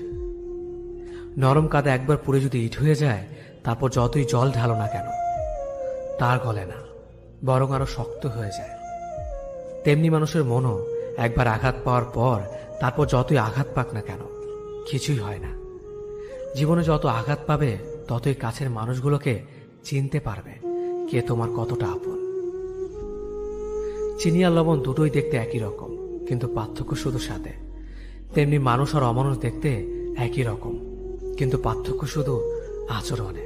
নরম কাদা একবার পুড়ে যদি ইট হয়ে যায়, তারপর যতই জল ঢালো না কেন তার গলে না, বরং আরো শক্ত হয়ে যায়। তেমনি মানুষের মনও একবার আঘাত পাওয়ার পর তারপর যতই আঘাত পাক না কেন কিছুই হয় না। জীবনে যত আঘাত পাবে ততই কাছের মানুষগুলোকে চিনতে পারবে কে তোমার কতটা আপন। চিনি আর লবণ দুটোই দেখতে একই রকম, কিন্তু পার্থক্য শুধু স্বাদে। তেমনি মানুষ আর অমানুষ দেখতে একই রকম, কিন্তু পার্থক্য শুধু আচরণে।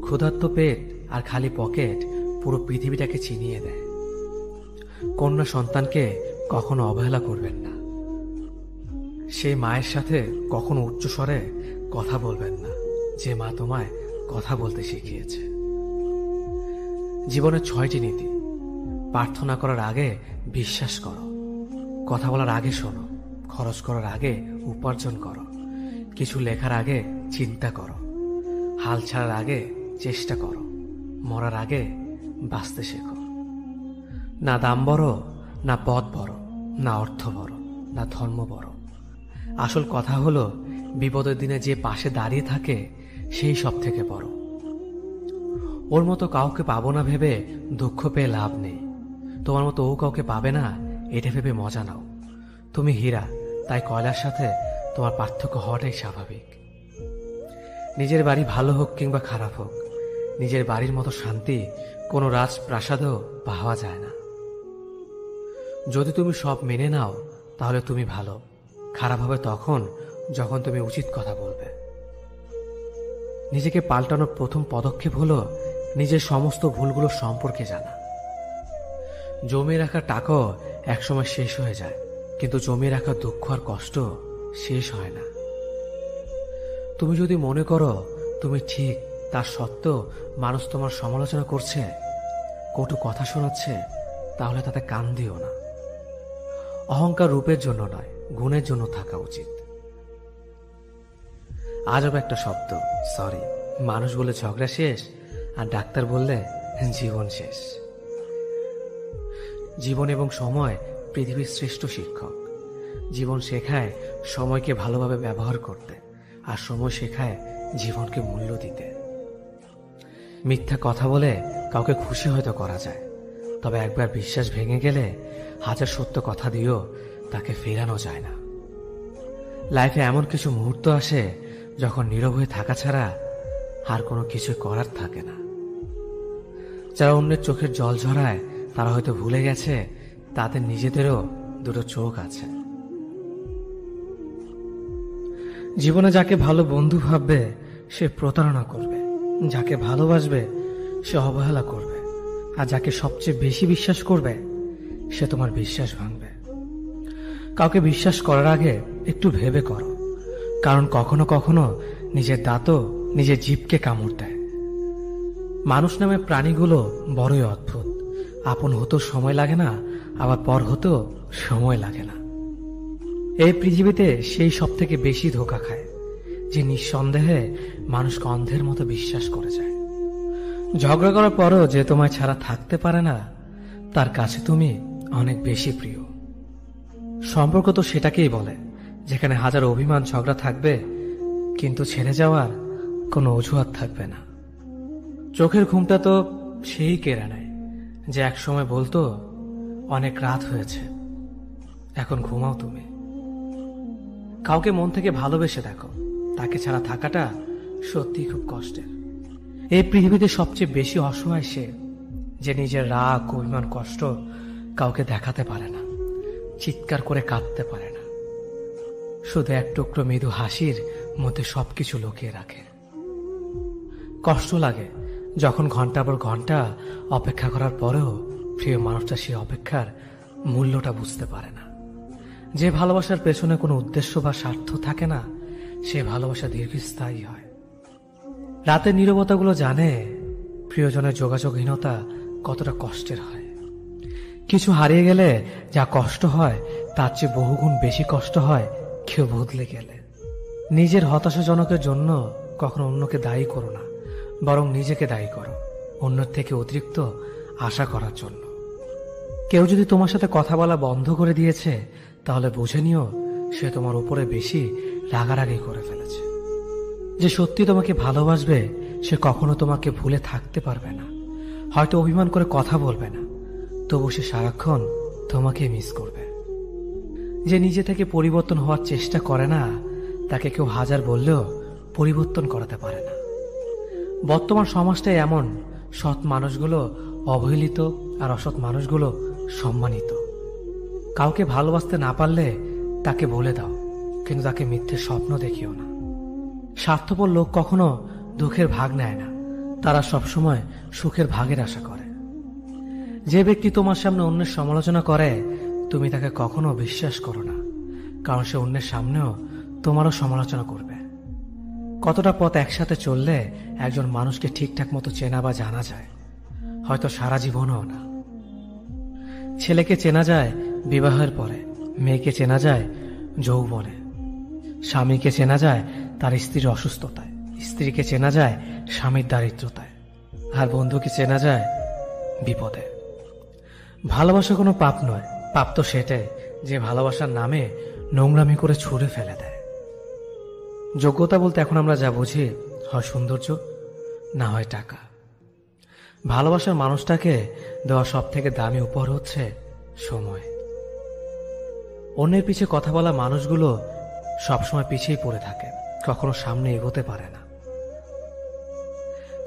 ক্ষুধার্ত পেট আর খালি পকেট পুরো পৃথিবীটাকে চিনিয়ে দেয়। কন্যা সন্তানকে কখনো অবহেলা করবেন না। সেই মায়ের সাথে কখনো উচ্চস্বরে কথা বলবেন না, যে মা তোমায় কথা বলতে শিখিয়েছে। জীবনের 6টি নীতি। প্রার্থনা করার আগে বিশ্বাস করো, কথা বলার আগে শোনো, খরচ করার আগে উপার্জন করো, কিছু লেখার আগে চিন্তা করো, হাল ছাড়ার আগে চেষ্টা করো, মরার আগে বাঁচতে শেখো। না দাম বড়, না পদ বড়, না অর্থ বড়, না ধর্ম বড়। আসল কথা হলো বিপদের দিনে যে পাশে দাঁড়িয়ে থাকে সেই সব থেকে বড়। ওর মতো কাউকে পাবো না ভেবে দুঃখ পেয়ে লাভ নেই। তোমার মতো ও কাউকে পাবে না এটা ভেবে মজা নাও। তুমি হীরা, তাই কয়লার সাথে তোমার পার্থক্য হওয়াটাই স্বাভাবিক। নিজের বাড়ি ভালো হোক কিংবা খারাপ হোক, নিজের বাড়ির মতো শান্তি কোনো রাজপ্রাসাদেও পাওয়া যায় না। যদি তুমি সব মেনে নাও তাহলে তুমি ভালো, খারাপ হবে তখন যখন তুমি উচিত কথা বলবে। নিজেকে পাল্টানোর প্রথম পদক্ষেপ হলো নিজের সমস্ত ভুলগুলো সম্পর্কে জানা। জমিয়ে রাখা টাকাও একসময় শেষ হয়ে যায়, কিন্তু জমিয়ে রাখা দুঃখ আর কষ্ট শেষ হয় না। তুমি যদি মনে করো তুমি ঠিক, তার সত্ত্বেও মানুষ তোমার সমালোচনা করছে, কটু কথা শোনাচ্ছে, তাহলে তাতে কান দিও না। অহংকার রূপের জন্য নয়, গুণের জন্য থাকা উচিত। আজব একটা শব্দ সরি, মানুষ বলে ঝগড়া শেষ আর ডাক্তার বললে জীবন শেষ। জীবন এবং সময় পৃথিবীর শ্রেষ্ঠ শিক্ষক। জীবন শেখায় সময়কে ভালোভাবে ব্যবহার করতে, আর সময় শেখায় জীবনকে মূল্য দিতে। মিথ্যা কথা বলে কাউকে খুশি হয়তো করা যায়, তবে একবার বিশ্বাস ভেঙে গেলে হাজার সত্য কথা দিয়েও তাকে ফেরানো যায় না। লাইফে এমন কিছু মুহূর্ত আসে যখন নীরব হয়ে থাকা ছাড়া আর কোনো কিছু করার থাকে না। যারা অন্যের চোখের জল ঝরায় তারা হয়তো ভুলে গেছে তাদের নিজেদেরও দুটো চোখ আছে। জীবনে যাকে ভালো বন্ধু ভাববে সে প্রতারণা করবে, যাকে ভালোবাসবে সে অবহেলা করবে, আর যাকে সবচেয়ে বেশি বিশ্বাস করবে সে তোমার বিশ্বাস ভাঙবে। কাউকে বিশ্বাস করার আগে একটু ভেবে করো, কারণ কখনো কখনো নিজের দাঁতও নিজের জিভকে কামড় দেয়। মানুষ নামে প্রাণীগুলো বড়ই অদ্ভুত। আপন হতেও সময় লাগে না, আবার পর হতেও সময় লাগে না। এই পৃথিবীতে সেই সব থেকে বেশি ধোঁকা খায় যে নিঃসন্দেহে মানুষকে অন্ধের মতো বিশ্বাস করে যায়। ঝগড়া করার পরও যে তোমায় ছাড়া থাকতে পারে না, তার কাছে তুমি অনেক বেশি প্রিয়। সম্পর্ক তো সেটাকেই বলে যেখানে হাজার অভিমান ঝগড়া থাকবে, কিন্তু ছেড়ে যাওয়ার কোনো অজুহাত থাকবে না। চোখের ঘুমটা তো সেই কেড়ে নেয় যে একসময় বলতো অনেক রাত হয়েছে, এখন ঘুমাও তুমি। কাউকে মন থেকে ভালোবেসে দেখো, তাকে ছাড়া থাকাটা সত্যি খুব কষ্টের। এই পৃথিবীতে সবচেয়ে বেশি অসহায় সে যে নিজের রাগ, অভিমান, কষ্ট কাউকে দেখাতে পারে না, চিৎকার করে কাঁদতে পারে না, শুধু এক টুকরো মৃদু হাসির মধ্যে সবকিছু লুকিয়ে রাখে। কষ্ট লাগে যখন ঘন্টা পর ঘন্টা অপেক্ষা করার পরেও প্রিয় মানুষটা সেই অপেক্ষার মূল্যটা বুঝতে পারে না। যে ভালোবাসার পেছনে কোনো উদ্দেশ্য বা স্বার্থ থাকে না, সে ভালোবাসা দীর্ঘস্থায়ী হয়। রাতের নীরবতাগুলো জানে প্রিয়জনের যোগাযোগহীনতা কতটা কষ্টের হয়। কিছু হারিয়ে গেলে যা কষ্ট হয় তার চেয়ে বহুগুণ বেশি কষ্ট হয় কেউ বদলে গেলে। নিজের হতাশাজনকের জন্য কখনো অন্যকে দায়ী করো না, বরং নিজেকে দায়ী করো অন্যের থেকে অতিরিক্ত আশা করার জন্য। কেউ যদি তোমার সাথে কথা বলা বন্ধ করে দিয়েছে, তাহলে বুঝে নিও সে তোমার উপরে বেশি রাগারাগি করে ফেলেছে। যে সত্যি তোমাকে ভালোবাসবে সে কখনো তোমাকে ভুলে থাকতে পারবে না। হয়তো অভিমান করে কথা বলবে না, তবু সে সারাক্ষণ তোমাকে মিস করবে। যে নিজে থেকে পরিবর্তন হওয়ার চেষ্টা করে না, তাকে কেউ হাজার বললেও পরিবর্তন করাতে পারে না। বর্তমান সমাজটাই এমন, সৎ মানুষগুলো অবহেলিত আর অসৎ মানুষগুলো সম্মানিত। কাউকে ভালোবাসতে না পারলে তাকে বলে দাও, কিন্তু তাকে মিথ্যে স্বপ্ন দেখিও না। স্বার্থপর লোক কখনো দুঃখের ভাগ নেয় না, তারা সবসময় সুখের ভাগের আশা করে। যে ব্যক্তি তোমার সামনে অন্যের সমালোচনা করে, তুমি তাকে কখনো বিশ্বাস করো না, কারণ সে অন্যের সামনেও তোমারও সমালোচনা করবে। কতটা পথ একসাথে চললে একজন মানুষকে ঠিকঠাক মতো চেনা বা জানা যায়, হয়তো সারা জীবনও না। ছেলেকে চেনা যায় বিবাহের পরে, মেয়েকে চেনা যায় যৌবনে, স্বামীকে চেনা যায় তার স্ত্রীর অসুস্থতায়, স্ত্রীকে চেনা যায় স্বামীর দারিদ্রতায়, আর বন্ধুকে চেনা যায় বিপদে। ভালোবাসা কোনো পাপ নয়, পাপ তো সেটাই যে ভালোবাসার নামে নোংরামি করে ছুঁড়ে ফেলে দেয়। যোগ্যতা বলতে এখন আমরা যা বুঝি, হয় সৌন্দর্য, না হয় টাকা। ভালোবাসার মানুষটাকে দেওয়া সব থেকে দামি উপহার হচ্ছে সময়। অন্যের পিছে কথা বলা মানুষগুলো সবসময় পিছিয়ে পড়ে থাকে, কখনো সামনে এগোতে পারে না।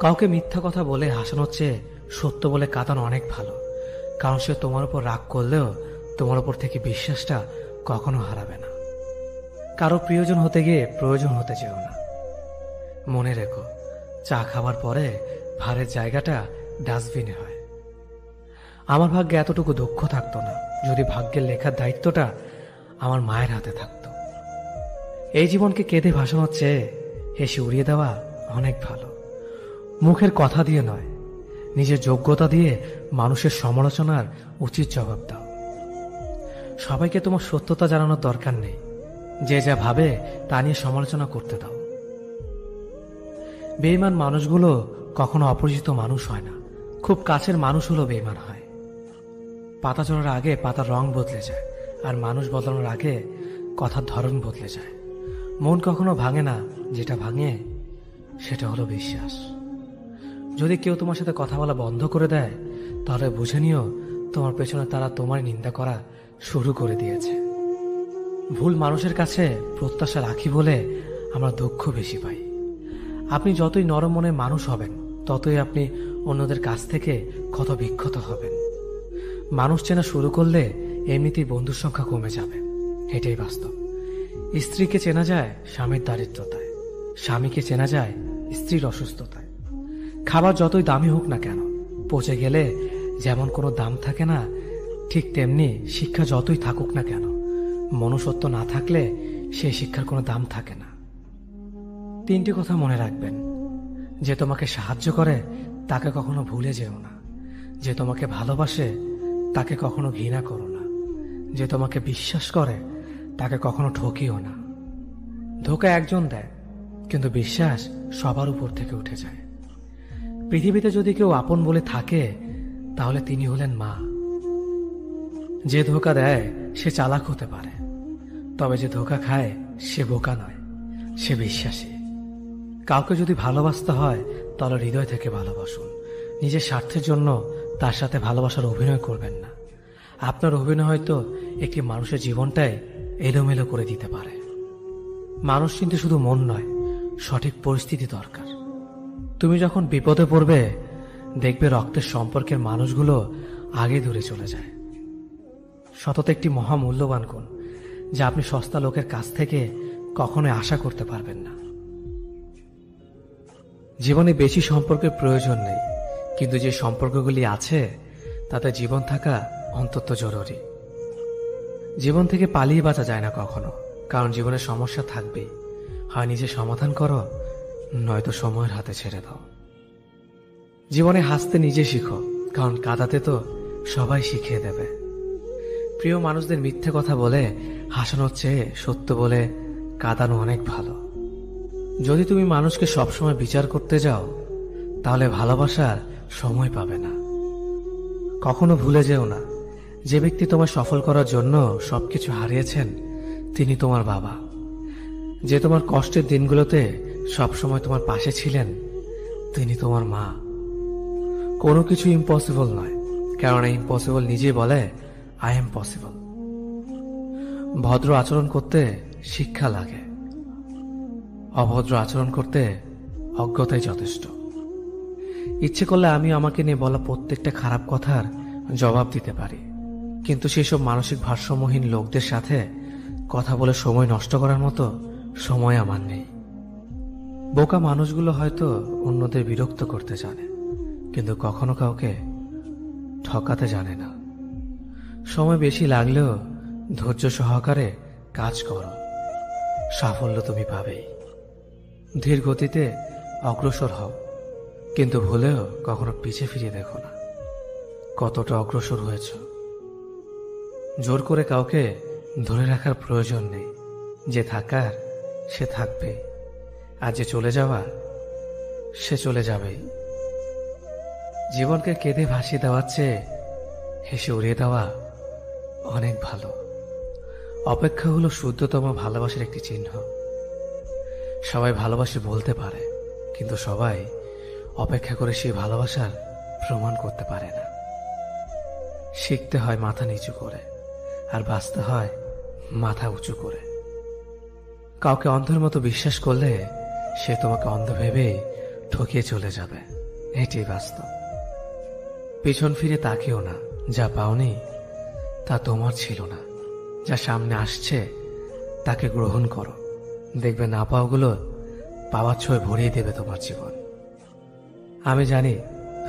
কাউকে মিথ্যা কথা বলে হাসানোর চেয়ে সত্য বলে কাঁদানো অনেক ভালো, কারণ সে তোমার উপর রাগ করলেও তোমার উপর থেকে বিশ্বাসটা কখনো হারাবে না। কারো প্রিয়জন হতে গিয়ে প্রয়োজন হতে যেও না। মনে রেখো, চা খাবার পরে ভারের জায়গাটা ডাস্টবিনে হয়। আমার ভাগ্যে এতটুকু দুঃখ থাকতো না যদি ভাগ্যের লেখার দায়িত্বটা আমার মায়ের হাতে থাকতো। এই জীবনকে কেঁদে ভাসানোর চেয়ে হেসে উড়িয়ে দেওয়া অনেক ভালো। মুখের কথা দিয়ে নয়, নিজের যোগ্যতা দিয়ে মানুষের সমালোচনার উচিত জবাব দাও। সবাইকে তোমার সত্যতা জানানোর দরকার নেই, যে যা ভাবে তা নিয়ে সমালোচনা করতে দাও। বেঈমান মানুষগুলো কখনো অপরিচিত মানুষ হয় না, খুব কাছের মানুষ হলো বেঈমান হয়। পাতা ঝরার আগে পাতার রং বদলে যায়, আর মানুষ বদলানোর আগে কথার ধরন বদলে যায়। মন কখনো ভাঙে না, যেটা ভাঙে সেটা হলো বিশ্বাস। যদি কেউ তোমার সাথে কথা বলা বন্ধ করে দেয়, তাহলে বুঝে নিও তোমার পেছনে তারা তোমার নিন্দা করা শুরু করে দিয়েছে। ভুল মানুষের কাছে প্রত্যাশা রাখি বলে আমরা দুঃখ বেশি পাই। আপনি যতই নরম মনের মানুষ হবেন, ততই আপনি অন্যদের কাছ থেকে ক্ষত বিক্ষত হবেন। মানুষ চেনা শুরু করলে এমনিতেই বন্ধুর সংখ্যা কমে যাবে, এটাই বাস্তব। স্ত্রীকে চেনা যায় স্বামীর দারিদ্রতায়, স্বামীকে চেনা যায় স্ত্রীর অসুস্থতায়। খাবার যতই দামি হোক না কেন, পচে গেলে যেমন কোনো দাম থাকে না, ঠিক তেমনি শিক্ষা যতই থাকুক না কেন, মনুষ্যত্ব না থাকলে সেই শিক্ষার কোনো দাম থাকে না। 3টি কথা মনে রাখবেন: যে তোমাকে সাহায্য করে তাকে কখনো ভুলে যেও না, যে তোমাকে ভালোবাসে তাকে কখনো ঘৃণা করো না, যে তোমাকে বিশ্বাস করে তাকে কখনো ঠকিও না। ধোঁকা একজন দেয়, কিন্তু বিশ্বাস সবার উপর থেকে উঠে যায়। পৃথিবীতে যদি কেউ আপন বলে থাকে, তাহলে তিনি হলেন মা। যে ধোঁকা দেয় সে চালাক হতে পারে, তবে যে ধোঁকা খায় সে বোকা নয়, সে বিশ্বাসী। কাউকে যদি ভালোবাসতে হয় তাহলে হৃদয় থেকে ভালোবাসুন। নিজের স্বার্থের জন্য তার সাথে ভালোবাসার অভিনয় করবেন না। আপনার অভিনয় হয়তো একটি মানুষের জীবনটাই এলোমেলো করে দিতে পারে। মানুষ কিন্তু শুধু মন নয়, সঠিক পরিস্থিতি দরকার। তুমি যখন বিপদে পড়বে, দেখবে রক্তের সম্পর্কের মানুষগুলো আগে দূরে চলে যায়। সততা একটি মহামূল্যবান গুণ, যা আপনি সস্তা লোকের কাছ থেকে কখনোই আশা করতে পারবেন না। জীবনে বেশি সম্পর্কের প্রয়োজন নেই, কিন্তু যে সম্পর্কগুলি আছে তাতে জীবন থাকা অন্তত জরুরি। জীবন থেকে পালিয়ে বাঁচা যায় না কখনো, কারণ জীবনে সমস্যা থাকবেই। হয় নিজে সমাধান করো, নয়তো সময়ের হাতে ছেড়ে দাও। জীবনে হাসতে নিজে শিখো, কারণ কাঁদাতে তো সবাই শিখিয়ে দেবে। প্রিয় মানুষদের মিথ্যে কথা বলে হাসানোর চেয়ে সত্য বলে কাঁদানো অনেক ভালো। যদি তুমি মানুষকে সবসময় বিচার করতে যাও, তাহলে ভালোবাসার সময় পাবে না। কখনো ভুলে যেও না, যে ব্যক্তি তোমার সফল করার জন্য সবকিছু হারিয়েছেন তিনি তোমার বাবা। যে তোমার কষ্টের দিনগুলোতে সবসময় তোমার পাশে ছিলেন তিনি তোমার মা। কোনো কিছু ইম্পসিবল নয়, কারণ ইম্পসিবল নিজে বলে আই এম পসিবল। ভদ্র আচরণ করতে শিক্ষা লাগে, অভদ্র আচরণ করতে অজ্ঞতাই যথেষ্ট। ইচ্ছে করলে আমি আমাকে নিয়ে বলা প্রত্যেকটা খারাপ কথার জবাব দিতে পারি, কিন্তু সেসব মানসিক ভারসাম্যহীন লোকদের সাথে কথা বলে সময় নষ্ট করার মতো সময় আমার নেই। বোকা মানুষগুলো হয়তো অন্যদের বিরক্ত করতে জানে, কিন্তু কখনো কাউকে ঠকাতে জানে না। সময় বেশি লাগলেও ধৈর্য সহকারে কাজ করো, সাফল্য তুমি পাবেই। ধীর গতিতে অগ্রসর হও, কিন্তু ভুলেও কখনো পিছে ফিরে দেখো না কতটা অগ্রসর হয়েছ। জোর করে কাউকে ধরে রাখার প্রয়োজন নেই। যে থাকার সে থাকবে, আর যে চলে যাওয়ার সে চলে যাবেই। জীবনকে কেঁদে ভাসিয়ে দেওয়ার চেয়ে হেসে উড়িয়ে দেওয়া অনেক ভালো। অপেক্ষা হলো শুদ্ধতম ভালোবাসার একটি চিহ্ন। সবাই ভালোবাসে বলতে পারে, কিন্তু সবাই অপেক্ষা করে সেই ভালোবাসার প্রমাণ করতে পারে না। শিখতে হয় মাথা নিচু করে, আর বাঁচতে হয় মাথা উঁচু করে। কাউকে অন্ধের মতো বিশ্বাস করলে সে তোমাকে অন্ধ ভেবেই ঠকিয়ে চলে যাবে, এটাই বাস্তব। পিছন ফিরে তাকিও না, যা পাওনি তা তোমার ছিল না। যা সামনে আসছে তাকে গ্রহণ করো, দেখবে না পাওয়াগুলো পাওয়ার ছোঁয় ভরিয়ে দেবে তোমার জীবন। আমি জানি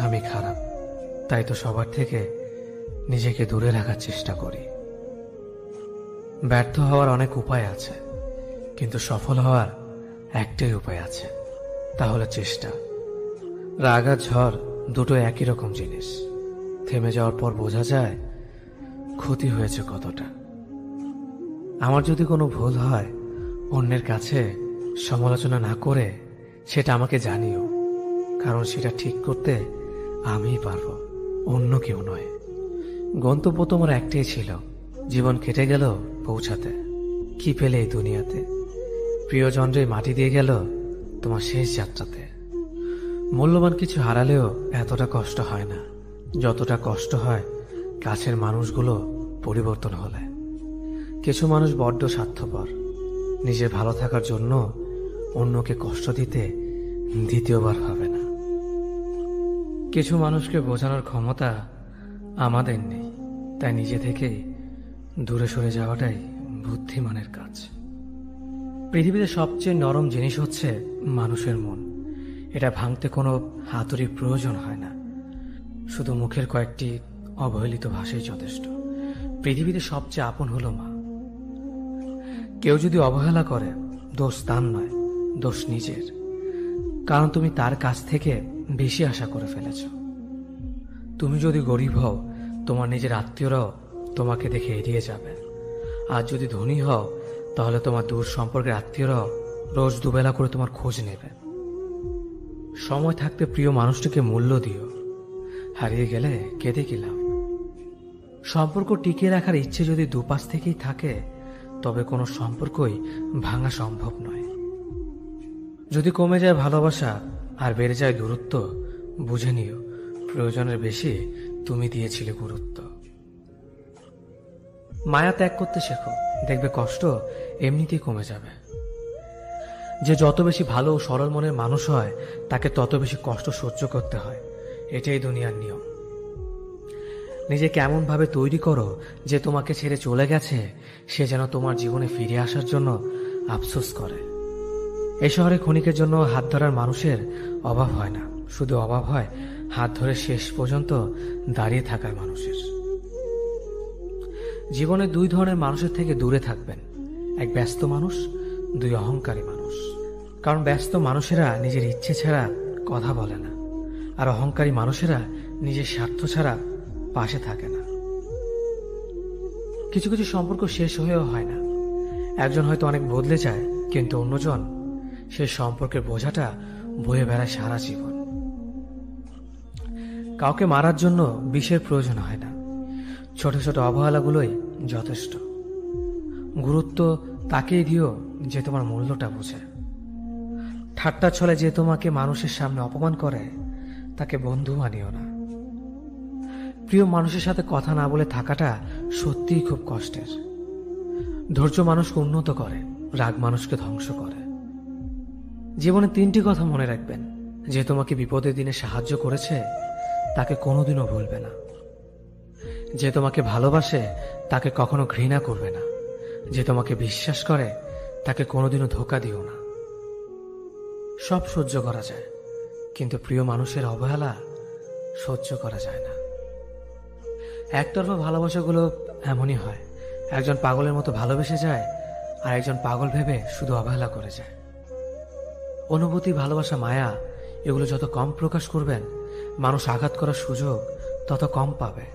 আমি খারাপ, তাই তো সবার থেকে নিজেকে দূরে রাখার চেষ্টা করি। ব্যর্থ হওয়ার অনেক উপায় আছে, কিন্তু সফল হওয়ার একটাই উপায় আছে, তা হলো চেষ্টা। রাগ আর ঝড় দুটো একই রকম জিনিস। থেমে যাওয়ার পর বোঝা যায় ক্ষতি হয়েছে কতটা। আমার যদি কোনো ভুল হয়, অন্যের কাছে সমালোচনা না করে সেটা আমাকে জানিও, কারণ সেটা ঠিক করতে আমিই পারবো, অন্য কেউ নয়। গন্তব্য তোমার একটাই ছিল, জীবন কেটে গেল পৌঁছাতে। কি পেলে এই দুনিয়াতে? প্রিয়জনরে মাটি দিয়ে গেল তোমার শেষ যাত্রাতে। মূল্যবান কিছু হারালেও এতটা কষ্ট হয় না, যতটা কষ্ট হয় কাছের মানুষগুলো পরিবর্তন হলে। কিছু মানুষ বড্ড স্বার্থপর, নিজের ভালো থাকার জন্য অন্যকে কষ্ট দিতে দ্বিতীয়বার ভাবে না। কিছু মানুষকে বোঝানোর ক্ষমতা আমাদের নেই, তাই নিজে থেকেই দূরে সরে যাওয়াটাই বুদ্ধিমানের কাজ। পৃথিবীতে সবচেয়ে নরম জিনিস হচ্ছে মানুষের মন। এটা ভাঙতে কোনো হাতুড়ির প্রয়োজন হয় না, শুধু মুখের কয়েকটি অবহেলিত ভাষাই যথেষ্ট। পৃথিবীতে সবচেয়ে আপন হলো মা। কেউ যদি অবহেলা করে, দোষ তার নয়, দোষ নিজের, কারণ তুমি তার কাছ থেকে বেশি আশা করে ফেলেছ। তুমি যদি গরিব হও, তোমার নিজের আত্মীয়রাও তোমাকে দেখে এড়িয়ে যাবে। আর যদি ধনী হও, তাহলে তোমার দূর সম্পর্কের আত্মীয়রাও রোজ দুবেলা করে তোমার খোঁজ নেবে। সময় থাকতে প্রিয় মানুষটিকে মূল্য দিও, হারিয়ে গেলে কেঁদে কি লাভ? সম্পর্ক টিকিয়ে রাখার ইচ্ছে যদি দুপাশ থেকেই থাকে, তবে কোনো সম্পর্কই ভাঙা সম্ভব নয়। যদি কমে যায় ভালোবাসা আর বেড়ে যায় দূরত্ব, বুঝে নিও প্রয়োজনের বেশি তুমি দিয়েছিলে গুরুত্ব। মায়া ত্যাগ করতে শেখো, দেখবে কষ্ট এমনিতেই কমে যাবে। যে যত বেশি ভালো ও সরল মনের মানুষ হয়, তাকে তত বেশি কষ্ট সহ্য করতে হয়। এটাই দুনিয়ার নিয়ম। নিজেকে এমন ভাবে তৈরি করো যে তোমাকে ছেড়ে চলে গেছে সে যেন তোমার জীবনে ফিরে আসার জন্য আফসোস করে। এই শহরে ক্ষণিকের জন্য হাত ধরার মানুষের অভাব হয় না, শুধু অভাব হয় হাত ধরে শেষ পর্যন্ত দাঁড়িয়ে থাকার মানুষের। জীবনে দুই ধরনের মানুষের থেকে দূরে থাকবেন, এক ব্যস্ত মানুষ, দুই অহংকারী মানুষ। কারণ ব্যস্ত মানুষেরা নিজের ইচ্ছে ছাড়া কথা বলে না, আর অহংকারী মানুষেরা নিজের স্বার্থ ছাড়া পাশে থাকে না। কিছু কিছু সম্পর্ক শেষ হয়েও হয় না। একজন হয়তো অনেক বদলে যায়, কিন্তু অন্যজন সেই সম্পর্কের বোঝাটা বয়ে বেড়ায় সারা জীবন। কাউকে মারার জন্য বিষের প্রয়োজন হয় না, ছোট ছোট অবহেলাগুলোই যথেষ্ট। গুরুত্ব তাকেই দিও যে তোমার মূল্যটা বোঝে। ঠাট্টা ছলে যে তোমাকে মানুষের সামনে অপমান করে, তাকে বন্ধু মানিও না। প্রিয় মানুষের সাথে কথা না বলে থাকাটা সত্যিই খুব কষ্টের। ধৈর্য মানুষকে উন্নত করে, রাগ মানুষকে ধ্বংস করে। জীবনে তিনটি কথা মনে রাখবেন: যে তোমাকে বিপদের দিনে সাহায্য করেছে তাকে কোনোদিনও ভুলবে না, যে তোমাকে ভালোবাসে তাকে কখনো ঘৃণা করবে না, যে তোমাকে বিশ্বাস করে তাকে কোনোদিনও ধোঁকা দিও না। সব সহ্য করা যায়, কিন্তু প্রিয় মানুষের অবহেলা সহ্য করা যায় না। একতরফা ভালোবাসাগুলো এমনই হয়, একজন পাগলের মতো ভালোবেসে যায় আর একজন পাগল ভেবে শুধু অবহেলা করে যায়। অনুভূতি, ভালোবাসা, মায়া এগুলো যত কম প্রকাশ করবেন, মানুষ আঘাত করার সুযোগ তত কম পাবে।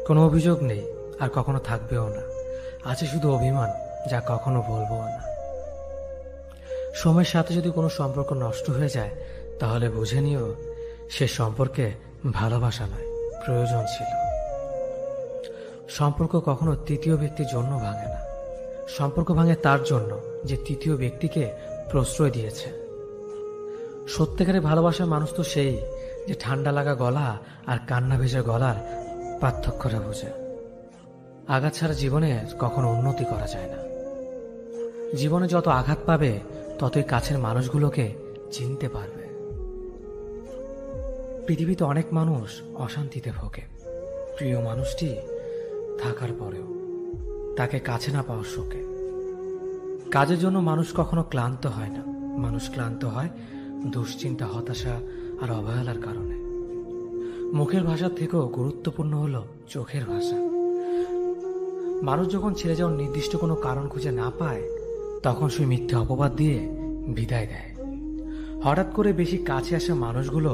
কোনো অভিযোগ নেই আর কখনো থাকবেও না, আছে শুধু অভিমান, যা কখনো বলবো না। সময়ের সাথে যদি কোনো সম্পর্ক নষ্ট হয়ে যায়, তাহলে বুঝে নিও সে সম্পর্কে ভালোবাসা নয়, প্রয়োজন ছিল। সম্পর্ক কখনো তৃতীয় ব্যক্তির জন্য ভাঙে না, সম্পর্ক ভাঙে তার জন্য যে তৃতীয় ব্যক্তিকে প্রশ্রয় দিয়েছে। সত্যিকারের ভালোবাসার মানুষ তো সেই যে ঠান্ডা লাগা গলা আর কান্না ভেজা গলার পার্থক্যটা বোঝে। আঘাত ছাড়া জীবনে কখনো উন্নতি করা যায় না। জীবনে যত আঘাত পাবে ততই কাছের মানুষগুলোকে চিনতে পারবে। পৃথিবীতে অনেক মানুষ অশান্তিতে ভোগে, প্রিয় মানুষটি থাকার পরেও তাকে কাছে না পাওয়ার শোকে। কাজের জন্য মানুষ কখনো ক্লান্ত হয় না, মানুষ ক্লান্ত হয় দুশ্চিন্তা, হতাশা আর অবহেলার কারণে। মুখের ভাষার থেকেও গুরুত্বপূর্ণ হলো চোখের ভাষা। মানুষ যখন ছেড়ে যাওয়ার নির্দিষ্ট কোনো কারণ খুঁজে না পায়, তখন সে মিথ্যে অপবাদ দিয়ে বিদায় দেয়। হঠাৎ করে বেশি কাছে আসা মানুষগুলো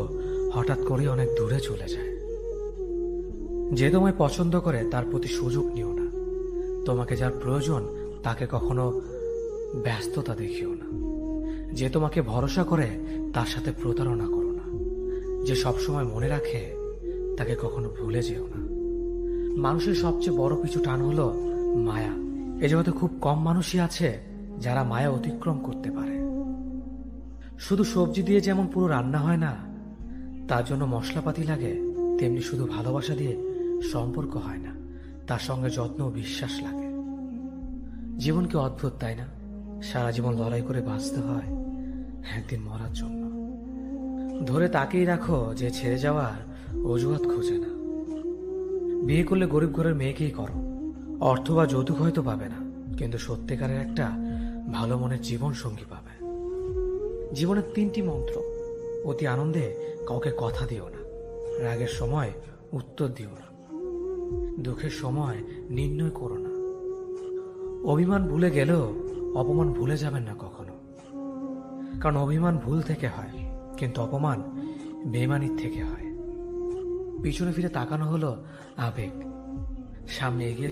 হঠাৎ করে অনেক দূরে চলে যায়। যে তোমায় পছন্দ করে তার প্রতি সুযোগ নিও না। তোমাকে যার প্রয়োজন তাকে কখনো ব্যস্ততা দেখিও না। যে তোমাকে ভরসা করে তার সাথে প্রতারণা করো না। যে সবসময় মনে রাখে তাকে কখনো ভুলে যেও না। মানুষের সবচেয়ে বড় পিছু টান হলো মায়া। এ জগতে খুব কম মানুষই আছে যারা মায়া অতিক্রম করতে পারে। শুধু সবজি দিয়ে যেমন পুরো রান্না হয় না, তার জন্য মশলাপাতি লাগে, তেমনি শুধু ভালোবাসা দিয়ে সম্পর্ক হয় না, তার সঙ্গে যত্ন ও বিশ্বাস লাগে। জীবন কি অদ্ভুত, তাই না? সারা জীবন লড়াই করে বাঁচতে হয় একদিন মরার জন্য। ধরে তাকেই রাখো যে ছেড়ে যাওয়ার অজুহাত খোঁজে না। বিয়ে করলে গরিব ঘরের মেয়েকেই করো, অর্থ বা যৌতুক হয়তো পাবে না, কিন্তু সত্যিকারের একটা ভালো মনের জীবন সঙ্গী পাবে। জীবনের তিনটি মন্ত্র: অতি আনন্দে কাউকে কথা দিও না, রাগের সময় উত্তর দিও না, দুঃখের সময় নির্ণয় করো না। অভিমান ভুলে গেলেও অপমান ভুলে যাবেন না কখনো, কারণ অভিমান ভুল থেকে হয়, কিন্তু অপমান বেইমানির থেকে হয়। পিছনে ফিরে তাকানো হলো আবেগ, সামনে এগিয়ে